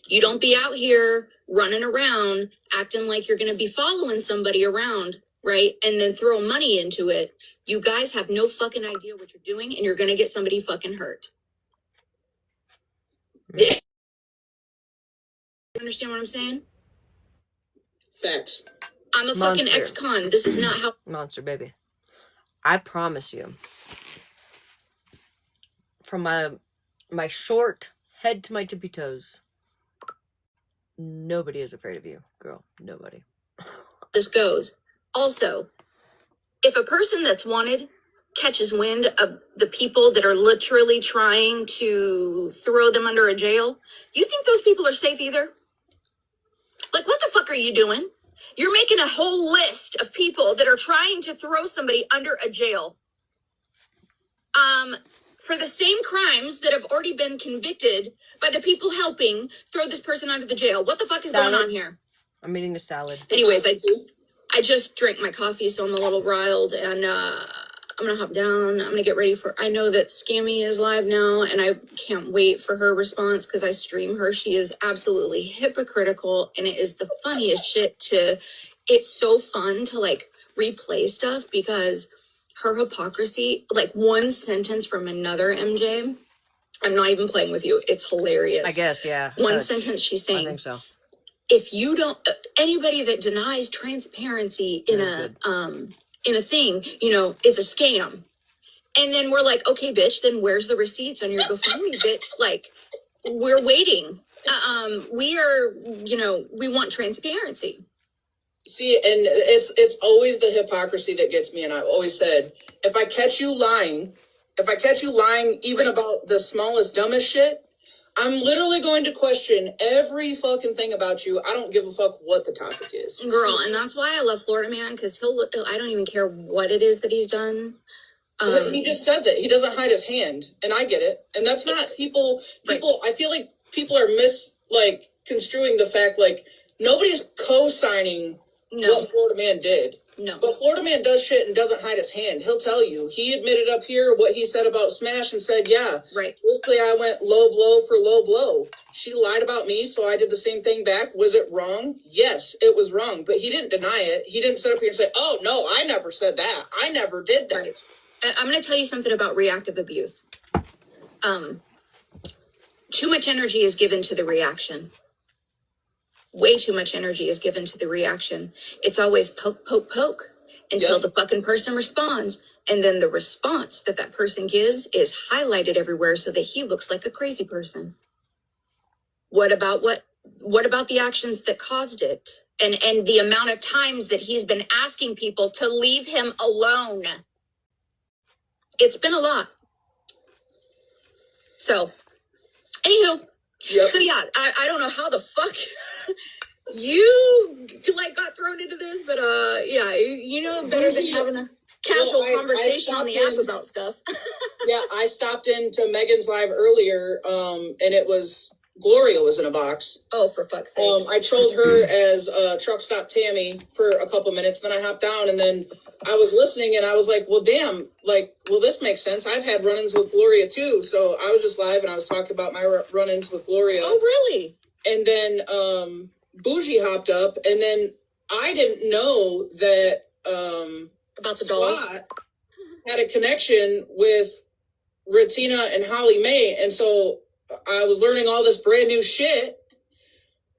You don't be out here running around acting like you're going to be following somebody around, right? And then throw money into it. You guys have no fucking idea what you're doing, and you're going to get somebody fucking hurt. Understand what I'm saying? Facts. I'm a fucking ex-con. This is not how... Monster, baby. I promise you. From my short head to my tippy toes, nobody is afraid of you, girl. Nobody. This goes. Also, if a person that's wanted catches wind of the people that are literally trying to throw them under a jail, you think those people are safe either? Like, what the fuck are you doing? You're making a whole list of people that are trying to throw somebody under a jail. For the same crimes that have already been convicted by the people helping throw this person under the jail. What the fuck is going on here? I'm eating a salad. Anyways, I just drank my coffee, so I'm a little riled, and I'm gonna hop down. I'm gonna get ready for. I know that Scammy is live now, and I can't wait for her response because I stream her. She is absolutely hypocritical, and it is the funniest shit to. It's so fun to like replay stuff because her hypocrisy, like one sentence from another MJ. I'm not even playing with you. It's hilarious. I guess, yeah. One sentence she's saying. I think so. If you don't, anybody that denies transparency in a thing, you know, is a scam. And then we're like, okay, bitch, then where's the receipts on your GoFundMe, bitch? Like, we're waiting. We are, you know, we want transparency. See, and it's always the hypocrisy that gets me. And I've always said, if I catch you lying even about the smallest, dumbest shit, I'm literally going to question every fucking thing about you. I don't give a fuck what the topic is. Girl, and that's why I love Florida Man, because I don't even care what it is that he's done. He just says it. He doesn't hide his hand. And I get it. And that's not people, I feel like people are construing the fact, like, nobody's co-signing what Florida Man did. No. But Florida Man does shit and doesn't hide his hand. He'll tell you. He admitted up here what he said about Smash and said, yeah, basically I went low blow for low blow. She lied about me, so I did the same thing back. Was it wrong? Yes, it was wrong. But he didn't deny it. He didn't sit up here and say, oh, no, I never said that. I never did that. Right. I'm going to tell you something about reactive abuse. Too much energy is given to the reaction. Way too much energy is given to the reaction. It's always poke, poke, poke until the fucking person responds. And then the response that person gives is highlighted everywhere so that he looks like a crazy person. What about the actions that caused it? And the amount of times that he's been asking people to leave him alone. It's been a lot. So, anywho. Yep. So yeah, I don't know how the fuck you like got thrown into this, but yeah, you know better than having a casual conversation on the app about stuff. Yeah, I stopped into Megan's live earlier, and it was Gloria was in a box. Oh, for fuck's sake! I trolled her as Truck Stop Tammy for a couple minutes, then I hopped down, and then I was listening, and I was like, well, damn, like, well, this makes sense. I've had run-ins with Gloria too, so I was just live, and I was talking about my run-ins with Gloria. Oh, really? And then Bougie hopped up, and then I didn't know that about the doll had a connection with Ratina and Holly Mae, and so I was learning all this brand new shit,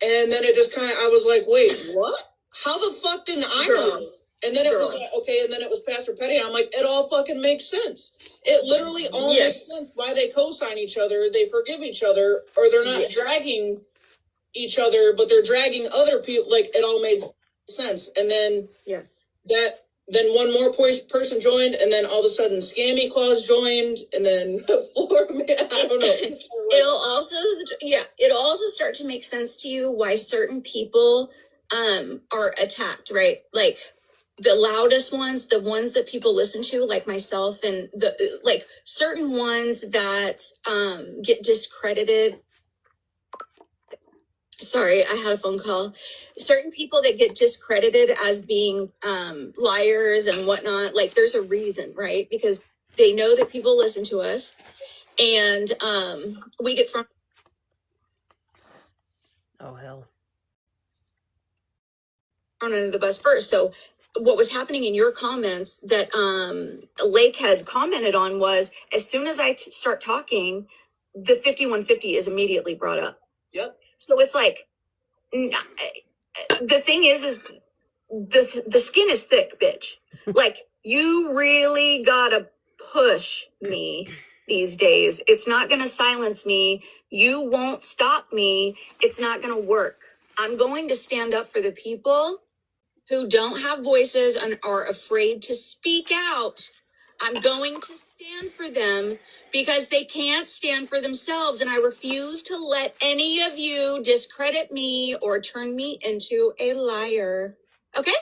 and then it just kind of, I was like, wait, what? How the fuck didn't I know this? And then it was like, okay, and then it was Pastor Petty, and I'm like, it all fucking makes sense. It literally all makes sense why they co-sign each other, they forgive each other, or they're not dragging each other, but they're dragging other people. Like, it all made sense. And then then one more person joined, and then all of a sudden Scammy Claus joined, and then I don't know. It'll also start to make sense to you why certain people are attacked, right? Like the loudest ones, the ones that people listen to, like myself, and the like certain ones that get discredited. Sorry, I had a phone call. Certain people that get discredited as being liars and whatnot, like there's a reason, right? Because they know that people listen to us, and we get thrown. Oh, hell. Thrown under the bus first. So what was happening in your comments that Lake had commented on was, as soon as I start talking, the 5150 is immediately brought up. Yep. So it's like, the thing is the skin is thick, bitch. Like, you really gotta push me these days. It's not gonna silence me. You won't stop me. It's not gonna work. I'm going to stand up for the people who don't have voices and are afraid to speak out. I'm going to stand for them because they can't stand for themselves. And I refuse to let any of you discredit me or turn me into a liar. Okay?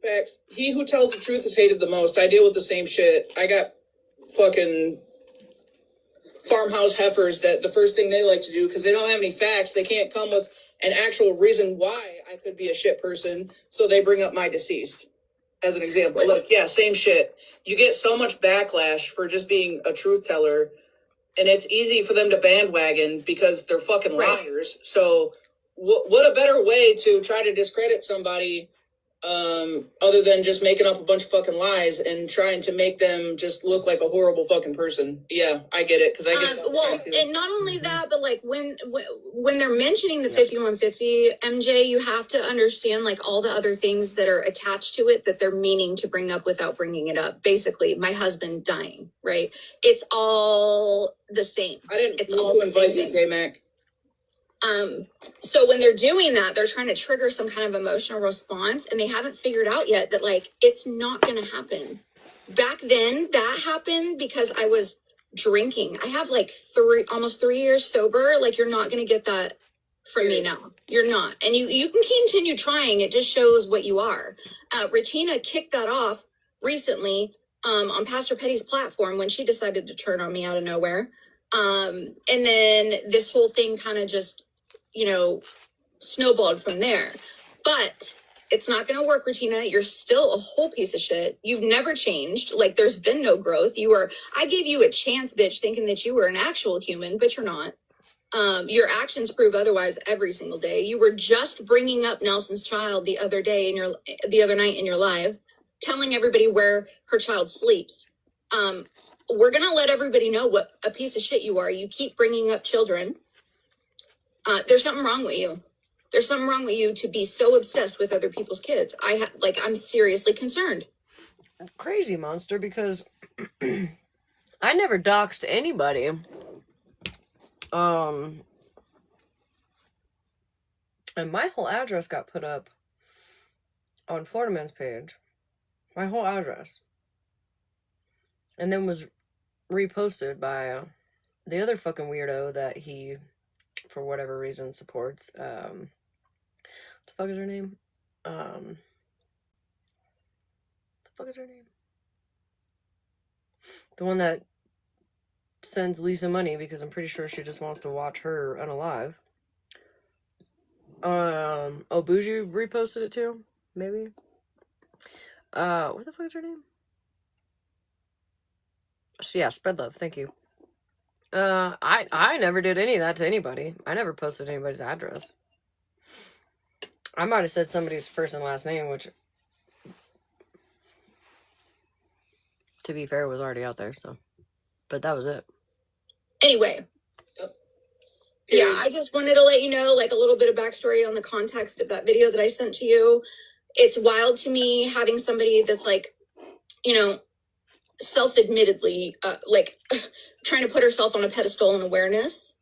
Facts. He who tells the truth is hated the most. I deal with the same shit. I got fucking farmhouse heifers that the first thing they like to do, because they don't have any facts, they can't come with an actual reason why I could be a shit person, so they bring up my deceased as an example. Look, yeah, same shit. You get so much backlash for just being a truth teller, and it's easy for them to bandwagon because they're fucking liars. So what a better way to try to discredit somebody other than just making up a bunch of fucking lies and trying to make them just look like a horrible fucking person. Yeah, I get it, because I get it. Well, and not only that, but like when they're mentioning the 5150 MJ, you have to understand like all the other things that are attached to it that they're meaning to bring up without bringing it up. Basically, my husband dying, right? It's all the same. I didn't it's need all to the invite same you, thing. J-Mac. So when they're doing that, they're trying to trigger some kind of emotional response, and they haven't figured out yet that like it's not going to happen. Back then, that happened because I was drinking. I have like almost 3 years sober. Like you're not going to get that from me now. You're not, and you can continue trying. It just shows what you are. Regina kicked that off recently on Pastor Petty's platform when she decided to turn on me out of nowhere. And then this whole thing kind of just snowballed from there. But it's not going to work, Regina. You're still a whole piece of shit. You've never changed. Like, there's been no growth. I gave you a chance, bitch, thinking that you were an actual human, but you're not. Your actions prove otherwise every single day. You were just bringing up Nelson's child the other night in your live, telling everybody where her child sleeps. We're going to let everybody know what a piece of shit you are. You keep bringing up children. There's something wrong with you. There's something wrong with you to be so obsessed with other people's kids. I'm seriously concerned. Crazy monster, because I never doxed anybody. And my whole address got put up on Florida Man's page. My whole address. And then was reposted by the other fucking weirdo that he, for whatever reason, supports. What the fuck is her name? The one that sends Lisa money because I'm pretty sure she just wants to watch her unalive. Bougie reposted it too, maybe. What the fuck is her name? Yeah, Spread Love, thank you. I never did any of that to anybody. I never posted anybody's address. I might have said somebody's first and last name, which, to be fair, was already out there, so. But that was it. Anyway. Yeah, I just wanted to let you know, like, a little bit of backstory on the context of that video that I sent to you. It's wild to me having somebody that's, like, self-admittedly, trying to put herself on a pedestal in awareness.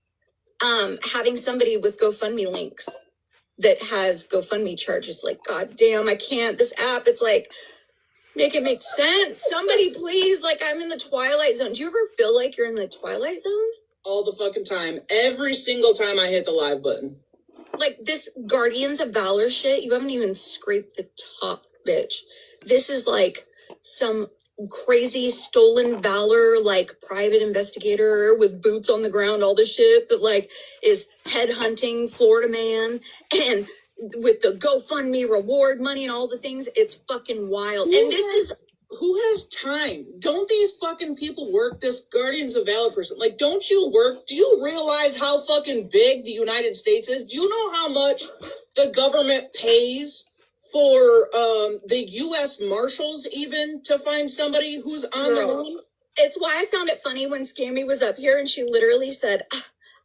Having somebody with GoFundMe links that has GoFundMe charges, like, God damn, I can't. This app, it's like, make it make sense. Somebody please, like, I'm in the Twilight Zone. Do you ever feel like you're in the Twilight Zone? All the fucking time. Every single time I hit the live button. Like, this Guardians of Valor shit, you haven't even scraped the top, bitch. This is like some crazy stolen valor, like, private investigator with boots on the ground, all the shit that, like, is headhunting Florida Man, and with the GoFundMe reward money and all the things. It's fucking wild. Who has time? Don't these fucking people work, this Guardians of Valor person? Like, don't you work? Do you realize how fucking big the United States is? Do you know how much the government pays for the U.S. Marshals even to find somebody who's on the run? It's why I found it funny when Scammy was up here and she literally said,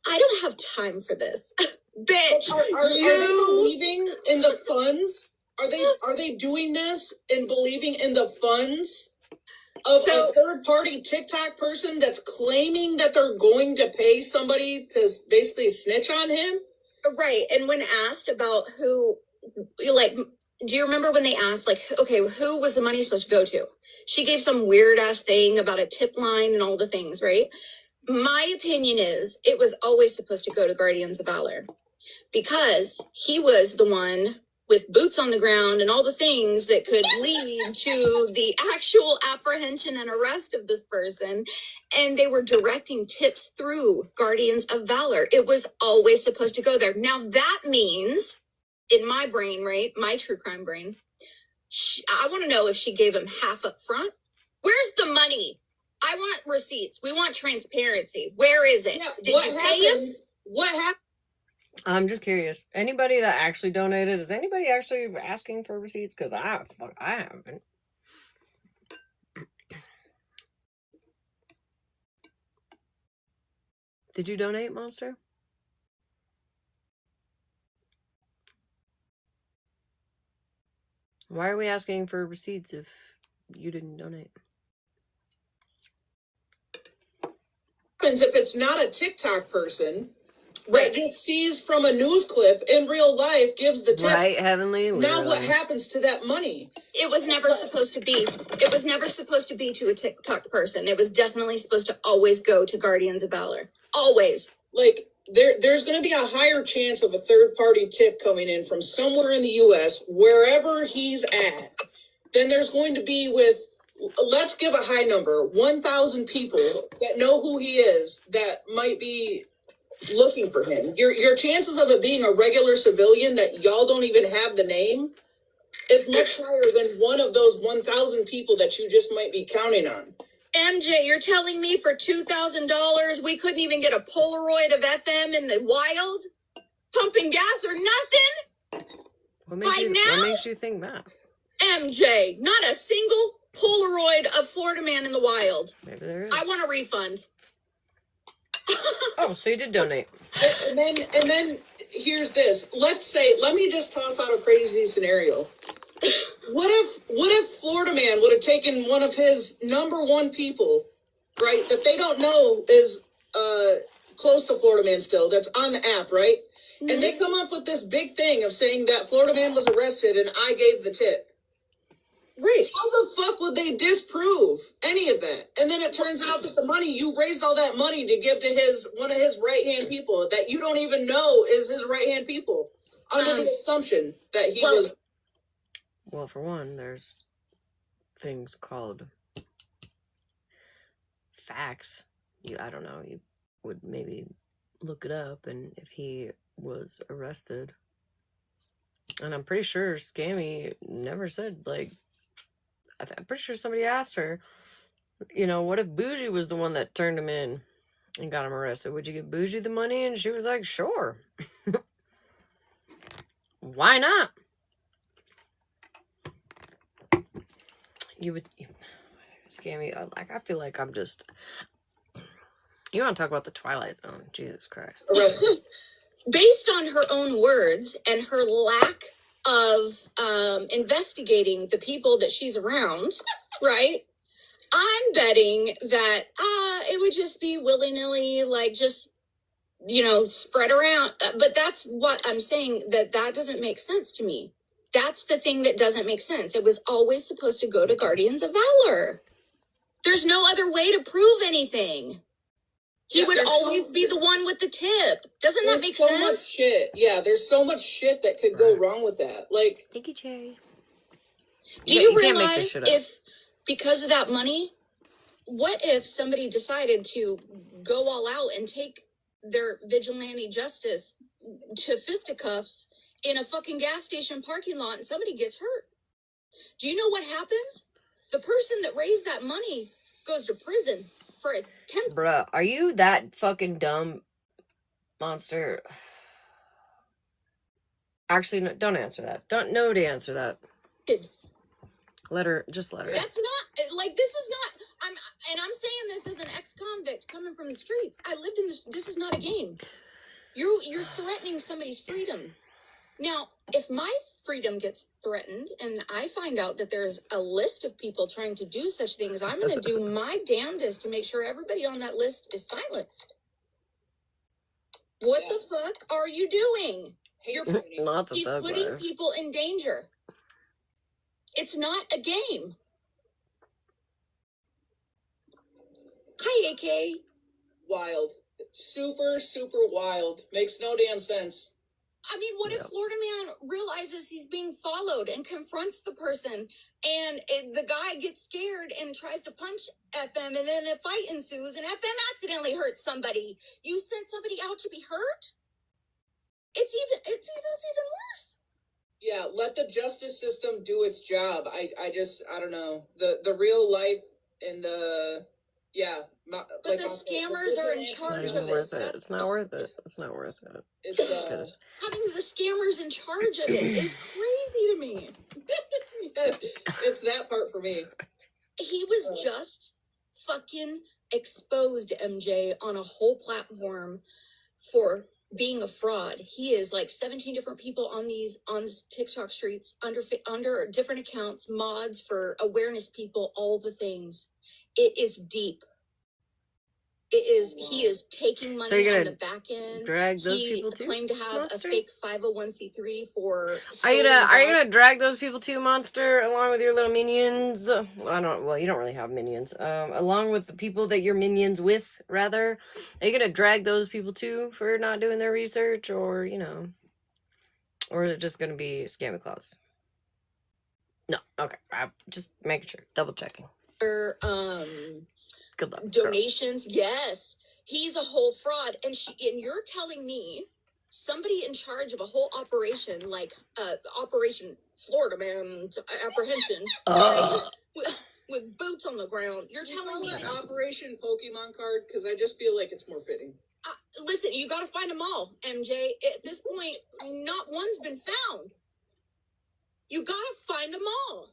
I don't have time for this. Bitch, are they believing in the funds? Are they doing this and believing in the funds of a third-party TikTok person that's claiming that they're going to pay somebody to basically snitch on him? Right, and when asked about who, like, do you remember when they asked, like, okay, who was the money supposed to go to? She gave some weird-ass thing about a tip line and all the things, right? My opinion is it was always supposed to go to Guardians of Valor because he was the one with boots on the ground and all the things that could lead to the actual apprehension and arrest of this person. And they were directing tips through Guardians of Valor. It was always supposed to go there. Now that means, in my brain, right, my true crime brain, I want to know if she gave him half up front. Where's the money? I want receipts. We want transparency. Where is it? Yeah, Did you pay him? What happened? I'm just curious. Anybody that actually donated, is anybody actually asking for receipts? Because I haven't. Did you donate, Monster? Why are we asking for receipts if you didn't donate? If it's not a TikTok person that just sees from a news clip in real life, gives the tip. Right, Heavenly. Now what happens to that money? It was never supposed to be. It was never supposed to be to a TikTok person. It was definitely supposed to always go to Guardians of Valor. Always. Like, there's going to be a higher chance of a third-party tip coming in from somewhere in the U.S., wherever he's at, than there's going to be with, let's give a high number, 1,000 people that know who he is that might be looking for him. Your chances of it being a regular civilian that y'all don't even have the name is much higher than one of those 1,000 people that you just might be counting on. MJ, you're telling me for $2,000 we couldn't even get a Polaroid of FM in the wild? Pumping gas or nothing? What makes you think that? MJ, not a single Polaroid of Florida Man in the wild. Maybe there is. I want a refund. Oh, so you did donate. And then here's this. Let me just toss out a crazy scenario. What if Florida Man would have taken one of his number one people, right, that they don't know is close to Florida Man still, that's on the app, right? Mm-hmm. And they come up with this big thing of saying that Florida Man was arrested and I gave the tip. Right. How the fuck would they disprove any of that? And then it turns out that the money, you raised all that money to give to one of his right-hand people that you don't even know is his right-hand people, under the assumption that he was... Well, for one, there's things called facts. I don't know, you would maybe look it up, and if he was arrested, and I'm pretty sure Scammy never said, like, I'm pretty sure somebody asked her, what if Bougie was the one that turned him in and got him arrested? Would you give Bougie the money? And she was like, sure. Why not? Scammy, I feel like I'm just... You want to talk about the Twilight Zone? Jesus Christ. Arrested. Based on her own words and her lack of investigating the people that she's around, right? I'm betting that it would just be willy-nilly, like, just, spread around. But that's what I'm saying, that doesn't make sense to me. That's the thing that doesn't make sense. It was always supposed to go to Guardians of Valor. There's no other way to prove anything. He would always be the one with the tip. Doesn't that make sense? There's so much shit. Yeah, there's so much shit that could go wrong with that. Like, thank you, Cherry. Do you realize if, because of that money, what if somebody decided to go all out and take their vigilante justice to fisticuffs in a fucking gas station parking lot and somebody gets hurt? Do you know what happens? The person that raised that money goes to prison for attempt. Bruh, are you that fucking dumb, Monster? Actually, no, don't answer that. Nobody answer that. Let her. That's not, like, this is not, I'm saying this as an ex-convict coming from the streets. I lived in this is not a game. You're threatening somebody's freedom. Now, if my freedom gets threatened and I find out that there's a list of people trying to do such things, I'm going to do my damnedest to make sure everybody on that list is silenced. What the fuck are you doing? He's putting people in danger. It's not a game. Hi, AK. Wild. Super, super wild. Makes no damn sense. I mean, what if Florida man realizes he's being followed and confronts the person, and the guy gets scared and tries to punch FM, and then a fight ensues, and FM accidentally hurts somebody? You sent somebody out to be hurt? It's even worse. Yeah, let the justice system do its job. I don't know. The real life and the, yeah. But like, the scammers are in charge of it. It's not worth it. It's not worth it. It's having the scammers in charge of it is crazy to me. It's that part for me. He was just fucking exposed, MJ, on a whole platform for being a fraud. He is like 17 different people on TikTok streets under different accounts, mods for awareness people, all the things. It is deep. It is. He is taking money on the back end. Drag those people too? He claimed to have Monster? a fake 501c3 for. Are you gonna drag those people too, Monster, along with your little minions? Well, you don't really have minions. Along with the people that you're minions with, rather. Are you gonna drag those people too for not doing their research, or or is it just gonna be Scammy Claus? No, okay. I'm just making sure, double checking. Good luck. Donations, girl. Yes. He's a whole fraud. And you're telling me somebody in charge of a whole operation, like Operation Florida Man Apprehension, right? with boots on the ground. You're telling me Operation Pokemon card, because I just feel like it's more fitting. Listen, you got to find them all, MJ. At this point, not one's been found. You got to find them all.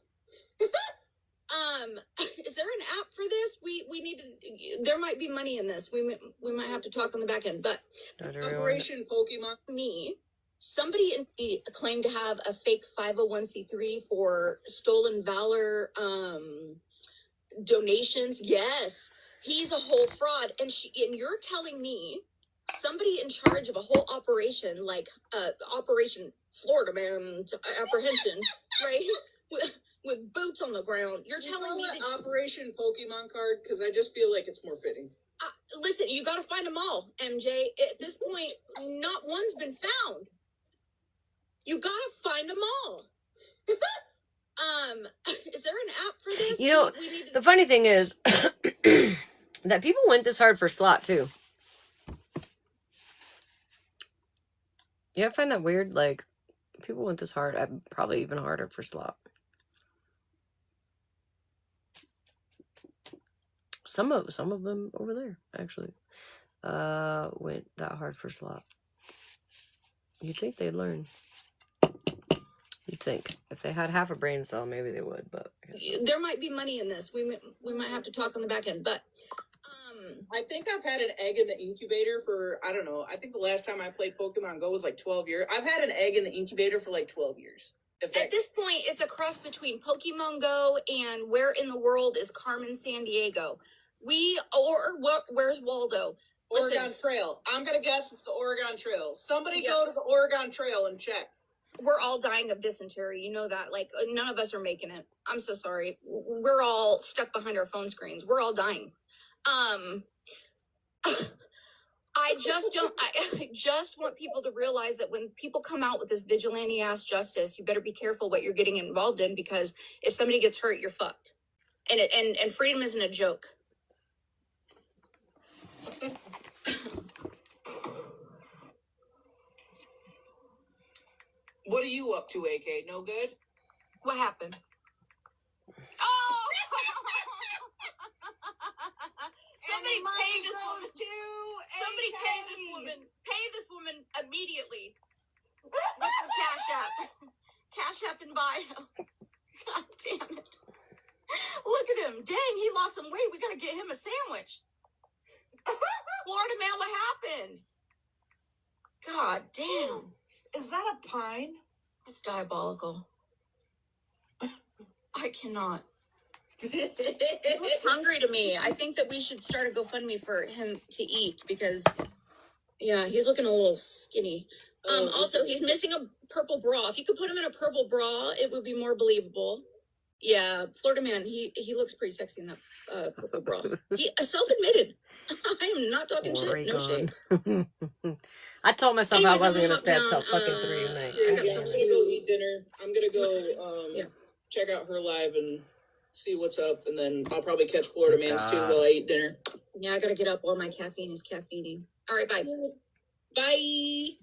Is there an app for this? We need to. There might be money in this. We might have to talk on the back end. But Operation Pokemon. Somebody claimed to have a fake 501c3 for stolen valor donations. Yes, he's a whole fraud. And you're telling me somebody in charge of a whole operation, like Operation Florida Man Apprehension, right? With boots on the ground. You're telling me that Operation Pokemon card, because I just feel like it's more fitting. Listen, you got to find them all, MJ. At this point, not one's been found. You got to find them all. Is there an app for this? The funny thing is that people went this hard for slot too. Yeah, I find that weird. Like, people went this hard. Probably even harder for slot. Some of them over there actually went that hard for slot. You'd think they'd learn. You'd think if they had half a brain cell, maybe they would. But there might be money in this. We might have to talk on the back end. But I think I've had an egg in the incubator for, I don't know. I think the last time I played Pokemon Go was like 12 years. I've had an egg in the incubator for like 12 years. At this point, it's a cross between Pokemon Go and where in the world is Carmen Sandiego? Where's Waldo? Oregon Trail. I'm going to guess it's the Oregon Trail. Somebody go to the Oregon Trail and check. We're all dying of dysentery. You know that. Like, none of us are making it. I'm so sorry. We're all stuck behind our phone screens. We're all dying. I just want people to realize that when people come out with this vigilante ass justice, you better be careful what you're getting involved in, because if somebody gets hurt, you're fucked. And freedom isn't a joke. What are you up to, AK? No good? What happened? Oh! Somebody pay this woman. Somebody pay this woman immediately. What's the Cash App? Cash App in bio. God damn it. Look at him. Dang, he lost some weight. We gotta get him a sandwich. Florida man, what happened? God damn. Is that a pine? It's diabolical. I cannot. He looks hungry to me. I think that we should start a GoFundMe for him to eat, because, yeah, he's looking a little skinny. Also, he's missing a purple bra. If you could put him in a purple bra, it would be more believable. Yeah, Florida man, he looks pretty sexy in that purple bra. He self-admitted. I am not talking shit. No shade. I told myself Anyways, I wasn't gonna stay up down, till fucking 3 tonight. I Yeah, got I'm stuff gonna go eat dinner. I'm gonna go Yeah. check out her live and see what's up, and then I'll probably catch Florida Man's too while I eat dinner. Yeah, I gotta get up while my caffeine is caffeining. All right, bye. Bye.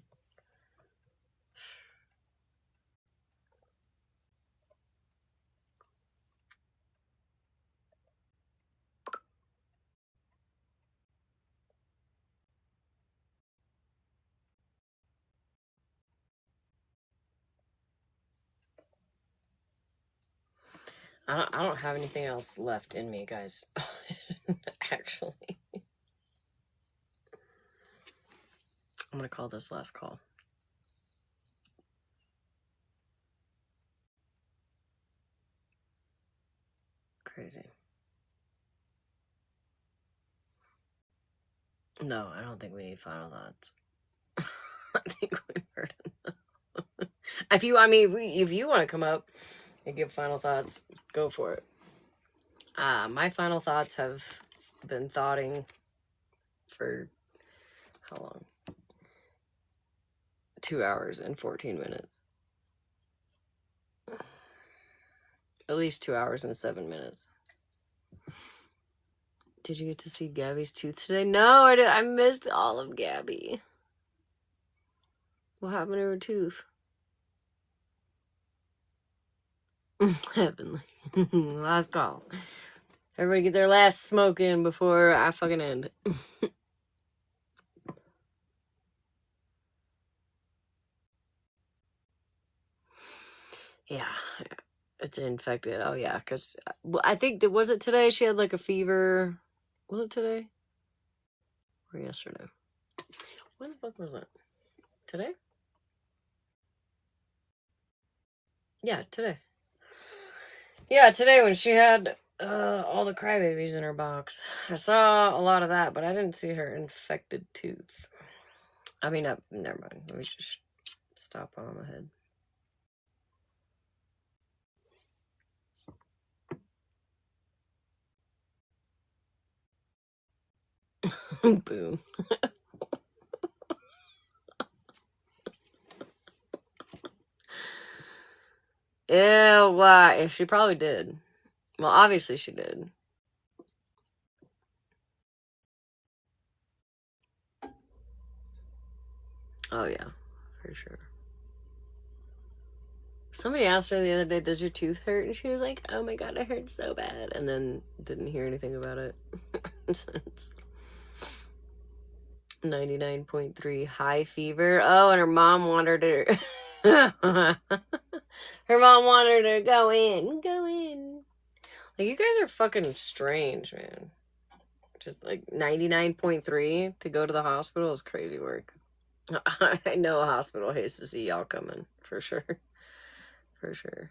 I don't have anything else left in me, guys. Actually. I'm gonna call this last call. Crazy. No, I don't think we need final thoughts. I think we've heard enough. If you want to come up and give final thoughts, go for it. My final thoughts have been thoughting for how long? 2 hours and 14 minutes. At least 2 hours and 7 minutes. Did you get to see Gabby's tooth today? No, I did. I missed all of Gabby. What happened to her tooth? Heavenly. Last call. Everybody get their last smoke in before I fucking end. Yeah, it's infected. Oh yeah, because I think was it today? She had like a fever. Was it today or yesterday? When the fuck was it? Today? Yeah, today. Yeah, today when she had all the crybabies in her box. I saw a lot of that, but I didn't see her infected tooth. I mean, never mind. Let me just stop on my head. Boom. Ew, if she probably did. Well, obviously she did. Oh yeah, for sure. Somebody asked her the other day, does your tooth hurt? And she was like, oh my god, it hurts so bad. And then didn't hear anything about it since. 99.3 high fever. Oh, and her mom wanted her. Her mom wanted her to go in. Go in. Like, you guys are fucking strange, man. Just like 99.3 to go to the hospital is crazy work. I know a hospital hates to see y'all coming, for sure. For sure.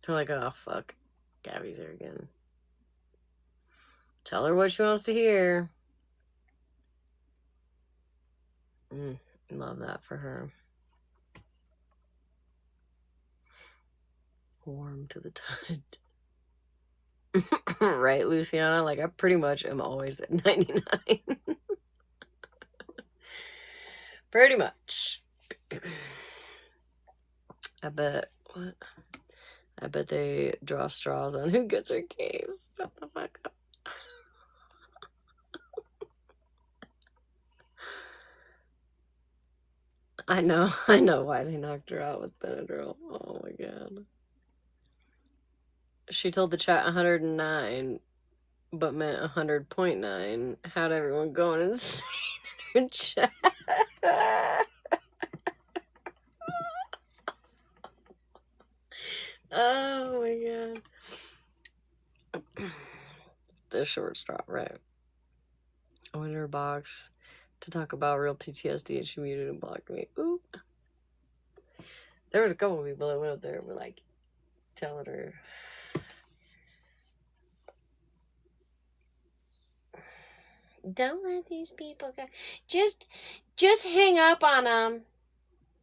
They're like, oh, fuck. Gabby's here again. Tell her what she wants to hear. Love that for her. Warm to the touch. Right, Luciana? Like, I pretty much am always at 99. Pretty much. I bet they draw straws on who gets her case. Shut the fuck up. I know why they knocked her out with Benadryl. Oh my god. She told the chat 109, but meant 100.9. Had everyone going insane in her chat. Oh my god. The short straw, right. I went in her box to talk about real PTSD and she muted and blocked me. Ooh. There was a couple people that went up there and were like telling her. Don't let these people go. Just hang up on them.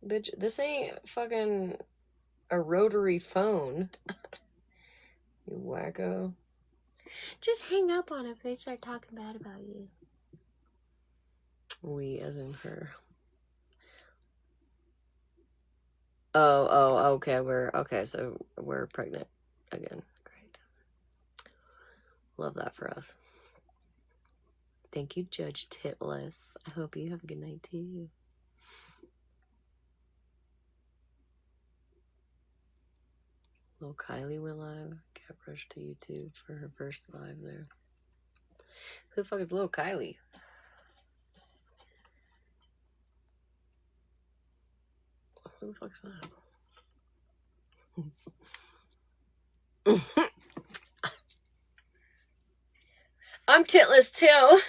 Bitch, this ain't fucking a rotary phone. You wacko. Just hang up on it if they start talking bad about you. We as in her. Oh, okay, so we're pregnant again. Great. Love that for us. Thank you, Judge Titless. I hope you have a good night too. Little Kylie went live. Cat rushed to YouTube for her first live there. Who the fuck is little Kylie? Who the fuck's that? I'm titless too.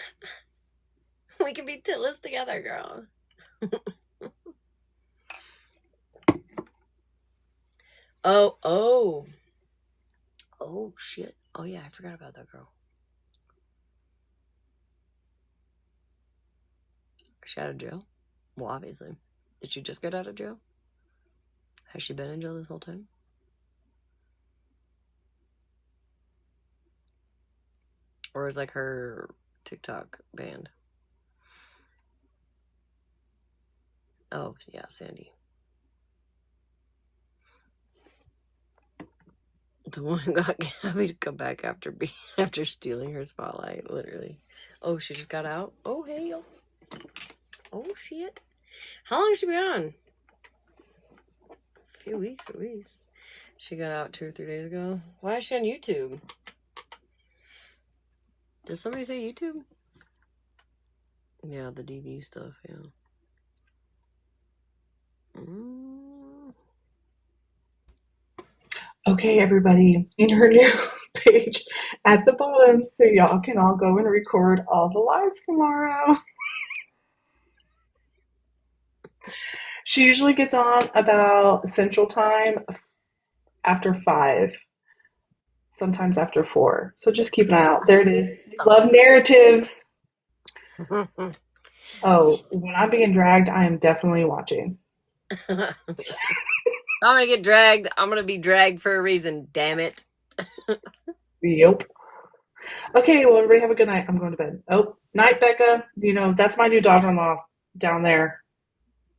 We can be titless together, girl. Oh shit. Oh yeah, I forgot about that girl. Is she out of jail? Well, obviously. Did she just get out of jail? Has she been in jail this whole time? Or is like her TikTok banned? Oh yeah, Sandy. The one who got Gabby to come back after stealing her spotlight, literally. Oh, she just got out? Oh hell. Oh shit. How long has she been on? A few weeks at least. She got out 2 or 3 days ago. Why is she on YouTube? Did somebody say YouTube? Yeah, the DV stuff, yeah. Okay, everybody, in her new page at the bottom, so y'all can all go and record all the lives tomorrow. She usually gets on about Central Time after 5, sometimes after 4. So just keep an eye out. There it is. Love narratives. Oh, when I'm being dragged, I am definitely watching. I'm gonna get dragged. I'm gonna be dragged for a reason, damn it. Yep. Okay, well, everybody have a good night. I'm going to bed. Oh, night, Becca. You know, that's my new daughter-in-law down there.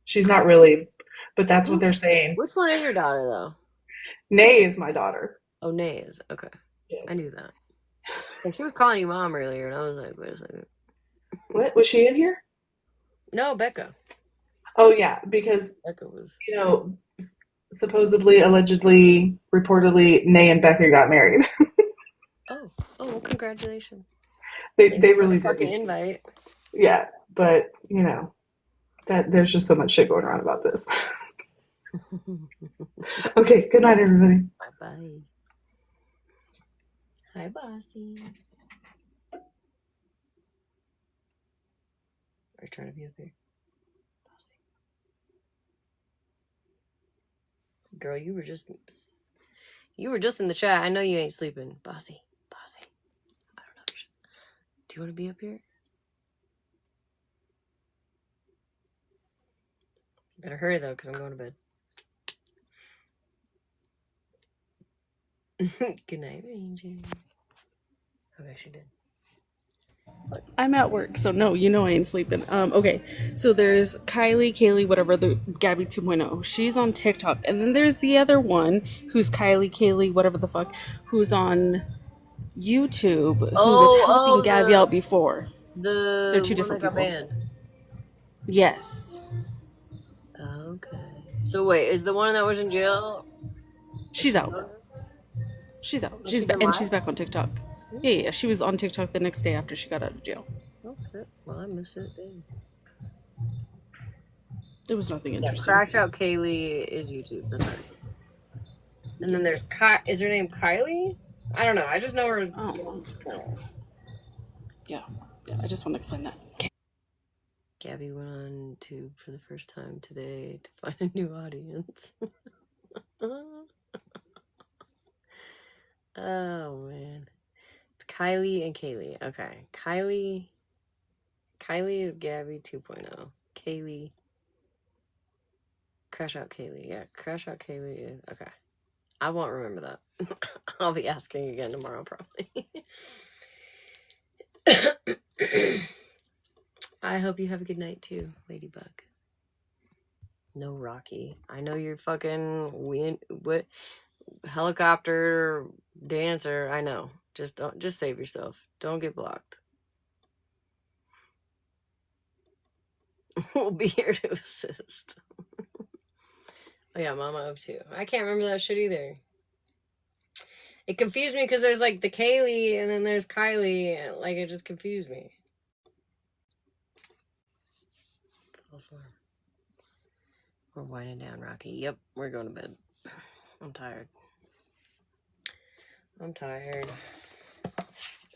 She's not really, but that's what they're saying. Which one is your daughter, though? Nay is my daughter. Oh, Nay is. Okay. Yes. I knew that. And she was calling you mom earlier, and I was like, wait a second. What? Was she in here? No, Becca. Oh, yeah, because, Becca was. you know, supposedly, allegedly, reportedly, Nay and Becca got married. Oh, well, congratulations. They Thanks for really the did. fucking invite. Yeah, but, you know, that there's just so much shit going around about this. Okay, good night, everybody. Bye-bye. Hi, Bossy. Are you trying to be up here? Bossy. Girl, you were just in the chat. I know you ain't sleeping. Bossy. I don't know. Do you want to be up here? Better hurry, though, because I'm going to bed. Good night, Angel. Okay, she did. I'm at work, so no, you know I ain't sleeping. Okay, so there's Kaylee, whatever, the Gabby 2.0. She's on TikTok. And then there's the other one, who's Kaylee, whatever the fuck, who's on YouTube, who was helping Gabby out before. They're The two one that different got people. banned. Yes. Okay. So wait, is the one that was in jail? She's out. She's out. Has she been And live? she's back on TikTok. Yeah. She was on TikTok the next day after she got out of jail. Okay. Well, I missed it. Dang. It was nothing Yeah, interesting. Crash Out Kaylee is YouTube. That's right. And then there's is her name Kylie? I don't know. I just know her as. Oh. Yeah. I just want to explain that. Gabby went on Tube for the first time today to find a new audience. Oh man, it's Kylie and Kaylee. Okay, Kylie is Gabby 2.0. Kaylee. Crash Out Kaylee. Yeah, Crash Out Kaylee is okay. I won't remember that. I'll be asking again tomorrow, probably. I hope you have a good night too, Ladybug. No, Rocky. I know you're fucking what helicopter dancer. I know. Just save yourself. Don't get blocked. We'll be here to assist. Oh yeah, Mama up too. I can't remember that shit either. It confused me because there's like the Kaylee and then there's Kylie. And, like, it just confused me. We're winding down, Rocky. Yep, we're going to bed. I'm tired. I'm tired.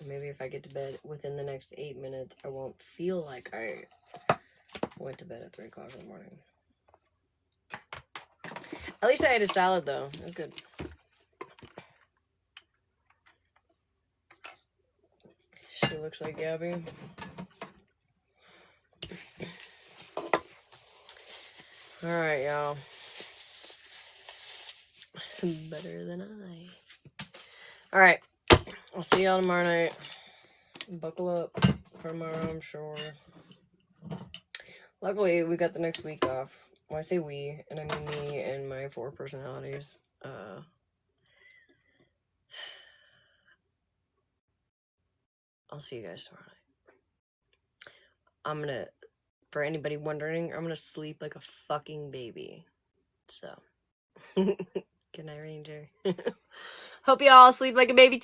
Maybe if I get to bed within the next 8 minutes, I won't feel like I went to bed at 3 o'clock in the morning. At least I ate a salad, though. It was good. She looks like Gabby. Alright, y'all. Better than I. Alright. I'll see y'all tomorrow night. Buckle up for tomorrow, I'm sure. Luckily, we got the next week off. When I say we, and I mean me and my 4 personalities. I'll see you guys tomorrow night. For anybody wondering, I'm gonna sleep like a fucking baby. So, good night, Ranger. Hope y'all sleep like a baby